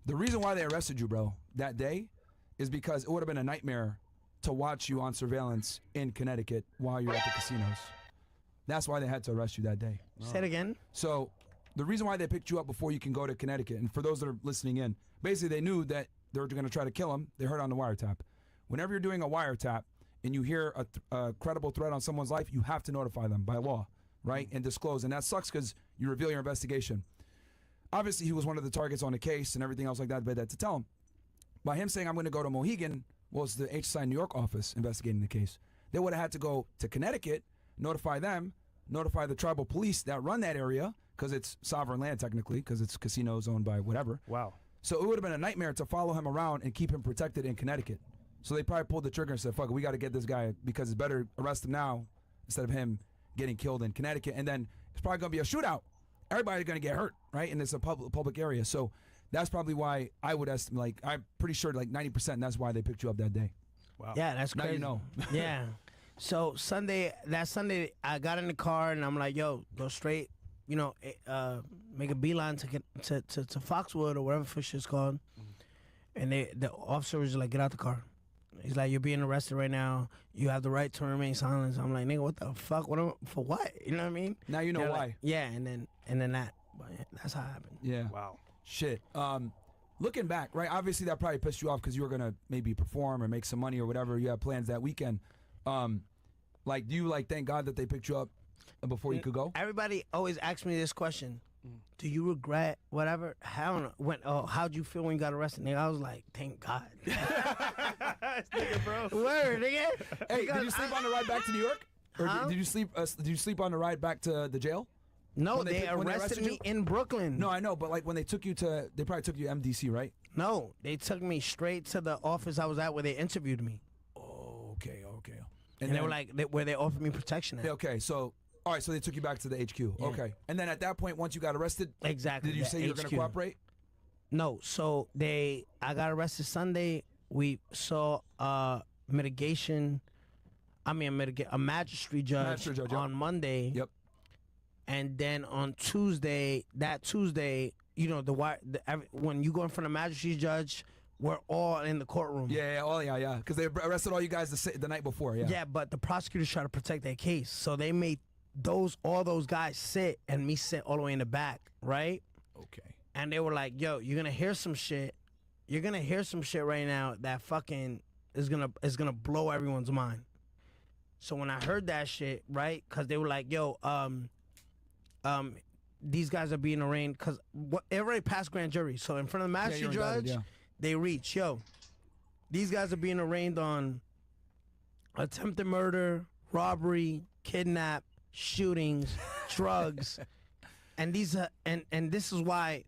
The reason why they arrested you, bro, that day is because it would have been a nightmare to watch you on surveillance in Connecticut while you're at the casinos. That's why they had to arrest you that day. Say it again. So the reason why they picked you up before you can go to Connecticut, and for those that are listening in, basically they knew that they were going to try to kill him. They heard on the wiretap. Whenever you're doing a wiretap and you hear a credible threat on someone's life, you have to notify them by law. right, and disclose. And that sucks because you reveal your investigation. Obviously, he was one of the targets on the case and everything else like that, but that to tell him. By him saying, I'm going to go to Mohegan, was the HSI New York office investigating the case. They would have had to go to Connecticut, notify them, notify the tribal police that run that area, because it's sovereign land technically, because it's casinos owned by whatever. Wow. So it would have been a nightmare to follow him around and keep him protected in Connecticut. So they probably pulled the trigger and said, fuck it, we got to get this guy, because it's better arrest him now instead of him getting killed in Connecticut. And then it's probably going to be a shootout. Everybody's going to get hurt, right? And it's a public area. So that's probably why I would estimate, like, I'm pretty sure like 90%, and that's why they picked you up that day. Wow. Yeah, that's now crazy. You know. Yeah. So that Sunday, I got in the car and I'm like, yo, go straight, you know, make a beeline to Foxwood or whatever fish it's called. And the officer was like, get out the car. He's like, you're being arrested right now. You have the right to remain silent. I'm like, nigga, what the fuck? For what? You know what I mean? Now you know why. Like, yeah, and then that. But yeah, that's how it happened. Yeah. Wow. Shit. Looking back, right? Obviously, that probably pissed you off because you were gonna maybe perform or make some money or whatever. You had plans that weekend. Like, do you like thank God that they picked you up before you could go? Everybody always asks me this question. Do you regret whatever? How how'd you feel when you got arrested? Nigga, I was like, thank God. Nigga, bro. Word, nigga. Hey, did you sleep on the ride back to New York? Or Huh? did you sleep? Did you sleep on the ride back to the jail? No, When they arrested me in Brooklyn. No, I know, but like when they took you to, they probably took you to MDC, right? No, they took me straight to the office I was at where they interviewed me. Oh, okay. And they were like, where they offered me protection at. Yeah, okay, so all right, so they took you back to the HQ. Yeah. Okay, and then at that point, once you got arrested, exactly, did you the say you were going to HQ. cooperate? No, so I got arrested Sunday. We saw a magistrate judge on Monday. Yep. And then on Tuesday, you know, when you go in front of a magistrate judge, we're all in the courtroom. Yeah, because they arrested all you guys the night before. Yeah, but the prosecutors try to protect their case, so they made all those guys sit and me sit all the way in the back, right? Okay. And they were like, "Yo, you're gonna hear some shit. You're gonna hear some shit right now that fucking is gonna blow everyone's mind." So when I heard that shit, right? Because they were like, "Yo, these guys are being arraigned because it already passed grand jury. So in front of the magistrate judge, they reach, yo, these guys are being arraigned on attempted murder, robbery, kidnap, shootings, drugs, and these and this is why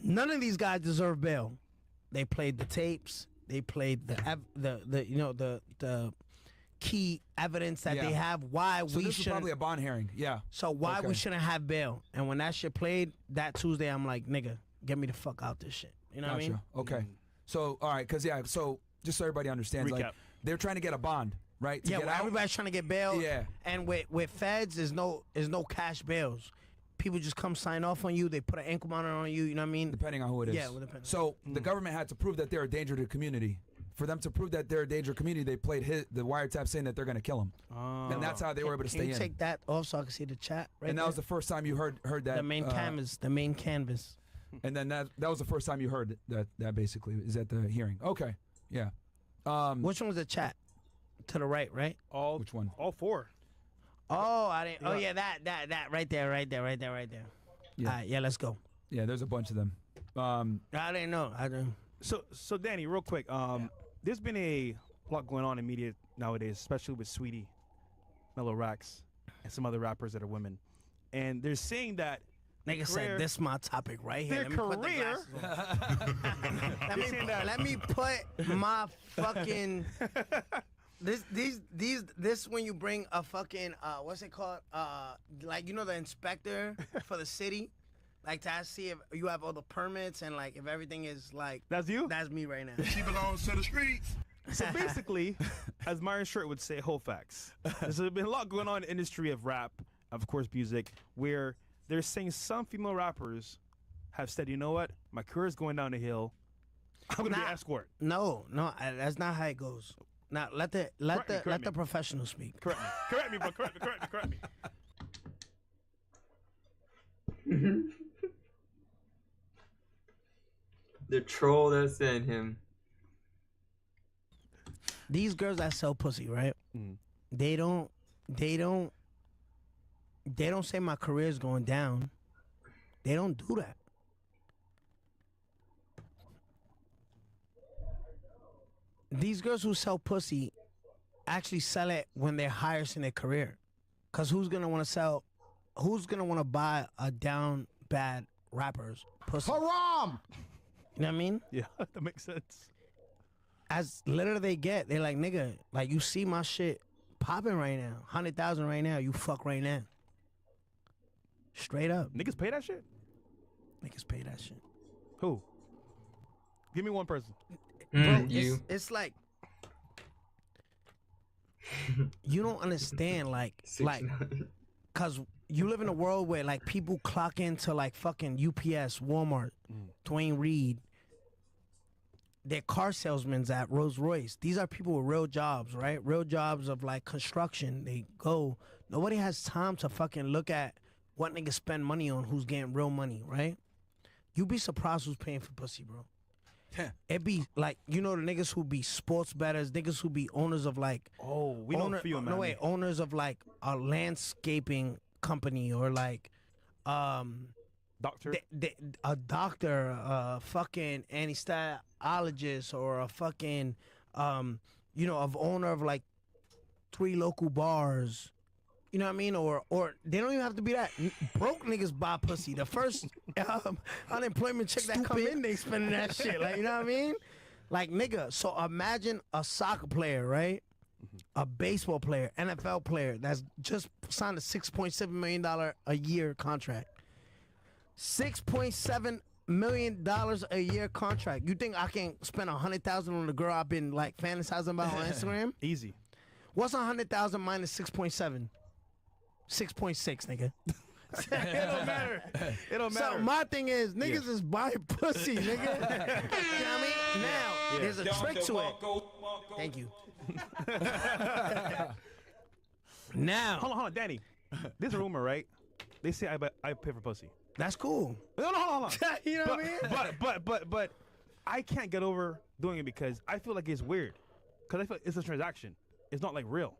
none of these guys deserve bail. They played the tapes. They played the key evidence that they have. Why So we this was shouldn't. probably a bond hearing. Yeah. So why Okay. we shouldn't have bail? And when that shit played that Tuesday, I'm like, nigga, get me the fuck out this shit. You know what I mean? Okay. So all right, because so just so everybody understands, like Recap. they're trying to get a bond, right? To Yeah, get well, out? everybody's trying to get bail. Yeah. And with feds, there's no cash bails. People just come sign off on you. They put an ankle monitor on you. You know what I mean? Depending on who it is. Yeah, well, depending. So the government had to prove that they're a danger to the community. For them to prove that they're a danger to the community, they played the wiretap saying that they're going to kill him. And that's how they were able to Can stay you in. take that off so I can see the chat? Right And that there? was the first time you heard that. The main canvas. The main canvas. And then that was the first time you heard that basically is at the hearing. Okay. Yeah. Which one was the chat? To the right, right? Which one? All four. Oh, I didn't. Oh yeah, that right there. Yeah. All right, yeah, let's go. Yeah, there's a bunch of them. I didn't know. I didn't. So Danny, real quick, there's been a lot going on in media nowadays, especially with Sweetie, Mellow Rax, and some other rappers that are women, and they're saying that Nigga said this is my topic right here. Their career. Let me put my fucking this when you bring a fucking what's it called, like, you know, the inspector for the city, like, to see if you have all the permits and like if everything is like. That's you. That's me right now. She belongs to the streets. So basically, as Myron Shirt would say, whole facts. There's been a lot going on in the industry of rap, of course, music, where they're saying some female rappers have said, you know what, my career is going down the hill. I'm gonna be an escort. No, that's not how it goes. Now let the Correct me. professional speak. Correct me, bro. Correct me. The troll that's in him. These girls that sell pussy, right? They don't they don't say my career is going down. They don't do that. These girls who sell pussy actually sell it when they're highest in their career. Cause who's gonna want to buy a down bad rapper's pussy? Haram! You know what I mean? Yeah, that makes sense. As little they get, they're like, nigga, like you see my shit popping right now. 100,000 right now, you fuck right now. Straight up. Niggas pay that shit? Niggas pay that shit. Who? Give me one person. Bro, it's like you don't understand, like, cause you live in a world where like people clock into like fucking UPS, Walmart, Dwayne Reed. They're car salesmen at Rolls Royce. These are people with real jobs, right? Real jobs of like construction. They go. Nobody has time to fucking look at what niggas spend money on. Who's getting real money, right? You be surprised who's paying for pussy, bro. It be like, you know, the niggas who be sports bettors, niggas who be owners of like, we don't feel, man. no way, owners of like a landscaping company or like, doctor, a doctor, a fucking anesthesiologist, or a fucking, you know, of owner of like 3 local bars. You know what I mean? Or they don't even have to be that. Broke niggas buy pussy. The first unemployment check that come in, they spending that shit. Like, you know what I mean? Like, nigga, so imagine a soccer player, right? A baseball player, NFL player that's just signed a $6.7 million a year contract. $6.7 million a year contract. You think I can spend $100,000 on the girl I've been like fantasizing about on Instagram? Easy. What's 100,000 minus 6.7? 6.6, nigga. It don't matter. It don't matter. So my thing is, niggas is buying pussy, nigga. You know what I mean? Now, there's a trick to it. Thank you. Now. Hold on, Danny. There's a rumor, right? They say I pay for pussy. That's cool. No, hold on. You know what I mean? But I can't get over doing it because I feel like it's weird. Because I feel it's a transaction. It's not like real.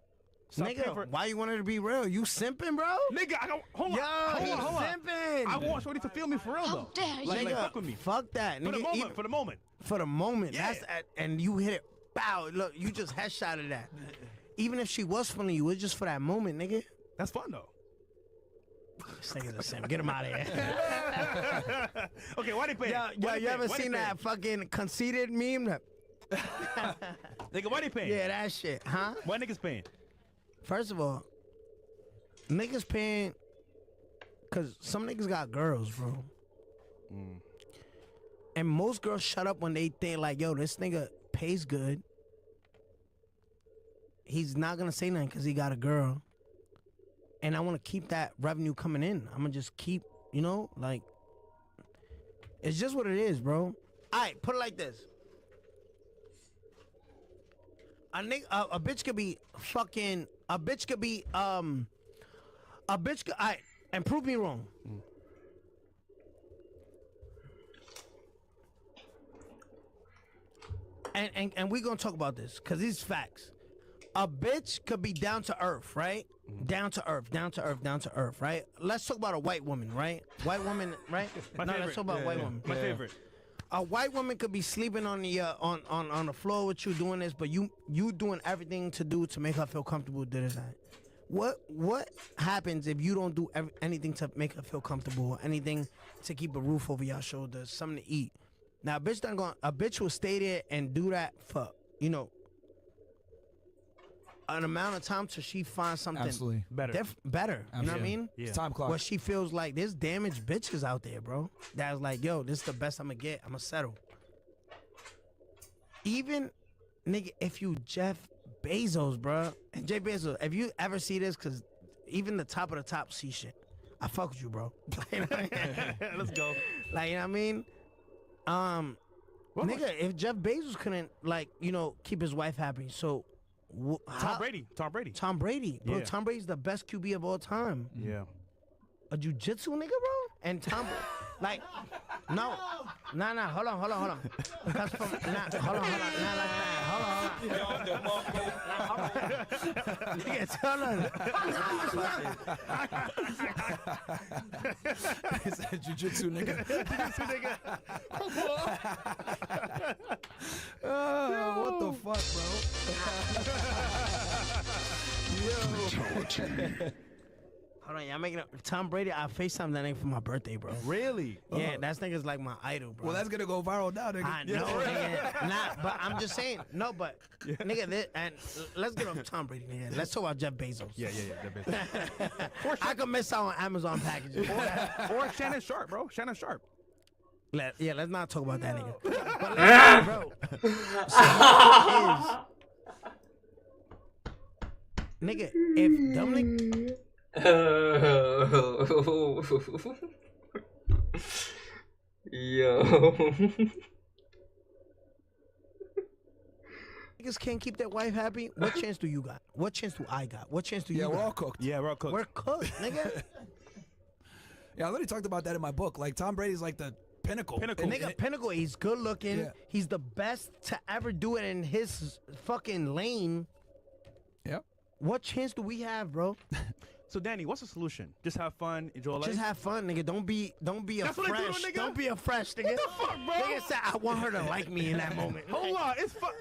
So nigga, why you want it to be real? You simping, bro? Nigga, I don't. Hold on. Yo, Hold on. Simping. I want Shorty to feel me for real, though. Dare you? Like, fuck with me. Fuck that, nigga. For the moment. For the moment. Yeah. And you hit it. Bow. Look, you just headshotted that. Even if she was funny, you was just for that moment, nigga. That's fun, though. This nigga's a simp. Get him out of here. Okay, why they pay? Yo, you ever seen that fucking conceited meme? Nigga, why they paying? Yeah, that shit, huh? Why niggas paying? First of all, niggas paying because some niggas got girls, bro. And most girls shut up when they think like, yo, this nigga pays good. He's not going to say nothing because he got a girl. And I want to keep that revenue coming in. I'm going to just keep, you know, like, it's just what it is, bro. All right, put it like this. A bitch could be fucking, a bitch could be, all right, and prove me wrong. And we gonna talk about this, cause these facts. A bitch could be down to earth, right? Down to earth, right? Let's talk about a white woman, right? White woman, right? Let's talk about white woman. My favorite. A white woman could be sleeping on the on the floor with you doing this, but you doing everything to make her feel comfortable. What happens if you don't do anything to make her feel comfortable, or anything to keep a roof over your shoulders, something to eat? Now, a bitch will stay there and do that for, you know, an amount of time till she finds something Absolutely. better. You know what I mean? Yeah. Time clock. Where she feels like there's damaged bitches out there, bro. That's like, yo, this is the best I'm gonna get. I'm gonna settle. Even, nigga, if you Jeff Bezos, bro, and Jeff Bezos, if you ever see this, cause even the top of the top see shit. I fuck with you, bro. Let's go. Like, you know what I mean? Nigga, if Jeff Bezos couldn't, like, you know, keep his wife happy, so Tom Brady. Bro. Yeah. Tom Brady's the best QB of all time. Yeah. A jiu-jitsu nigga, bro? And Tom, like, No. Nah. Hold on. That's from, hold on. Not like that. Hold on. Nigga, tell us. He said jiu-jitsu, nigga. What the fuck, bro? Hold on, y'all making up. Tom Brady, I FaceTimed that nigga for my birthday, bro. Really? Yeah, that nigga's like my idol, bro. Well, that's gonna go viral now, nigga. I know, nigga. Nah, but I'm just saying. No, but nigga, and let's get off Tom Brady, nigga. Let's talk about Jeff Bezos. Yeah, Jeff Bezos. I could miss out on Amazon packages. Or Shannon Sharp, bro. Shannon Sharp. Let's not talk about that nigga. But bro. Nigga, if Dominic. Yo. Niggas can't keep their wife happy. What chance do you got? What chance do I got? What chance do you got? We're all cooked. Yeah, we're all cooked. We're cooked, nigga. Yeah, I literally talked about that in my book. Like, Tom Brady's like the pinnacle. Pinnacle. He's good looking. Yeah. He's the best to ever do it in his fucking lane. Yep. What chance do we have, bro? So Danny, what's the solution? Just have fun, enjoy life. Just have fun, nigga. Don't be a That's what I do, fresh. nigga. Don't be a fresh, nigga. What the fuck, bro? Nigga said I want her to like me in that moment. Hold on, it's fun.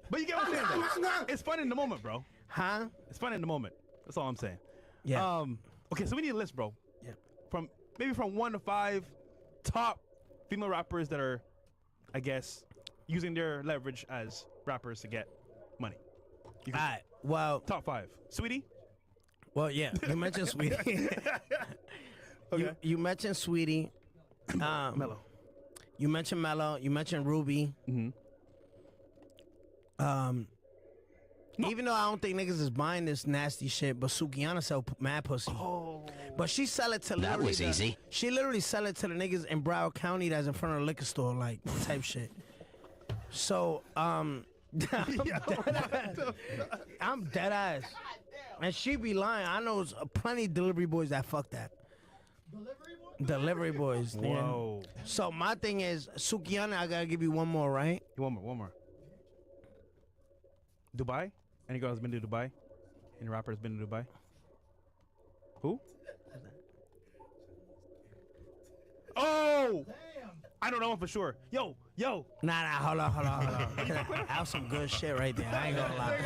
But you get what I'm saying, though. It's fun in the moment, bro. Huh? It's fun in the moment. That's all I'm saying. Yeah. Okay, so we need a list, bro. Yeah. From 1 to 5 top female rappers that are, I guess, using their leverage as rappers to get money. All right. Well, top 5. Sweetie? Well, yeah. You mentioned Sweetie. Okay. You mentioned Sweetie. Mello. You mentioned Mello. You mentioned Ruby. Mm-hmm. Even though I don't think niggas is buying this nasty shit, but Sukiana sell mad pussy. Oh. But she sell it to That literally was easy. She literally sell it to the niggas in Broward County that's in front of the liquor store, like type shit. So, I'm dead ass. And she be lying. I know plenty of delivery boys that fuck that. Delivery boys. Nigga. Whoa. So my thing is, Sukiana, I gotta give you one more, right? One more. Dubai? Any girl has been to Dubai? Any rapper has been to Dubai? Who? Oh! I don't know one for sure. Yo! Nah, hold on. I have some good shit right there. I ain't gonna lie.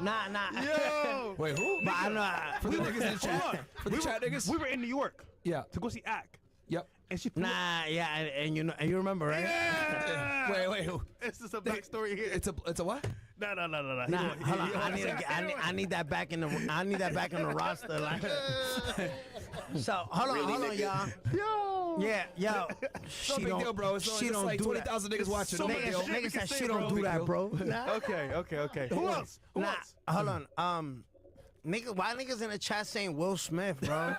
Nah. Yo! Wait, who? But I know. For the niggas in chat. For the chat niggas? We were in New York. Yeah. To go see Ack. Yep. And she Nah, yeah, and you remember, right? Yeah! Wait. This is a backstory here. It's a what? No. Nah, hold on. I need that back in the roster. Like. So hold on, y'all. Yo. Yeah, yo. No big deal, bro. It's She just don't like do 20,000 niggas watching. No big deal. Niggas said she don't do that, bro. Okay. Who else? Hold on. Nigga, why niggas in the chat saying Will Smith, bro?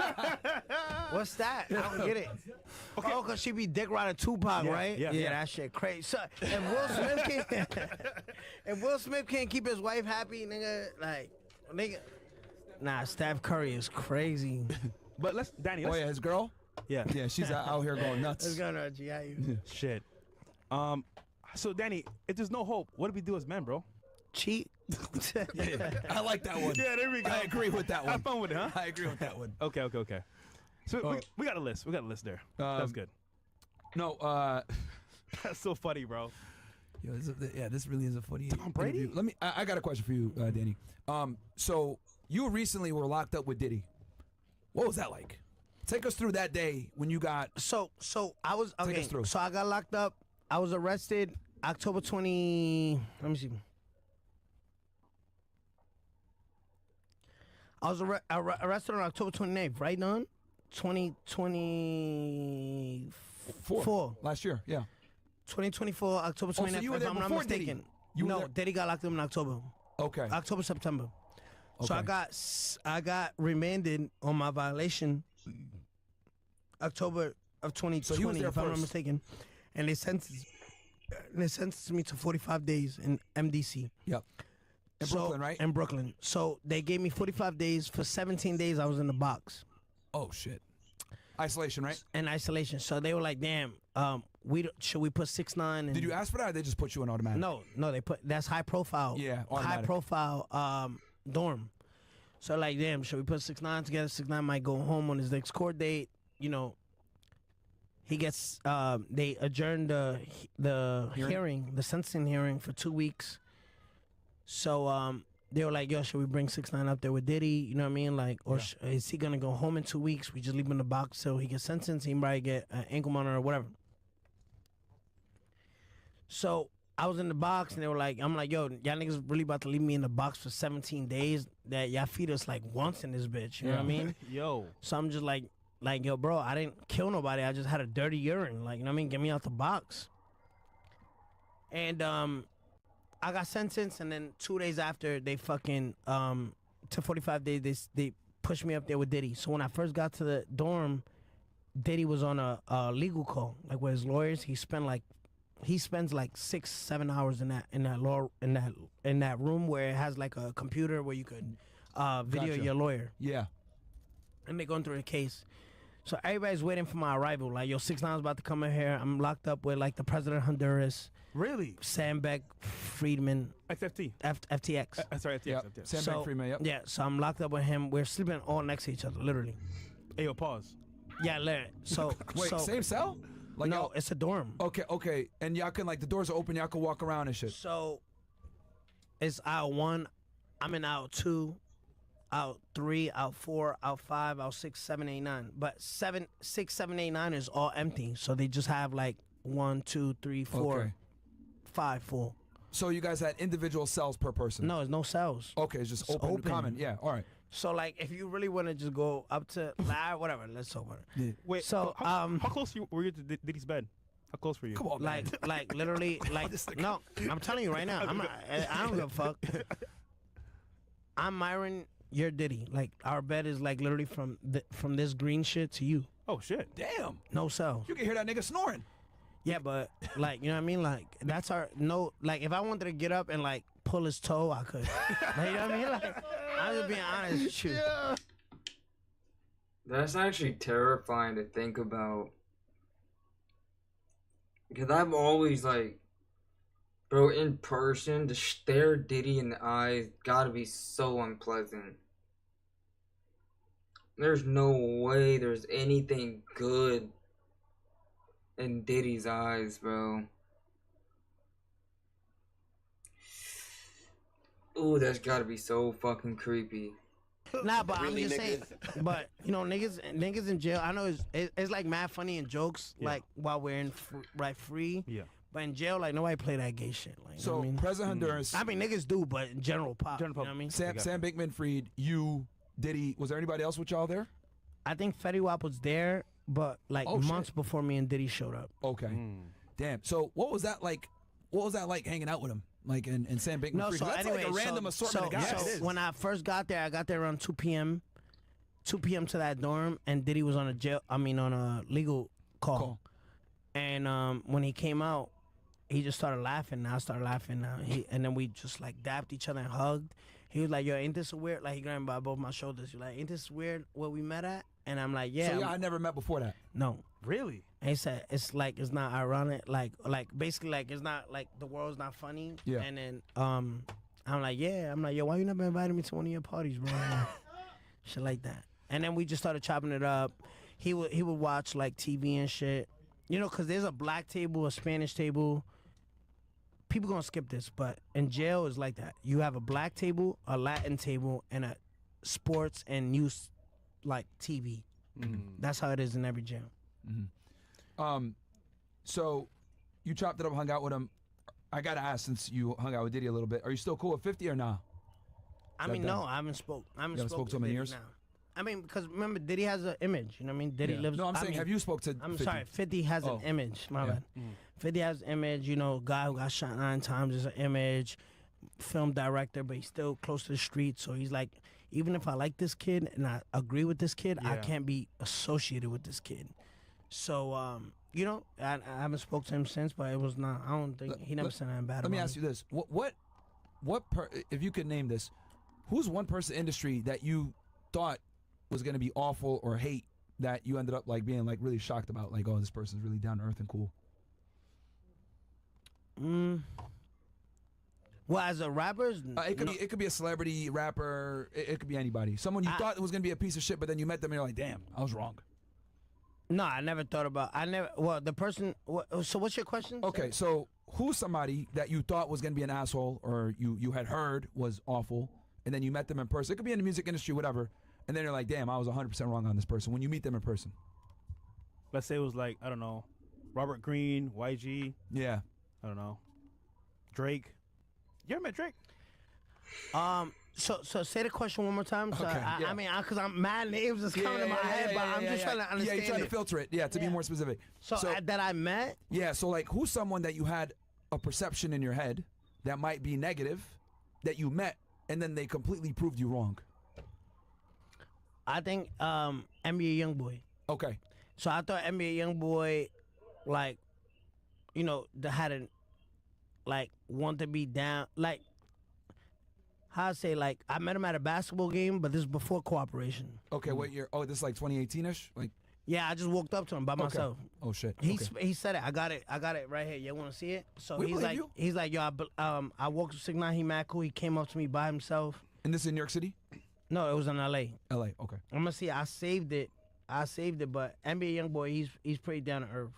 What's that? I don't get it. Okay. Oh, cause she be dick riding Tupac, right? Yeah. That shit crazy. So, if Will Smith can't keep his wife happy, nigga, nah, Steph Curry is crazy. But Danny. His girl? Yeah, she's out here going nuts. Let's go to GIU. Shit. So Danny, if there's no hope, what do we do as men, bro? Cheat. I like that one. Yeah, there we go. I agree with that one. Have fun with it, huh? I agree with that one. Okay. So we got a list. We got a list there. That's good. No, that's so funny, bro. Yo, this really is a funny Tom Brady? interview. I got a question for you, Danny. So you recently were locked up with Diddy. What was that like? Take us through that day when you got. So I was okay. Take us through. So I got locked up. I was arrested October 20. Let me see. I was arrested on October 29th, right, Don? 2024. Last year, yeah. 2024, October 29th, so you were if there I'm not before mistaken. Diddy? No, Diddy got locked up in October. Okay. October, September. So Okay. I got remanded on my violation October of 2020, there if I'm not first. mistaken. And they sentenced me to 45 days in MDC. Yep. In Brooklyn, right? In Brooklyn. So they gave me 45 days. For 17 days, I was in the box. Oh, shit. Isolation, right? In isolation. So they were like, damn, should we put 6ix9ine? Did you ask for that, or they just put you in automatic? No, they put, that's high profile. Yeah, high automatic. profile dorm. So like, damn, should we put 6ix9ine together? 6ix9ine might go home on his next court date. You know, he gets, they adjourned the hearing, the sentencing hearing for 2 weeks. So they were like, yo, should we bring 6ix9ine up there with Diddy? You know what I mean? Like, or is he gonna go home in 2 weeks? We just leave him in the box till he gets sentenced. He might get an ankle monitor or whatever. So I was in the box and they were like, I'm like, yo, y'all niggas really about to leave me in the box for 17 days? That y'all feed us like once in this bitch. You know what I mean? Yo. So I'm just like, yo, bro, I didn't kill nobody. I just had a dirty urine. Like, you know what I mean? Get me out the box. And I got sentenced, and then 2 days after, they fucking, to 45 days, they pushed me up there with Diddy. So when I first got to the dorm, Diddy was on a legal call, like with his lawyers. He spends like 6-7 hours in that room where it has like a computer where you could video Gotcha. your lawyer. Yeah. And they're going through the case. So everybody's waiting for my arrival. Like, yo, 6ix9ine's about to come in here. I'm locked up with like the president of Honduras. Really? Sam Beck-Friedman. FFT. FTX. Sorry, FTX. Yep. FTX. Sam Beck-Friedman, yep. Yeah, so I'm locked up with him. We're sleeping all next to each other, literally. Hey, yo, pause. Yeah, literally. So Wait, so, same cell? Like no, it's a dorm. Okay. And y'all can, like, the doors are open, y'all can walk around and shit. So it's aisle 1. I'm in aisle 2, aisle 3, aisle 4, aisle 5, aisle 6, 7, 8, 9. But 6, 7, 8, 9 is all empty. So they just have like 1, 2, 3, 4, Okay. 5 full. So you guys had individual cells per person? No, it's no cells. Okay, it's just open, common. Yeah, all right. So like, if you really want to just go up to whatever, let's talk about it. Yeah. Wait, So how close were you to Diddy's bed? How close were you? Come on, man. like literally, like no, I'm telling you right now, I don't give a fuck. I'm Myron, you're Diddy. Like, our bed is like literally from this green shit to you. Oh shit! Damn. No cells. You can hear that nigga snoring. Yeah, but like, you know what I mean? Like, that's our like, if I wanted to get up and like pull his toe, I could. Like, you know what I mean? Like, I'm just being honest with you. Yeah. That's actually terrifying to think about. Because I've always, like, bro, in person, to stare Diddy in the eyes gotta be so unpleasant. There's no way there's anything good in Diddy's eyes, bro. Ooh, that's gotta be so fucking creepy. Nah, but Really, I'm just saying. niggas? But you know, niggas in jail. I know it's like mad funny in jokes, like while we're in free. Yeah. But in jail, like nobody play that gay shit. Like, you know So, what I mean? President Honduras. I mean, niggas do, but in general pop. You know what I mean? Sam Bankman-Fried, you, Diddy. Was there anybody else with y'all there? I think Fetty Wap was there, but like Oh, months before me and Diddy showed up. Okay. Damn. So what was that like? What was that like hanging out with him? Like and Sam Bankman-Fried? No, so that's anyway, like a random assortment of guys. So when I first got there, I got there around 2 p.m. 2 p.m. to that dorm, and Diddy was on a legal call. And when he came out, he just started laughing. And I started laughing. And then we just like dapped each other and hugged. He was like, yo, ain't this weird? Like, he grabbed me by both my shoulders. He's like, ain't this weird where we met at? And I'm like, yeah. So y'all had never met before that? No. Really? And he said, it's like, it's not ironic. Like basically, like, it's not, like, the world's not funny. Yeah. And then I'm like, yeah. I'm like, yo, why you never invited me to one of your parties, bro? Shit like that. And then we just started chopping it up. He would watch, like, TV and shit. You know, because there's a black table, a Spanish table. People gonna skip this, but in jail is like that. You have a black table, a Latin table, and a sports and news, like, TV. That's how it is in every jail. So you chopped it up, hung out with him. I gotta ask, since you hung out with Diddy a little bit, are you still cool with 50 or nah? I mean, no, I haven't spoke. I haven't spoke to him in Diddy years? now. I mean, because remember, Diddy has an image. You know what I mean? Diddy Yeah. lives. No, I'm saying, have you spoke to I'm 50? sorry, 50 has Oh. an image. My Yeah. bad. 50 has an image. You know, guy who got shot 9 times is an image. Film director, but he's still close to the street. So he's like, even if I like this kid and I agree with this kid, I Yeah. can't be associated with this kid. So, you know, I haven't spoke to him since, but it was not. I don't think he never said anything bad. Let me about ask me. you this: if you could name this, who's one person in the industry that you thought was going to be awful or hate that you ended up like being like really shocked about? Like, oh, this person's really down to earth and cool. Well, as a rapper, it could be a celebrity, rapper. It could be anybody. Someone you thought was gonna be a piece of shit, but then you met them and you're like, damn, I was wrong. No, I never thought about. Well, the person. So, what's your question? Okay, so who's somebody that you thought was gonna be an asshole, or you had heard was awful, and then you met them in person? It could be in the music industry, whatever. And then you're like, damn, I was 100% wrong on this person. When you meet them in person, Let's say it was like, I don't know, Robert Greene, YG. Yeah. I don't know. Drake. You ever met Drake? So say the question one more time. So Okay, I yeah. mean, because I'm mad names is coming to my head, but I'm just trying to understand. Yeah, you're trying to it. filter it. Yeah, to be more specific. So that I met. Yeah, so like, who's someone that you had a perception in your head that might be negative, that you met, and then they completely proved you wrong? I think NBA YoungBoy. Okay. So I thought NBA YoungBoy, like, you know, that had a, like, want to be down, like, how I say, like, I met him at a basketball game, but this is before cooperation. Okay, what year? Oh, this is like 2018ish, like. Yeah, I just walked up to him by myself. Oh shit. He said it. I got it right here. You want to see it? So We he's believe like, you. he's like, yo, I walked with 6IX9INE, he mad cool. He came up to me by himself. And this is in New York City? No, it was in L.A. L.A. Okay. I'm gonna see. I saved it, but NBA YoungBoy, he's pretty down to earth.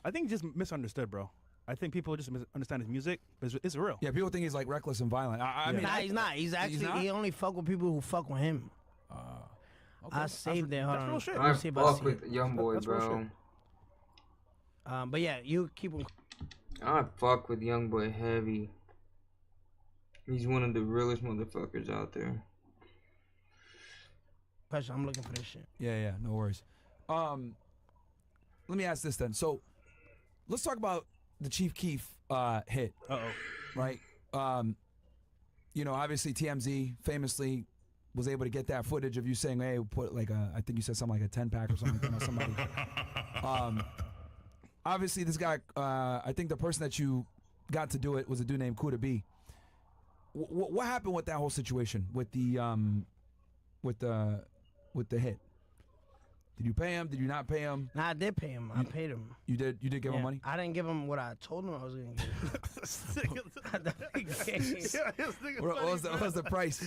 I think just misunderstood, bro. I think people just misunderstand his music, but it's real. Yeah, people think he's like reckless and violent. I mean, Nah, he's not. He's actually he only fuck with people who fuck with him. I saved it. Hold on. real shit. I Let's see if I fuck see with it. YoungBoy, That's real bro. shit. But yeah, you keep him. I fuck with YoungBoy heavy. He's one of the realest motherfuckers out there. Question. I'm looking for this shit. Yeah, no worries. Let me ask this then. So, let's talk about the Chief Keef hit. Right? You know, obviously TMZ famously was able to get that footage of you saying, "Hey, put like I think you said something like a 10-pack or something like that on somebody." Obviously, this guy, I think the person that you got to do it was a dude named Kuda B. What happened with that whole situation with the hit? Did you pay him? Did you not pay him? Nah, I did pay him. I paid him. You did give him money? I didn't give him what I told him I was gonna give him. What was the price?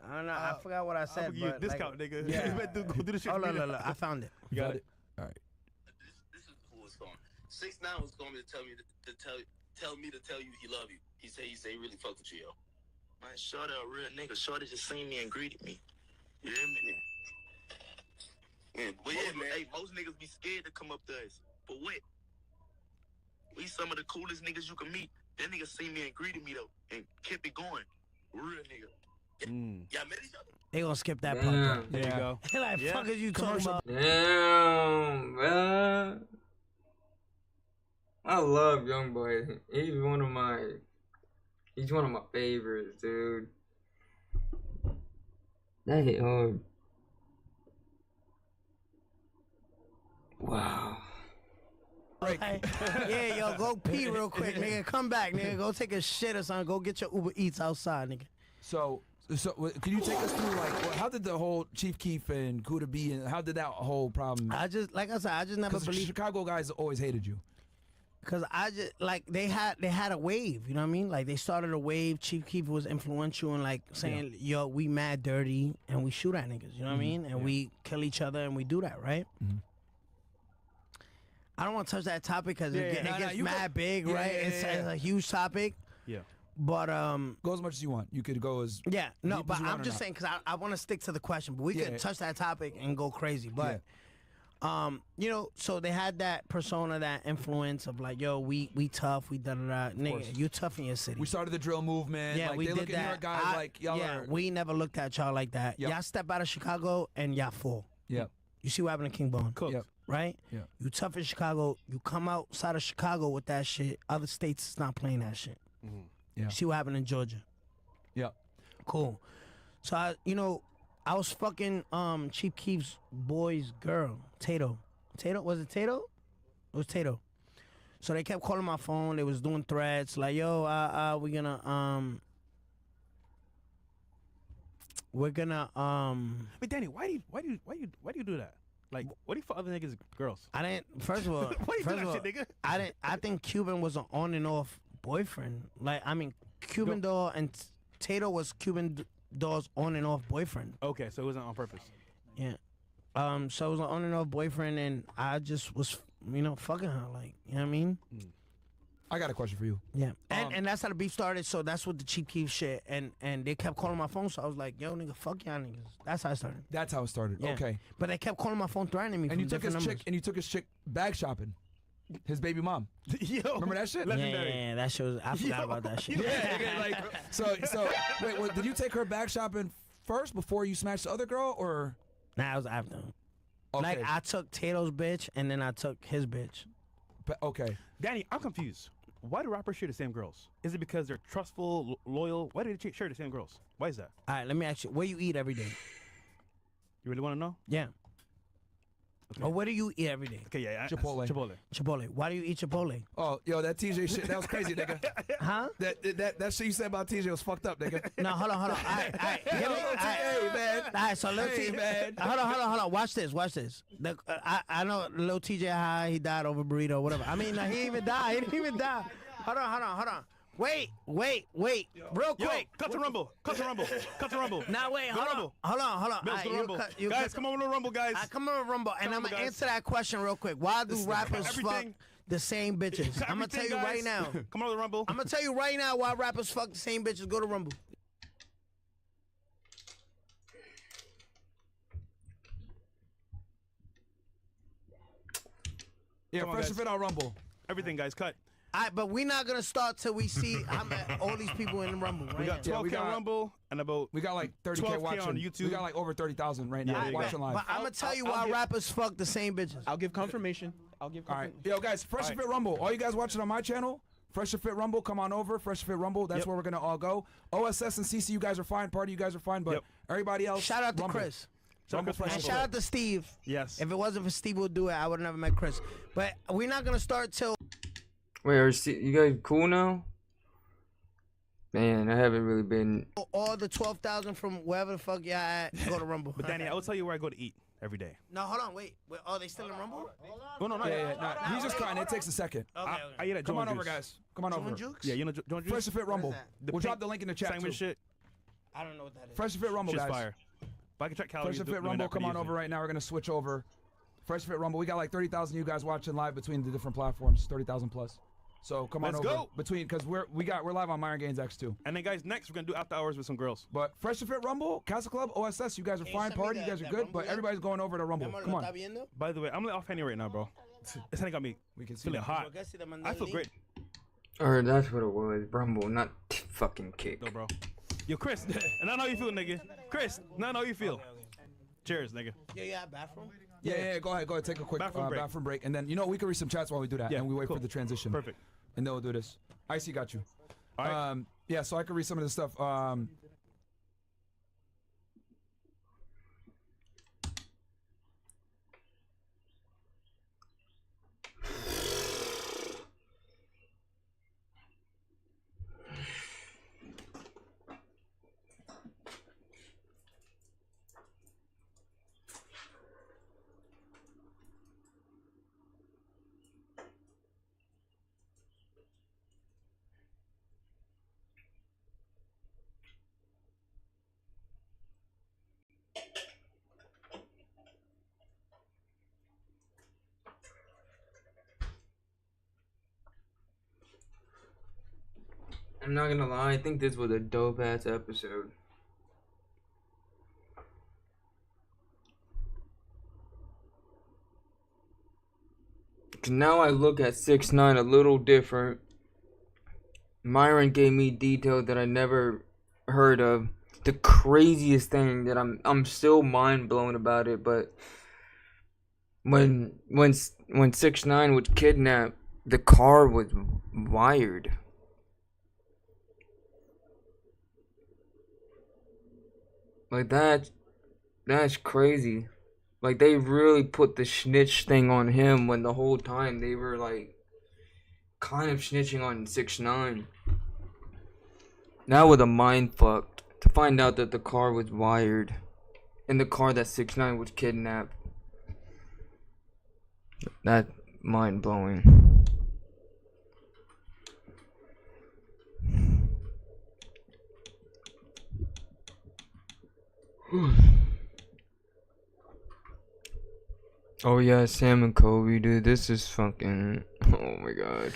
I don't know. I forgot what I said. I'll give you a but, discount, like, nigga. Yeah. You better go do the shit Oh, for me. look. I found it. You got it. All right. This is who it's going. 6ix9ine was going to tell me to tell you he love you. He say he really fuck with you, yo. Man, Shorty a real nigga. Shorty just seen me and greeted me. You hear me? Yeah, but yeah, man. Hey, most niggas be scared to come up to us. But what? We some of the coolest niggas you can meet. That nigga seen me and greeted me though, and kept it going. Real nigga. Y'all met each other? They gonna skip that Damn. part. There you go. Like, fuck is you talking about? Damn, man. I love YoungBoy. He's one of my favorites, dude. That hit hard. Wow. Like, yeah, yo, go pee real quick, nigga. Come back, nigga. Go take a shit or something. Go get your Uber Eats outside, nigga. So can you take us through like how did the whole Chief Keef and Kuda B and how did that whole problem? I just never believed. Chicago guys always hated you. Cause I just like they had a wave, you know what I mean? Like they started a wave. Chief Keef was influential in like saying, "Yo, we mad dirty and we shoot at niggas," you know what I mean? And we kill each other and we do that, right? I don't want to touch that topic because it gets mad big, right? It's a huge topic. Yeah. But go as much as you want. You could go as no, deep but as you want I'm or just not. saying because I want to stick to the question. But we could touch that topic and go crazy. But you know, so they had that persona, that influence of like, yo, we tough, we da da da. Nigga, you tough in your city. We started the drill movement. Yeah, like, we they did look at that. New York guys like y'all are. We never looked at y'all like that. Yep. Y'all step out of Chicago and y'all fall. Yep. You see what happened to King Bone? Cool. Yep. Right? Yep. You tough in Chicago. You come outside of Chicago with that shit. Other states is not playing that shit. Yeah. You see what happened in Georgia? Yep. Cool. So I was fucking Chief Keef's boy's girl, Tato. Was it Tato? It was Tato. So they kept calling my phone. They was doing threats like, "Yo, we're gonna Wait, Danny, why do you do that? Like, what do you fuck other niggas girls? I didn't. First of all, Why you do first that of all, shit, nigga? I didn't. I think Cuban was an on and off boyfriend. Like, I mean, Cuban Doll and Tato was Cuban Doll's on and off boyfriend. Okay, so it wasn't on purpose. Yeah. So it was an on and off boyfriend, and I just was, fucking her. Like, you know what I mean? I got a question for you. Yeah. And that's how the beef started. So that's what the Cheap Keef shit. And they kept calling my phone. So I was like, yo, nigga, fuck y'all niggas. That's how it started. That's how it started. Yeah. Okay. But they kept calling my phone, threatening me. And from you took his different chick. numbers. And you took his chick bag shopping. His baby mom. Yo, remember that shit? Yeah, that shit was. I forgot about that shit. Yeah, like so. Wait, well, did you take her bag shopping first before you smashed the other girl, or? Nah, it was after. Okay. Like, I took Tato's bitch, and then I took his bitch. Okay. Danny, I'm confused. Why do rappers share the same girls? Is it because they're trustful, loyal? Why do they share the same girls? Why is that? All right, let me ask you. Where you eat every day? You really want to know? Yeah. Okay. Or where do you eat every day? Okay, yeah. Chipotle. Chipotle. Why do you eat Chipotle? Oh, yo, that TJ shit, that was crazy, nigga. Huh? That shit you said about TJ was fucked up, nigga. No, hold on. All right. Hey, man. All right, so little TJ, man. Hold on. Watch this. I know little TJ High, he died over burrito, whatever. I mean, no, he didn't even die. Hold on. Wait. Real quick. Cut to Rumble. Now wait, hold on. Bills, go Rumble. Guys, come on to Rumble, guys. Come on to Rumble, and I'm going to answer that question real quick. Why do rappers fuck the same bitches? I'm going to tell you right now. Come on to Rumble. I'm going to tell you right now why rappers fuck the same bitches. Go to Rumble. Yeah, FreshandFit on Rumble. Everything, guys, cut. All right, but we're not gonna start till we see all these people in the Rumble. Right We got 12K on Rumble and about we got like 30K 12K watching on YouTube. We got like over 30,000 right now watching live. But I'm gonna tell you why rappers fuck the same bitches. I'll give confirmation. All right, yo guys, FreshandFit Rumble. All you guys watching on my channel, FreshandFit Rumble, come on over. FreshandFit Rumble. That's where we're gonna all go. OSS and CC, you guys are fine. Party, you guys are fine. But everybody else, shout out to Rumble. Chris. Rumble And shout out to Steve. Yes. If it wasn't for Steve, would do it. I would have never met Chris. But we're not gonna start till. Wait, are you guys cool now? Man, I haven't really been. All the 12,000 from wherever the fuck y'all at, go to Rumble. But Danny, I will tell you where I go to eat every day. No, hold on, wait. Oh, they still in Rumble? Oh, no, Yeah, he's just cutting. It takes a second. I eat at Come on Joan over, Juice. guys. Come on over. Yeah, you know Joan Juice? FreshandFit Rumble. The We'll pink drop the link in the chat sandwich too. shit. I don't know what that is. FreshandFit Rumble, Shit's guys. fire. But I can check calories. FreshandFit Rumble, come on over right now. We're gonna switch over. FreshandFit Rumble. We got like 30,000 you guys watching live between the different platforms. 30,000 plus. So come on Let's over. go. Because we're live on Myron Gaines X2. And then guys, next we're gonna do after hours with some girls. But FreshandFit Rumble, Castle Club, OSS, you guys are fine. Party, you guys are good. But everybody's going over to Rumble. Come on. By the way, I'm off Henny right now, bro. This Henny got me feeling hot. I feel great. Or that's what it was, Rumble, not fucking kick. No, bro. Yo, Chris, and I know how you feel, nigga. Chris, and I know how you feel. Cheers, nigga. Yeah, bathroom? Yeah, go ahead. Take a quick bathroom break. And then, we can read some chats while we do that. Yeah, and we wait cool. for the transition. Perfect. And then we'll do this. Icy got you. All right. Yeah, so I can read some of this stuff. I'm not gonna lie, I think this was a dope ass episode. Cause now I look at 6ix9ine a little different. Myron gave me details that I never heard of. The craziest thing that I'm still mind blown about it, but when 6ix9ine was kidnapped, the car was wired. Like that's crazy. Like they really put the snitch thing on him when the whole time they were like kind of snitching on 6ix9ine. That was a mind fucked to find out that the car was wired. In the car that 6ix9ine was kidnapped. That mind blowing. Oh yeah, Sam and Kobe, dude. This is fucking. Oh my god.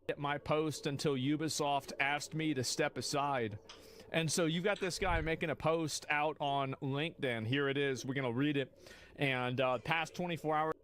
At my post until Ubisoft asked me to step aside. And so you've got this guy making a post out on LinkedIn. Here it is. We're going to read it. And past 24 hours.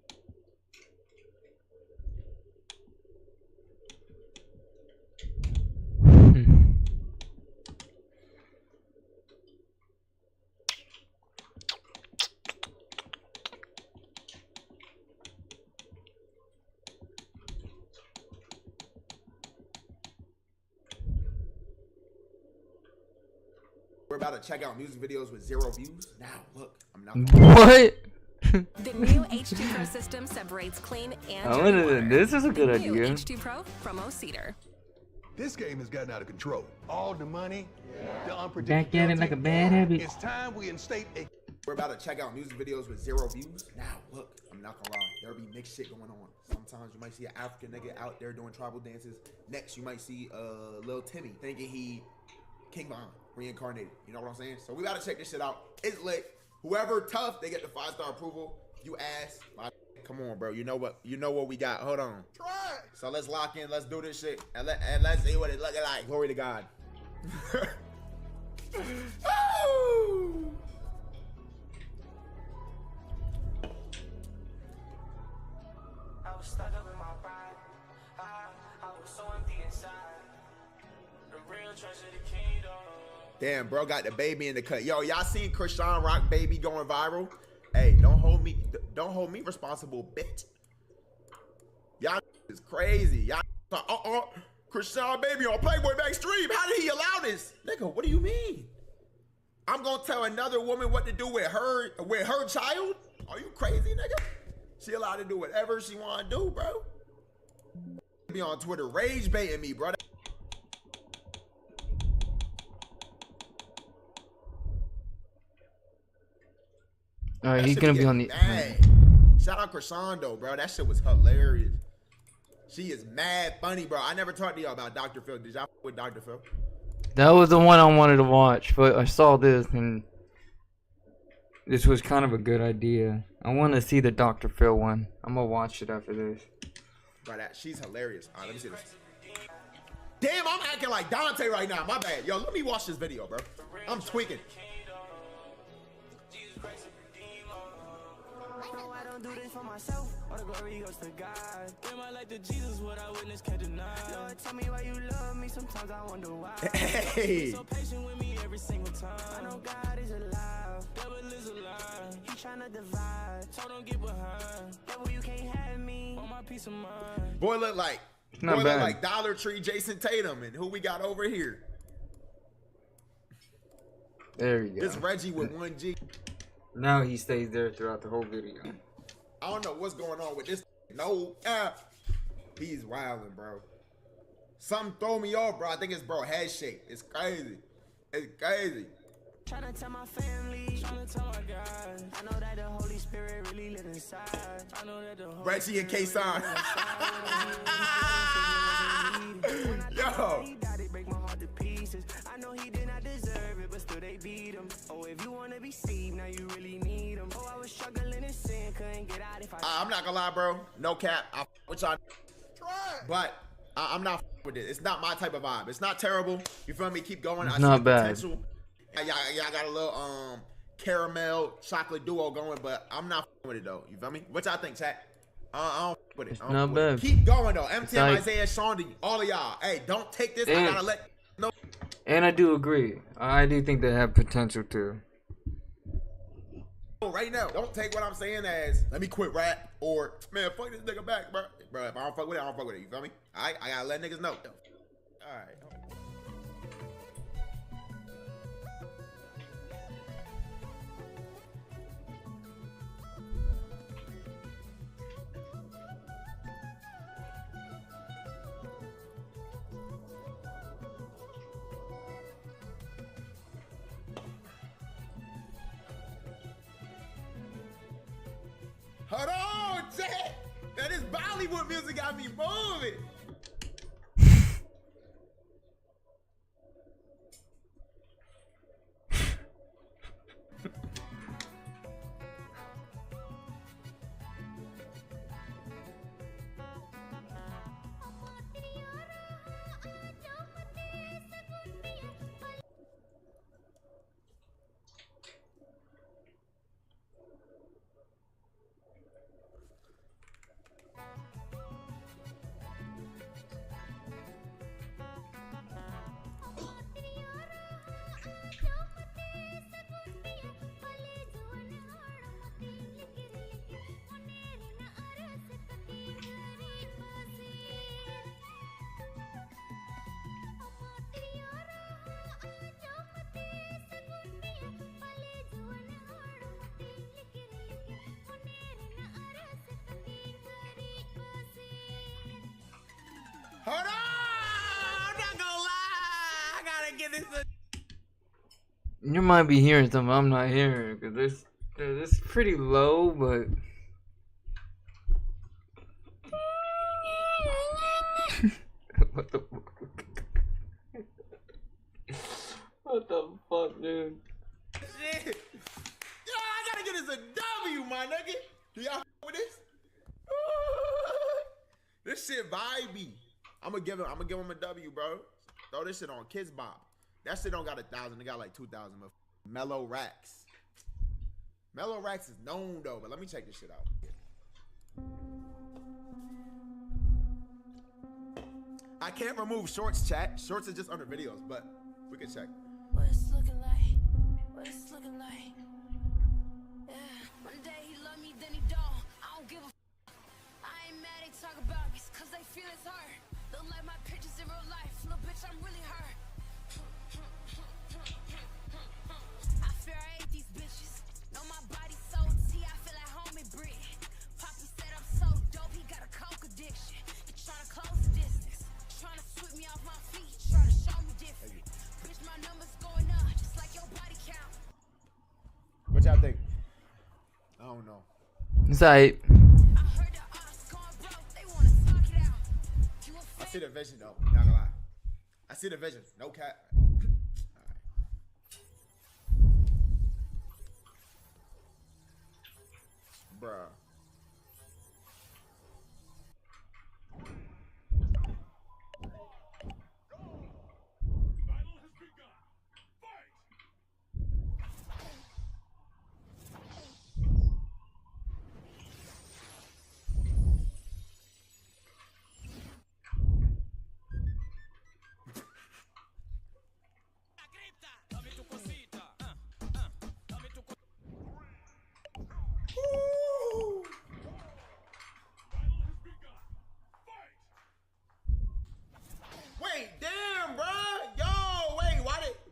We're about to check out music videos with 0 views. Now, look, I'm not. What? The new H2 Pro system separates clean and dirty water. This is a good The new idea. H2 Pro from Cedar. This game has gotten out of control. All the money, the unpredictability. Back at it like a bad habit. It's time we instate a. We're about to check out music videos with 0 views. Now, look, I'm not gonna lie. There'll be mixed shit going on. Sometimes you might see an African nigga out there doing tribal dances. Next, you might see Lil Timmy thinking he King Von reincarnated. You know what I'm saying? So we gotta check this shit out. It's lit. Whoever tough, they get the 5-star approval. You ass. Come on, bro. You know what? You know what we got. Hold on. Try it. So let's lock in. Let's do this shit. And let's see what it looking like. Glory to God. Oh! I was stuck up in my pride. I was so empty inside. The real treasure, the kingdom. Damn, bro, got the baby in the cut. Yo, y'all seen Krishan Rock baby going viral? Hey, don't hold me responsible, bitch. Y'all is crazy. Y'all, Krishan baby on PLAQUEBOYMAX stream. How did he allow this, nigga? What do you mean? I'm gonna tell another woman what to do with her child? Are you crazy, nigga? She allowed to do whatever she wanna do, bro. Be on Twitter rage baiting me, bro. Alright, he's gonna be on the. Mad. Shout out Krishan though, bro. That shit was hilarious. She is mad funny, bro. I never talked to y'all about Dr. Phil. Did y'all with Dr. Phil? That was the one I wanted to watch, but I saw this and this was kind of a good idea. I want to see the Dr. Phil one. I'm gonna watch it after this. Bro, she's hilarious. All right, let me see this. Damn, I'm acting like Dante right now. My bad. Yo, let me watch this video, bro. I'm tweaking. Do this for myself, all the glory goes to God. Am I like the Jesus, what I witness can't deny. Lord, tell me why you love me, sometimes I wonder why. Hey. So patient with me every single time. I know God is alive, devil is alive. He tryna divide, so don't get behind. Devil, you can't have me, on my peace of mind. Boy look like Dollar Tree Jason Tatum, and who we got over here? There you go. This Reggie with 1G. Now he stays there throughout the whole video. I don't know what's going on with this. No, he's wilding, bro. Something throw me off, bro. I think it's bro head shake. It's crazy. It's crazy. Tryna tell my family, tryna tell my God. I know that the Holy Spirit really lives inside. I know that the Holy Reggie and K-Son. Yo. He died, it break my heart to pieces. I know he did not deserve it, but still they beat him. Oh, if you wanna be saved, now you really need him. Oh, I was struggling in sin, couldn't get out if I. I'm not gonna lie, bro. No cap. I with y'all, but I'm not with it. It's not my type of vibe. It's not terrible. You feel me? Keep going. It's I not see bad. Potential. Y'all got a little caramel chocolate duo going, but I'm not with it though. You feel me? What y'all think, chat? I don't with it. It's not bad. Keep going though. MTM, like, Isaiah, Shawnee, all of y'all. Hey, don't take this. I gotta let no. And I do agree. I do think they have potential too. right now. Don't take what I'm saying as let me quit rap or man, fuck this nigga back, bro. Bro, if I don't fuck with it, I don't fuck with it. You feel me? Alright, I gotta let niggas know. Alright. Hold on, chat. Man, this Bollywood music got me moving. Hold on! I'm not gonna lie! I gotta get this. You might be hearing something I'm not hearing because this pretty low, but what the fuck? What the fuck, dude? Shit! Yo, I gotta get this a W, my nigga. Do y'all with this? This shit vibey. I'm gonna give him a W, bro. Throw this shit on Kids Bop. That shit don't got 1,000. It got like 2,000. Mellow Racks. Mellow Racks is known though, but let me check this shit out. I can't remove shorts, chat. Shorts are just under videos, but we can check. What it's looking like, what it's looking like. Yeah, one day he love me, then he don't. I don't give a f. I ain't mad, they talk about me, cause they feel it's hurt. Look like my pictures in real life, little bitch, I'm really hurt. I fear I hate these bitches. Know my body so T, I feel like homie Brit. Poppy said I'm so dope, he got a coke addiction. He tryna close the distance, tryna sweep me off my feet, tryna show me different. Bitch, my numbers going up, just like your body count. What y'all think? I don't know. It's alright. I see the vision though, not gonna lie. I see the vision, no cap. Bruh. Wait, damn, bro. Yo, wait,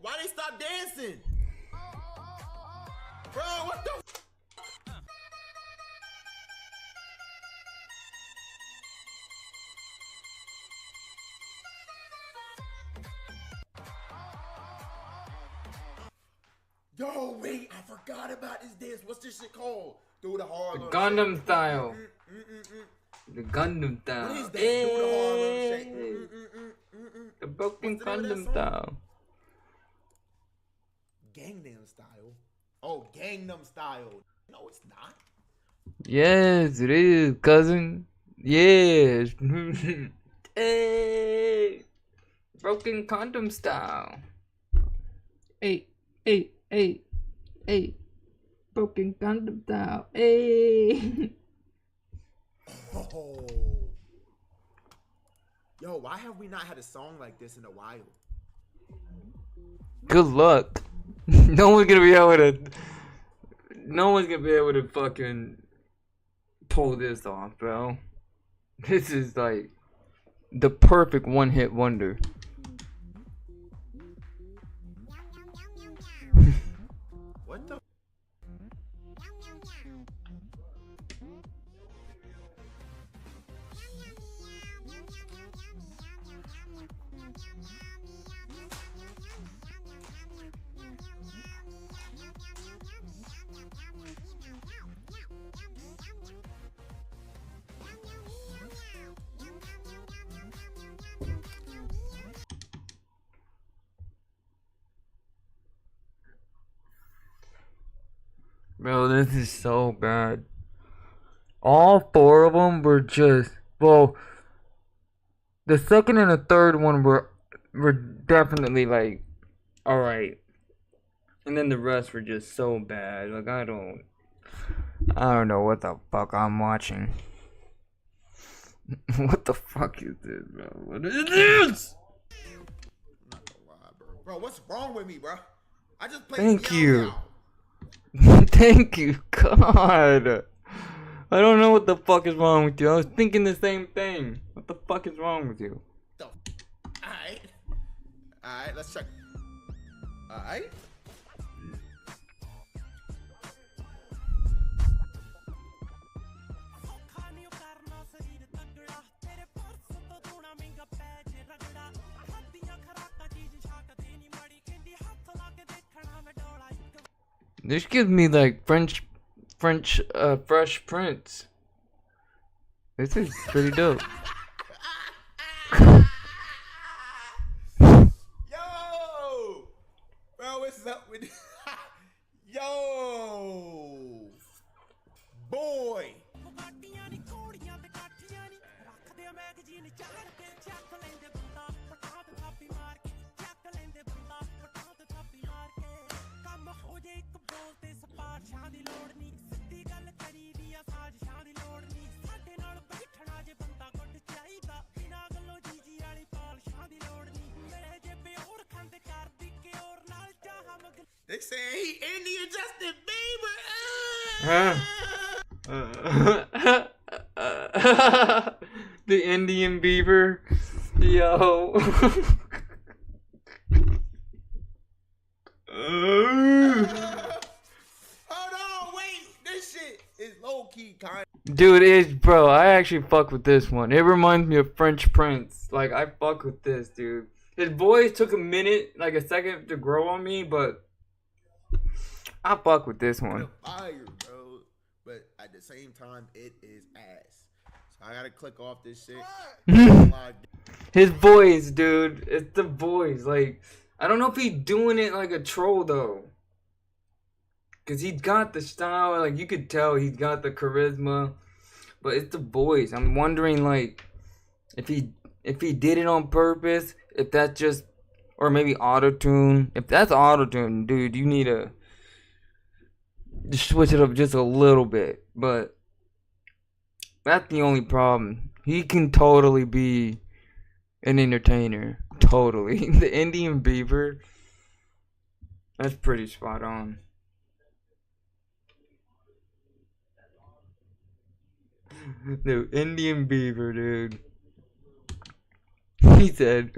why they stop dancing? Bro, what the f? Yo, wait, I forgot about this dance. What's this shit called? Do the hard little Gundam shake. style. The Gundam style. What is that? Do the hard little Hey. shake. The broken What's the name of that Gundam song? style. Gangnam style. Oh, Gangnam style. No, it's not. Yes, it is, cousin. Yes. Hey. Broken condom style. Hey. Broken condom style. Hey. Oh. Yo, why have we not had a song like this in a while? Good luck. No one's gonna be able to no one's gonna be able to fucking pull this off, bro. This is like the perfect one-hit wonder. What the? Bro, this is so bad. All four of them were just, well, the second and the third one were definitely like, all right, and then the rest were just so bad. Like I don't know what the fuck I'm watching. What the fuck is this, bro? What is this? Not gonna lie, bro. What's wrong with me, bro? I just played. Thank you. Thank you, God. I don't know what the fuck is wrong with you. I was thinking the same thing. What the fuck is wrong with you? Alright. Alright, let's check. Alright. This gives me like Fresh Prince. This is pretty dope. Yo! Bro, what's up with Yo! Boy! They say he Indian Justin Bieber. The Indian Beaver. Yo. Hold on, wait. This shit is low key kind. Dude, bro, I actually fuck with this one. It reminds me of French Prince. Like, I fuck with this, dude. His voice took a minute, like a second to grow on me, but I fuck with this one. Fire, bro. But at the same time, it is ass. So I gotta click off this shit. His voice, dude. It's the voice. Like, I don't know if he's doing it like a troll, though. Because he's got the style. Like, you could tell he's got the charisma. But it's the voice. I'm wondering, like, if he did it on purpose. If that's just... Or maybe auto-tune. If that's auto-tune, dude, you need to... just switch it up just a little bit. But... that's the only problem. He can totally be an entertainer. Totally. The Indian Beaver. That's pretty spot on. The Indian Beaver, dude. He said,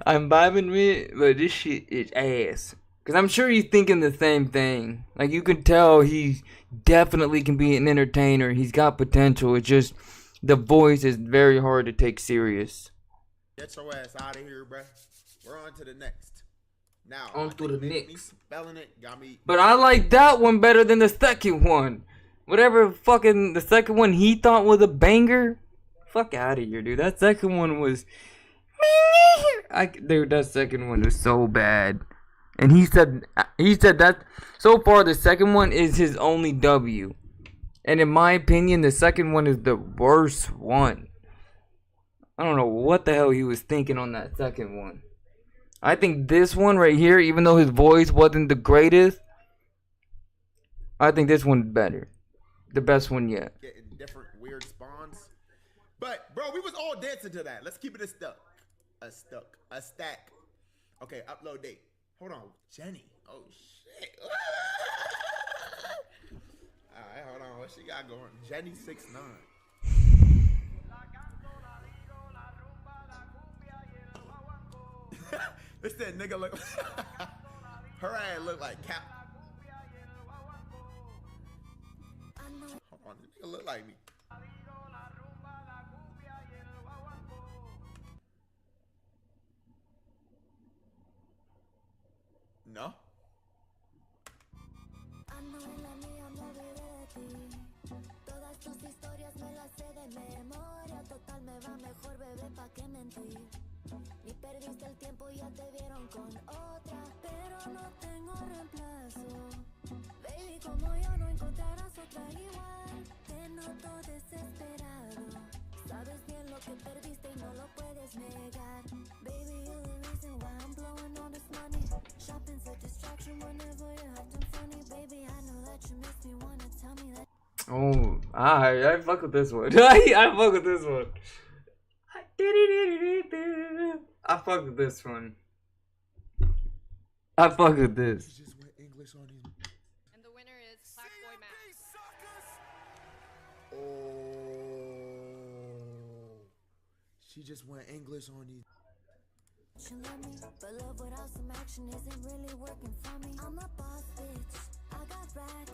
I'm vibing with it, but this shit is ass. Because I'm sure he's thinking the same thing. Like, you can tell he definitely can be an entertainer. He's got potential. It's just the voice is very hard to take serious. Get your ass out of here, bruh. We're on to the next. Now, On to the next. Spelling it got me. But I like that one better than the second one. Whatever fucking the second one he thought was a banger. Fuck out of here, dude. That second one was... dude, that second one was so bad. And he said that so far the second one is his only W. And in my opinion, the second one is the worst one. I don't know what the hell he was thinking on that second one. I think this one right here, even though his voice wasn't the greatest, I think this one's better. The best one yet. Getting different weird spawns. But, bro, we was all dancing to that. Let's keep it a stack. Okay, upload date. Hold on, Jenny. Oh, shit. what she got going? Jenny 6ix9ine. This that nigga look. Her ass look like Cap. Hold on, this nigga look like me. No. Todas tus historias me las sé de memoria. Total me va mejor, bebé, pa' qué mentir. Ni perdiste el tiempo, ya te vieron con otra. Pero no tengo reemplazo. Baby, como yo no encontrarás otra igual. Te noto desesperado. Sabes bien lo que perdiste y no lo puedes negar. Baby, you're the reason why I'm blowing all this money. Shopping's a distraction whenever you're acting funny. Baby, I know that you miss me, wanna tell me that. Oh, I fuck with this one. I fuck with this one. I fuck with this one. I fuck with this. And the winner is PLAQUEBOYMAX. Oh, she just went English on these. You love me, but love without some action isn't really working for me. I'm a boss bitch, I got racks.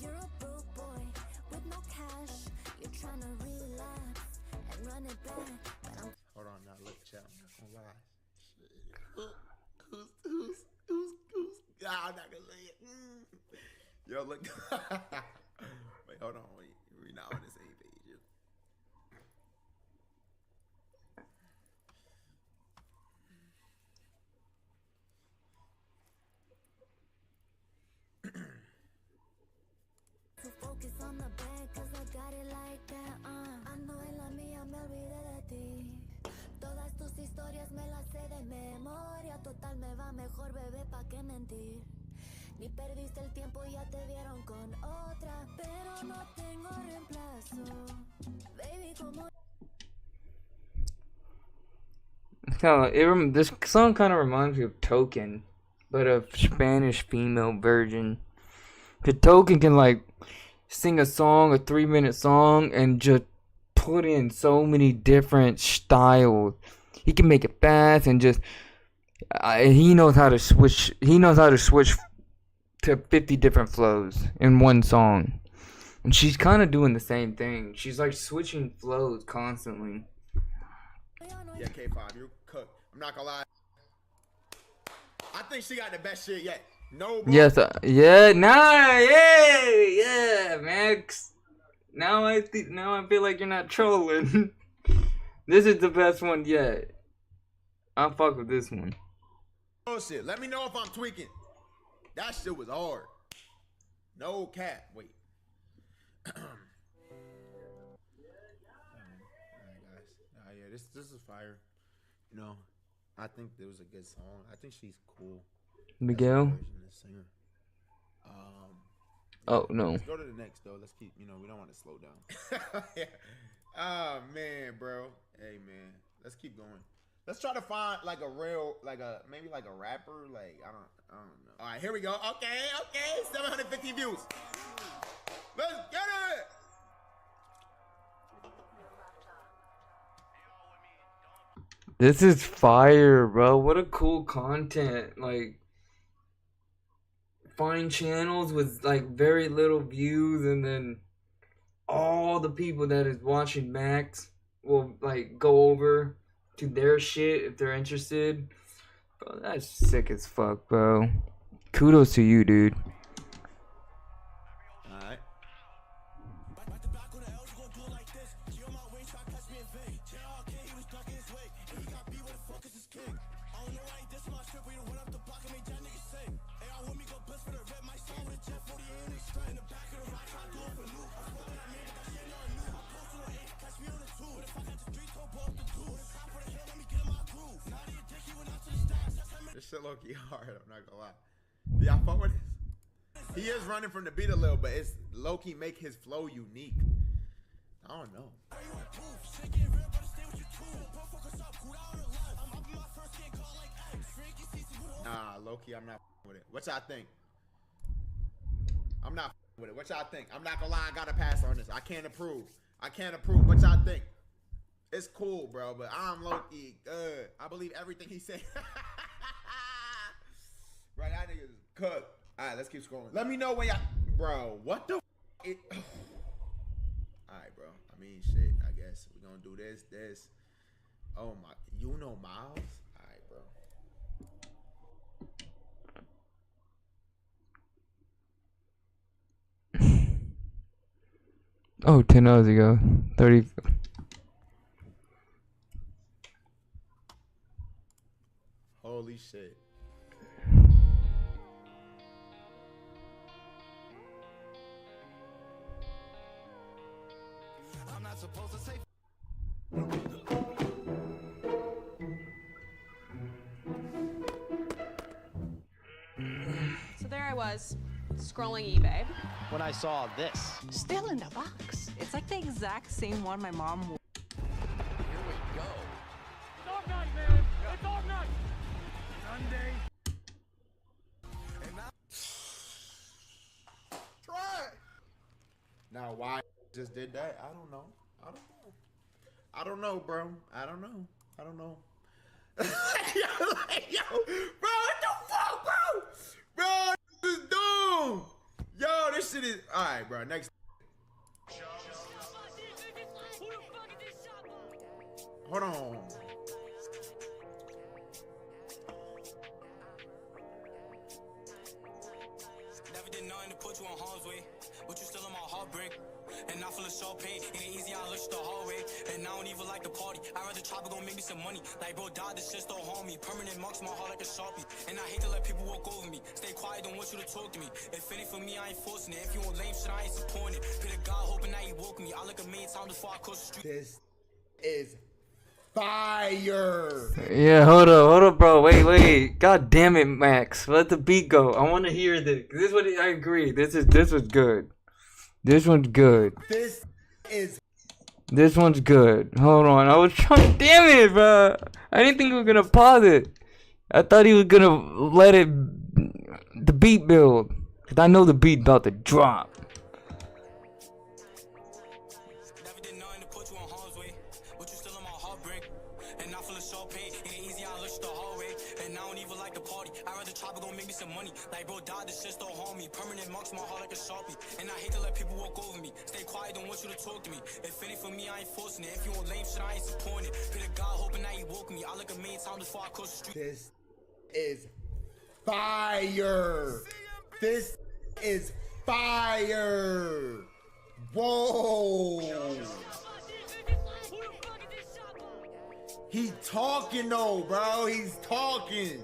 You're a broke boy with no cash. You're trying to relapse and run it back, but I'm. Hold on, now look, chat. I'm not gonna lie. Who's? Ah, I'm not gonna say it. Yo, look. Wait, hold on. We not on the same page. Focus on the bag, cause I got it like that, Ando en la mía, me olvidé de ti. Todas tus historias me las sé de memoria. Total me va mejor, bebé, pa' qué mentir. Ni perdiste el tiempo, ya te vieron con otra. Pero no tengo reemplazo. Baby, como... This song kind of reminds me of Token, but a Spanish female version. The Token can like sing a song, a 3-minute song, and just put in so many different styles. He can make it fast and just he knows how to switch. He knows how to switch to 50 different flows in one song. And she's kind of doing the same thing. She's like switching flows constantly. Yeah, K5, you cook. I'm not gonna lie. I think she got the best shit yet. No, bro. Yes, yeah, yeah, Max. Now I feel like you're not trolling. This is the best one yet. I fuck with this one. Bullshit. Let me know if I'm tweaking. That shit was hard. No cap. Wait. Alright, guys. Yeah, this is fire. You know, I think it was a good song. I think she's cool. Miguel. Singer. Oh no. Let's go to the next though. Let's keep. You know, we don't want to slow down. Yeah. Oh man, bro. Hey man, let's keep going. Let's try to find like a real, maybe like a rapper. Like I don't know. All right, here we go. Okay. 750 views. Let's get it. This is fire, bro. What a cool content. Like, find channels with like very little views, and then all the people that is watching Max will like go over to their shit if they're interested. Bro, that's sick as fuck, bro. Kudos to you, dude. Alright. This shit low-key hard, I'm not gonna lie. Yeah, I fuck with this. He is running from the beat a little, but it's low-key make his flow unique. I don't know. Nah, low-key, I'm not with it. What y'all think? I'm not with it. What y'all think? I'm not gonna lie, I gotta pass on this. I can't approve. What y'all think? It's cool, bro, but I'm low-key good. I believe everything he said. Bro, that nigga's cooked. All right, let's keep scrolling. Let me know when y'all... Bro, what the... All right, bro. I mean, shit, I guess. We're gonna do this. Oh, my... You know Miles? All right, bro. Oh, 10 hours ago. 30. Holy shit. I'm not supposed to say. So there I was, scrolling eBay. When I saw this. Still in the box. It's like the exact same one my mom wore. Here we go. Dog night, man. It's dog night. Sunday. And now. Try. Now, why just did that? I don't know. I don't know, bro. I don't know. Yo, bro, what the fuck, bro? Bro, this is dumb. Yo, this shit is... All right, bro, next... Hold on. Never did nothing to put you on harm's way, but you still in my heartbreak. And I feel a sharp pain, ain't easy, I look the hallway. And I don't even like the party, I'd rather chop it, gon' make me some money. Like bro died, this shit don't harm me. Permanent marks my heart like a Sharpie. And I hate to let people walk over me. Stay quiet, don't want you to talk to me. If it ain't for me, I ain't forcing it. If you want lame shit, I ain't supporting it. Pray to God, hoping that he woke me. I look a million times before I cross the street. This is fire. Yeah, hold up, bro. Wait. God damn it, Max. Let the beat go. I want to hear this. This is what I agree. This was good. This one's good. This one's good. Hold on. I was trying. Damn it, bro. I didn't think we were gonna pause it. I thought he was gonna let the beat build. Cause I know the beat about to drop. Like bro died, this shit don't harm me. Permanent marks my heart like a Sharpie. And I hate to let people walk over me. Stay quiet, don't want you to talk to me. If it ain't for me, I ain't forcing it. If you want lame shit, I ain't supporting it. Pray to God, hoping that he woke me. I look a million times before I cross the street. This is fire. This is fire. Whoa. He talking though, bro. He's talking.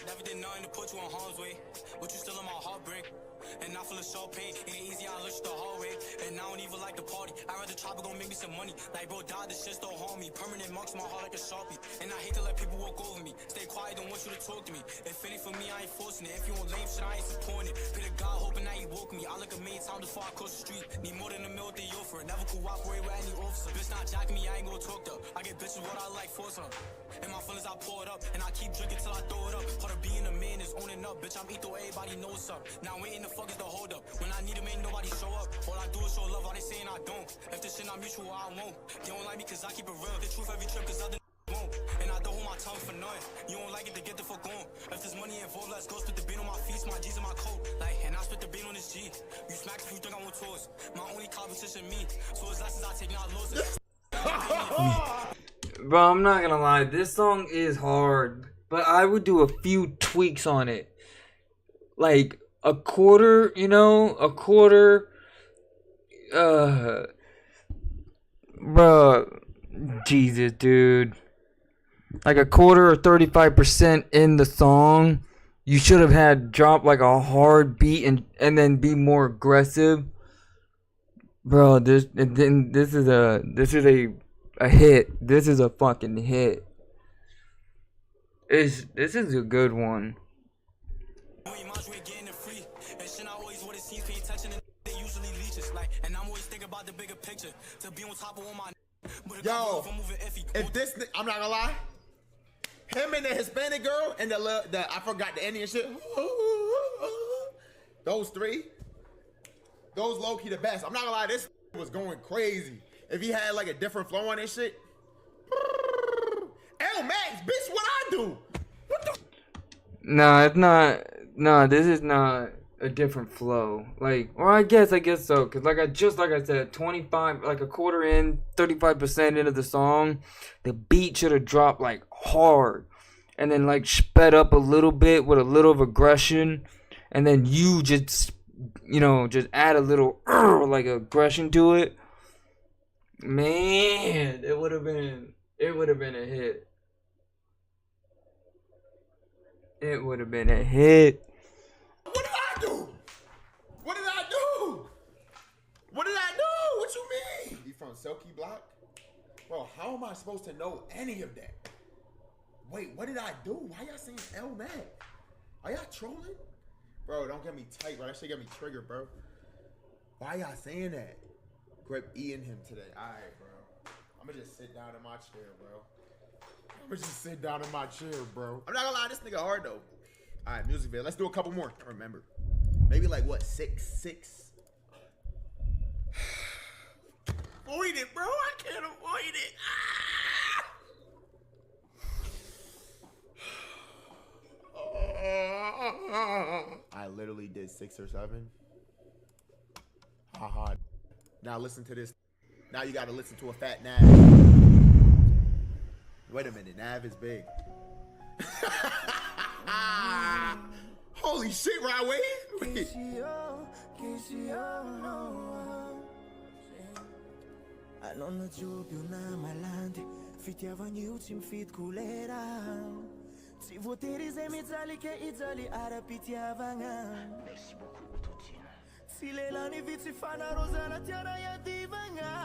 Never did nothing to put you on harm's way, but you still in my heartbreak. And I feel a sharp pain, ain't easy, I look the hallway. And I don't even like the party, I'd rather chop it, gon' make me some money. Like bro died, this shit don't harm me. Permanent marks my heart like a Sharpie. And I hate to let people walk over me. Stay quiet, don't want you to talk to me. If it ain't for me, I ain't forcing it. If you want lame shit, I ain't supporting it. Pray to God, hoping that he woke me. I look a million times before I cross the street. Need more than a meal with the offer. Never cooperate with any officer. Bitch not jacking me, I ain't gon' talk to her. I get bitches what I like, force her. And my feelings, I pour it up. And I keep drinking till I throw it up. Part of being a man is owning up. Bitch, I'm Etho, everybody knows up. Now waiting the fuck is the hold up. When I need him, ain't nobody show up. All I do is show love, all they saying I don't. If this shit not mutual, I won't. They don't like me cause I keep it real. The truth every trip cause other won't. And I don't hold my tongue for nothing. You don't like it to get the fuck on. If there's money involved, let's go. Split the beat on my feet, my G's in my coat. Like, and I split the beat on this G. You smack if you think I want tours. My only competition, me. So as lessons I take, not losses. Bro, I'm not gonna lie. This song is hard, but I would do a few tweaks on it. Like a quarter, you know, a quarter. Bro, Jesus, dude. Like a quarter or 35% in the song. You should have had drop like a hard beat and then be more aggressive. Bro, this is a hit. This is a fucking hit. This is a good one. Yo, if this, I'm not gonna lie, Him and the Hispanic girl and the I forgot the Indian shit. Those three. Those low-key the best. I'm not gonna lie, this was going crazy. If he had like a different flow on this shit. L Max, bitch, what I do? What the? Nah, it's not. Nah, this is not a different flow. Like, or I guess so. Cause like I said, 25, like a quarter in, 35% into the song, the beat should have dropped like hard, and then like sped up a little bit with a little of aggression, and then you just, you know, just add a little like aggression to it. Man, it would have been a hit. It would have been a hit. What did I do? What did I do? What did I do? What you mean? You from Silky Block? Bro, how am I supposed to know any of that? Wait, what did I do? Why y'all saying L Mac? Are y'all trolling? Bro, don't get me tight, bro. That shit get me triggered, bro. Why y'all saying that? Grip eating him today. Alright, bro. I'ma just sit down in my chair, bro. I'ma just sit down in my chair, bro. I'm not gonna lie, this nigga hard though. Alright, music video. Let's do a couple more. I remember. Maybe like what, 6? Avoid it, bro. I can't avoid it. I literally did 6 or 7. Haha. Now listen to this. Now you gotta listen to a fat Nav. Wait a minute, Nav is big. Holy shit, right wait.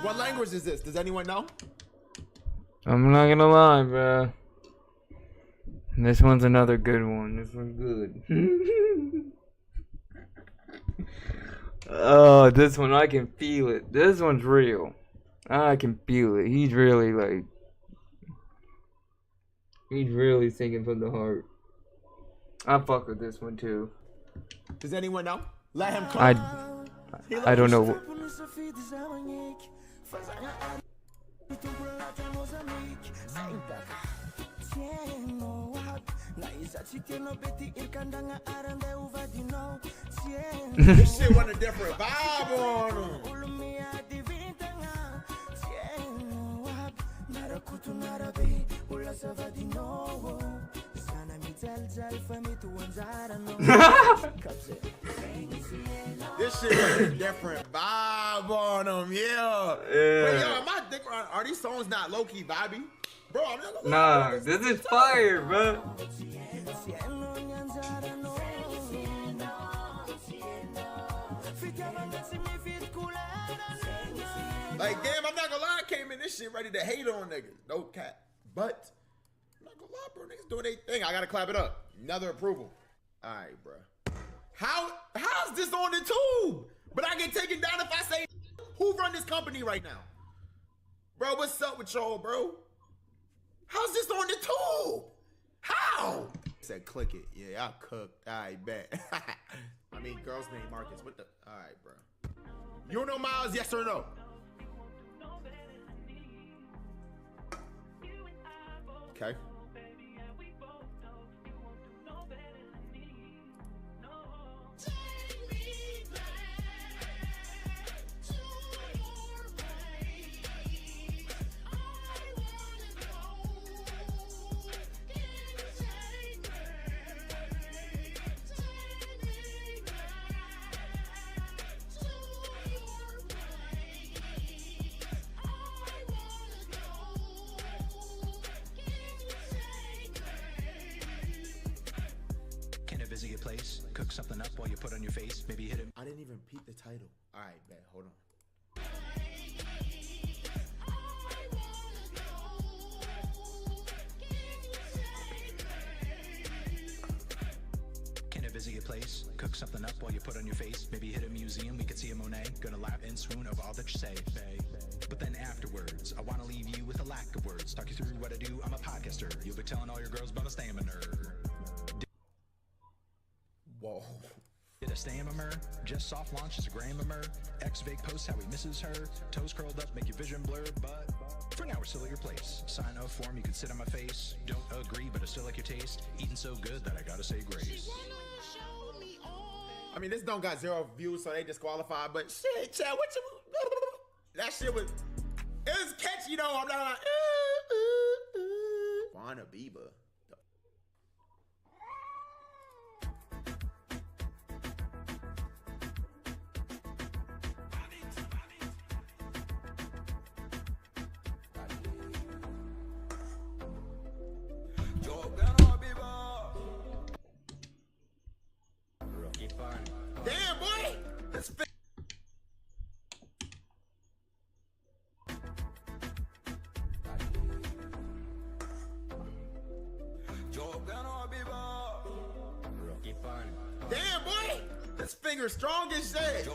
What language is this? Does anyone know? I'm not gonna lie, bro. This one's another good one. This one's good. Oh, this one, I can feel it. This one's real. I can feel it. He's really like... He's really singing from the heart. I fuck with this one too. Does anyone know? Let him come. I don't know. This shit want a different vibe on him. This shit has a different vibe on them, yeah. But yo, am I dick around? Are these songs not low-key vibey? Bro, I'm not gonna lie. Nah, this is fire, bro. Like, damn, I'm not gonna lie, I came in this shit ready to hate on niggas. No cap. But, I'm not gonna lie, bro. Niggas doing their thing. I gotta clap it up. Another approval. Alright, bro. How's this on the tube? But I get taken down if I say, who run this company right now? Bro, what's up with y'all, bro? How's this on the tube? How? Said click it. Yeah, I cooked. I bet. I mean, girl's name Marcus. What the? Alright, bro. You know Miles, yes or no? Okay. Visit your place, cook something up while you put on your face, maybe hit him. I didn't even repeat the title. All right, bet. Hold on. Can I visit your place, cook something up while you put on your face, maybe hit a museum, we could see a Monet, gonna laugh and swoon over all that you say, babe. But then afterwards, I want to leave you with a lack of words. Talk you through what I do. I'm a podcaster. You'll be telling all your girls about a stamina. Whoa. Did a stammer, just soft launch as a grammer. Ex-vague posts how he misses her. Toes curled up, make your vision blurred, but for now we're still at your place. Sign of form, you can sit on my face. Don't agree, but I still like your taste. Eating so good that I gotta say grace. I mean, this don't got 0 views, so they disqualified, but shit, Chad, what you... That shit was... It was catchy, though. I'm not like... Wanna Bieber. Damn, boy! That's damn, boy! This finger's strong as shit!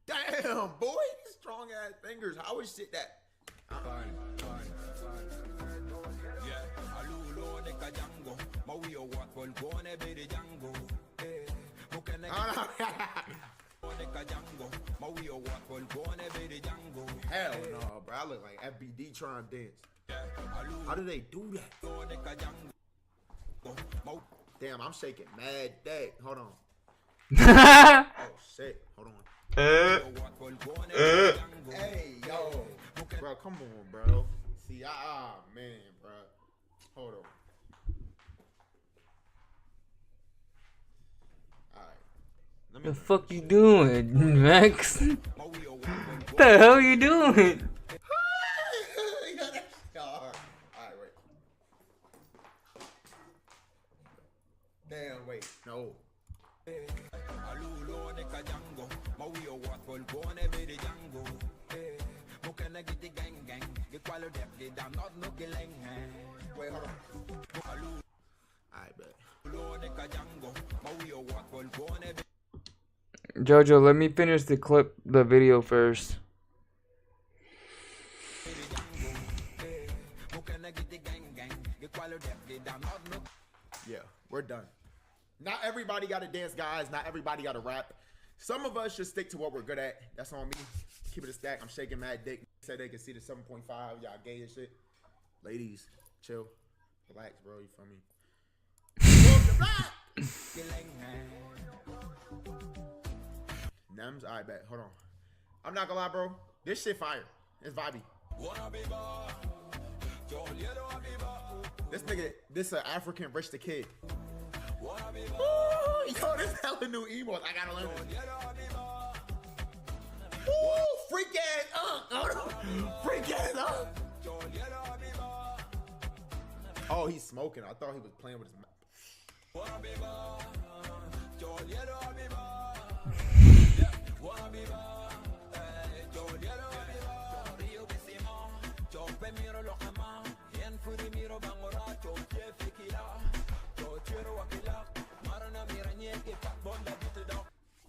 Damn, boy! These strong ass fingers. How is shit that? Hell no, bro. I look like FBD trying to dance. How do they do that? Damn, I'm shaking mad day. Hold on. Oh shit. Hold on. Hey, yo. Bro, come on, bro. See, man, bro. Hold on. Alright. The fuck you doing, Max? What the hell you doing? Alright, wait. Damn, wait. No. Wait, hold on. Alright, bet. Jojo, let me finish the video first. Yeah, we're done. Not everybody got to dance, guys. Not everybody got to rap. Some of us should stick to what we're good at. That's on me. Keep it a stack. I'm shaking mad dick. Said they can see the 7.5. Y'all gay as shit. Ladies, chill. Relax, bro. You feel me? Nems, I bet. Hold on. I'm not gonna lie, bro. This shit fire. It's vibey. This nigga, this a African Rich the Kid. Ooh, yo, this hella new emos. I gotta learn this. Ooh, freak ass hold on. Freak ass Oh, he's smoking. I thought he was playing with his mouth.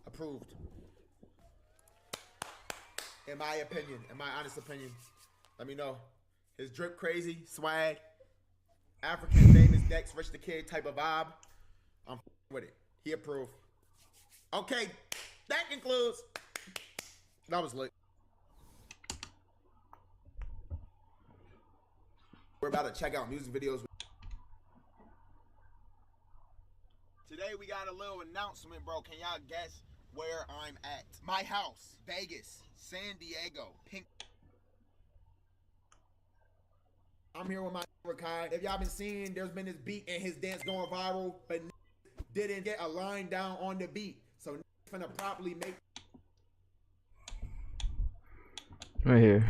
Approved. In my opinion, in my honest opinion, let me know. His drip crazy, swag, African famous Dex, Rich the Kid type of vibe. I'm with it. He approved. Okay, that concludes. That was lit. We're about to check out music videos. Today we got a little announcement, bro. Can y'all guess where I'm at? My house, Vegas, San Diego, Pink. I'm here with my Rakai. If y'all been seeing, there's been this beat and his dance going viral, but didn't get a line down on the beat. So finna properly make right here.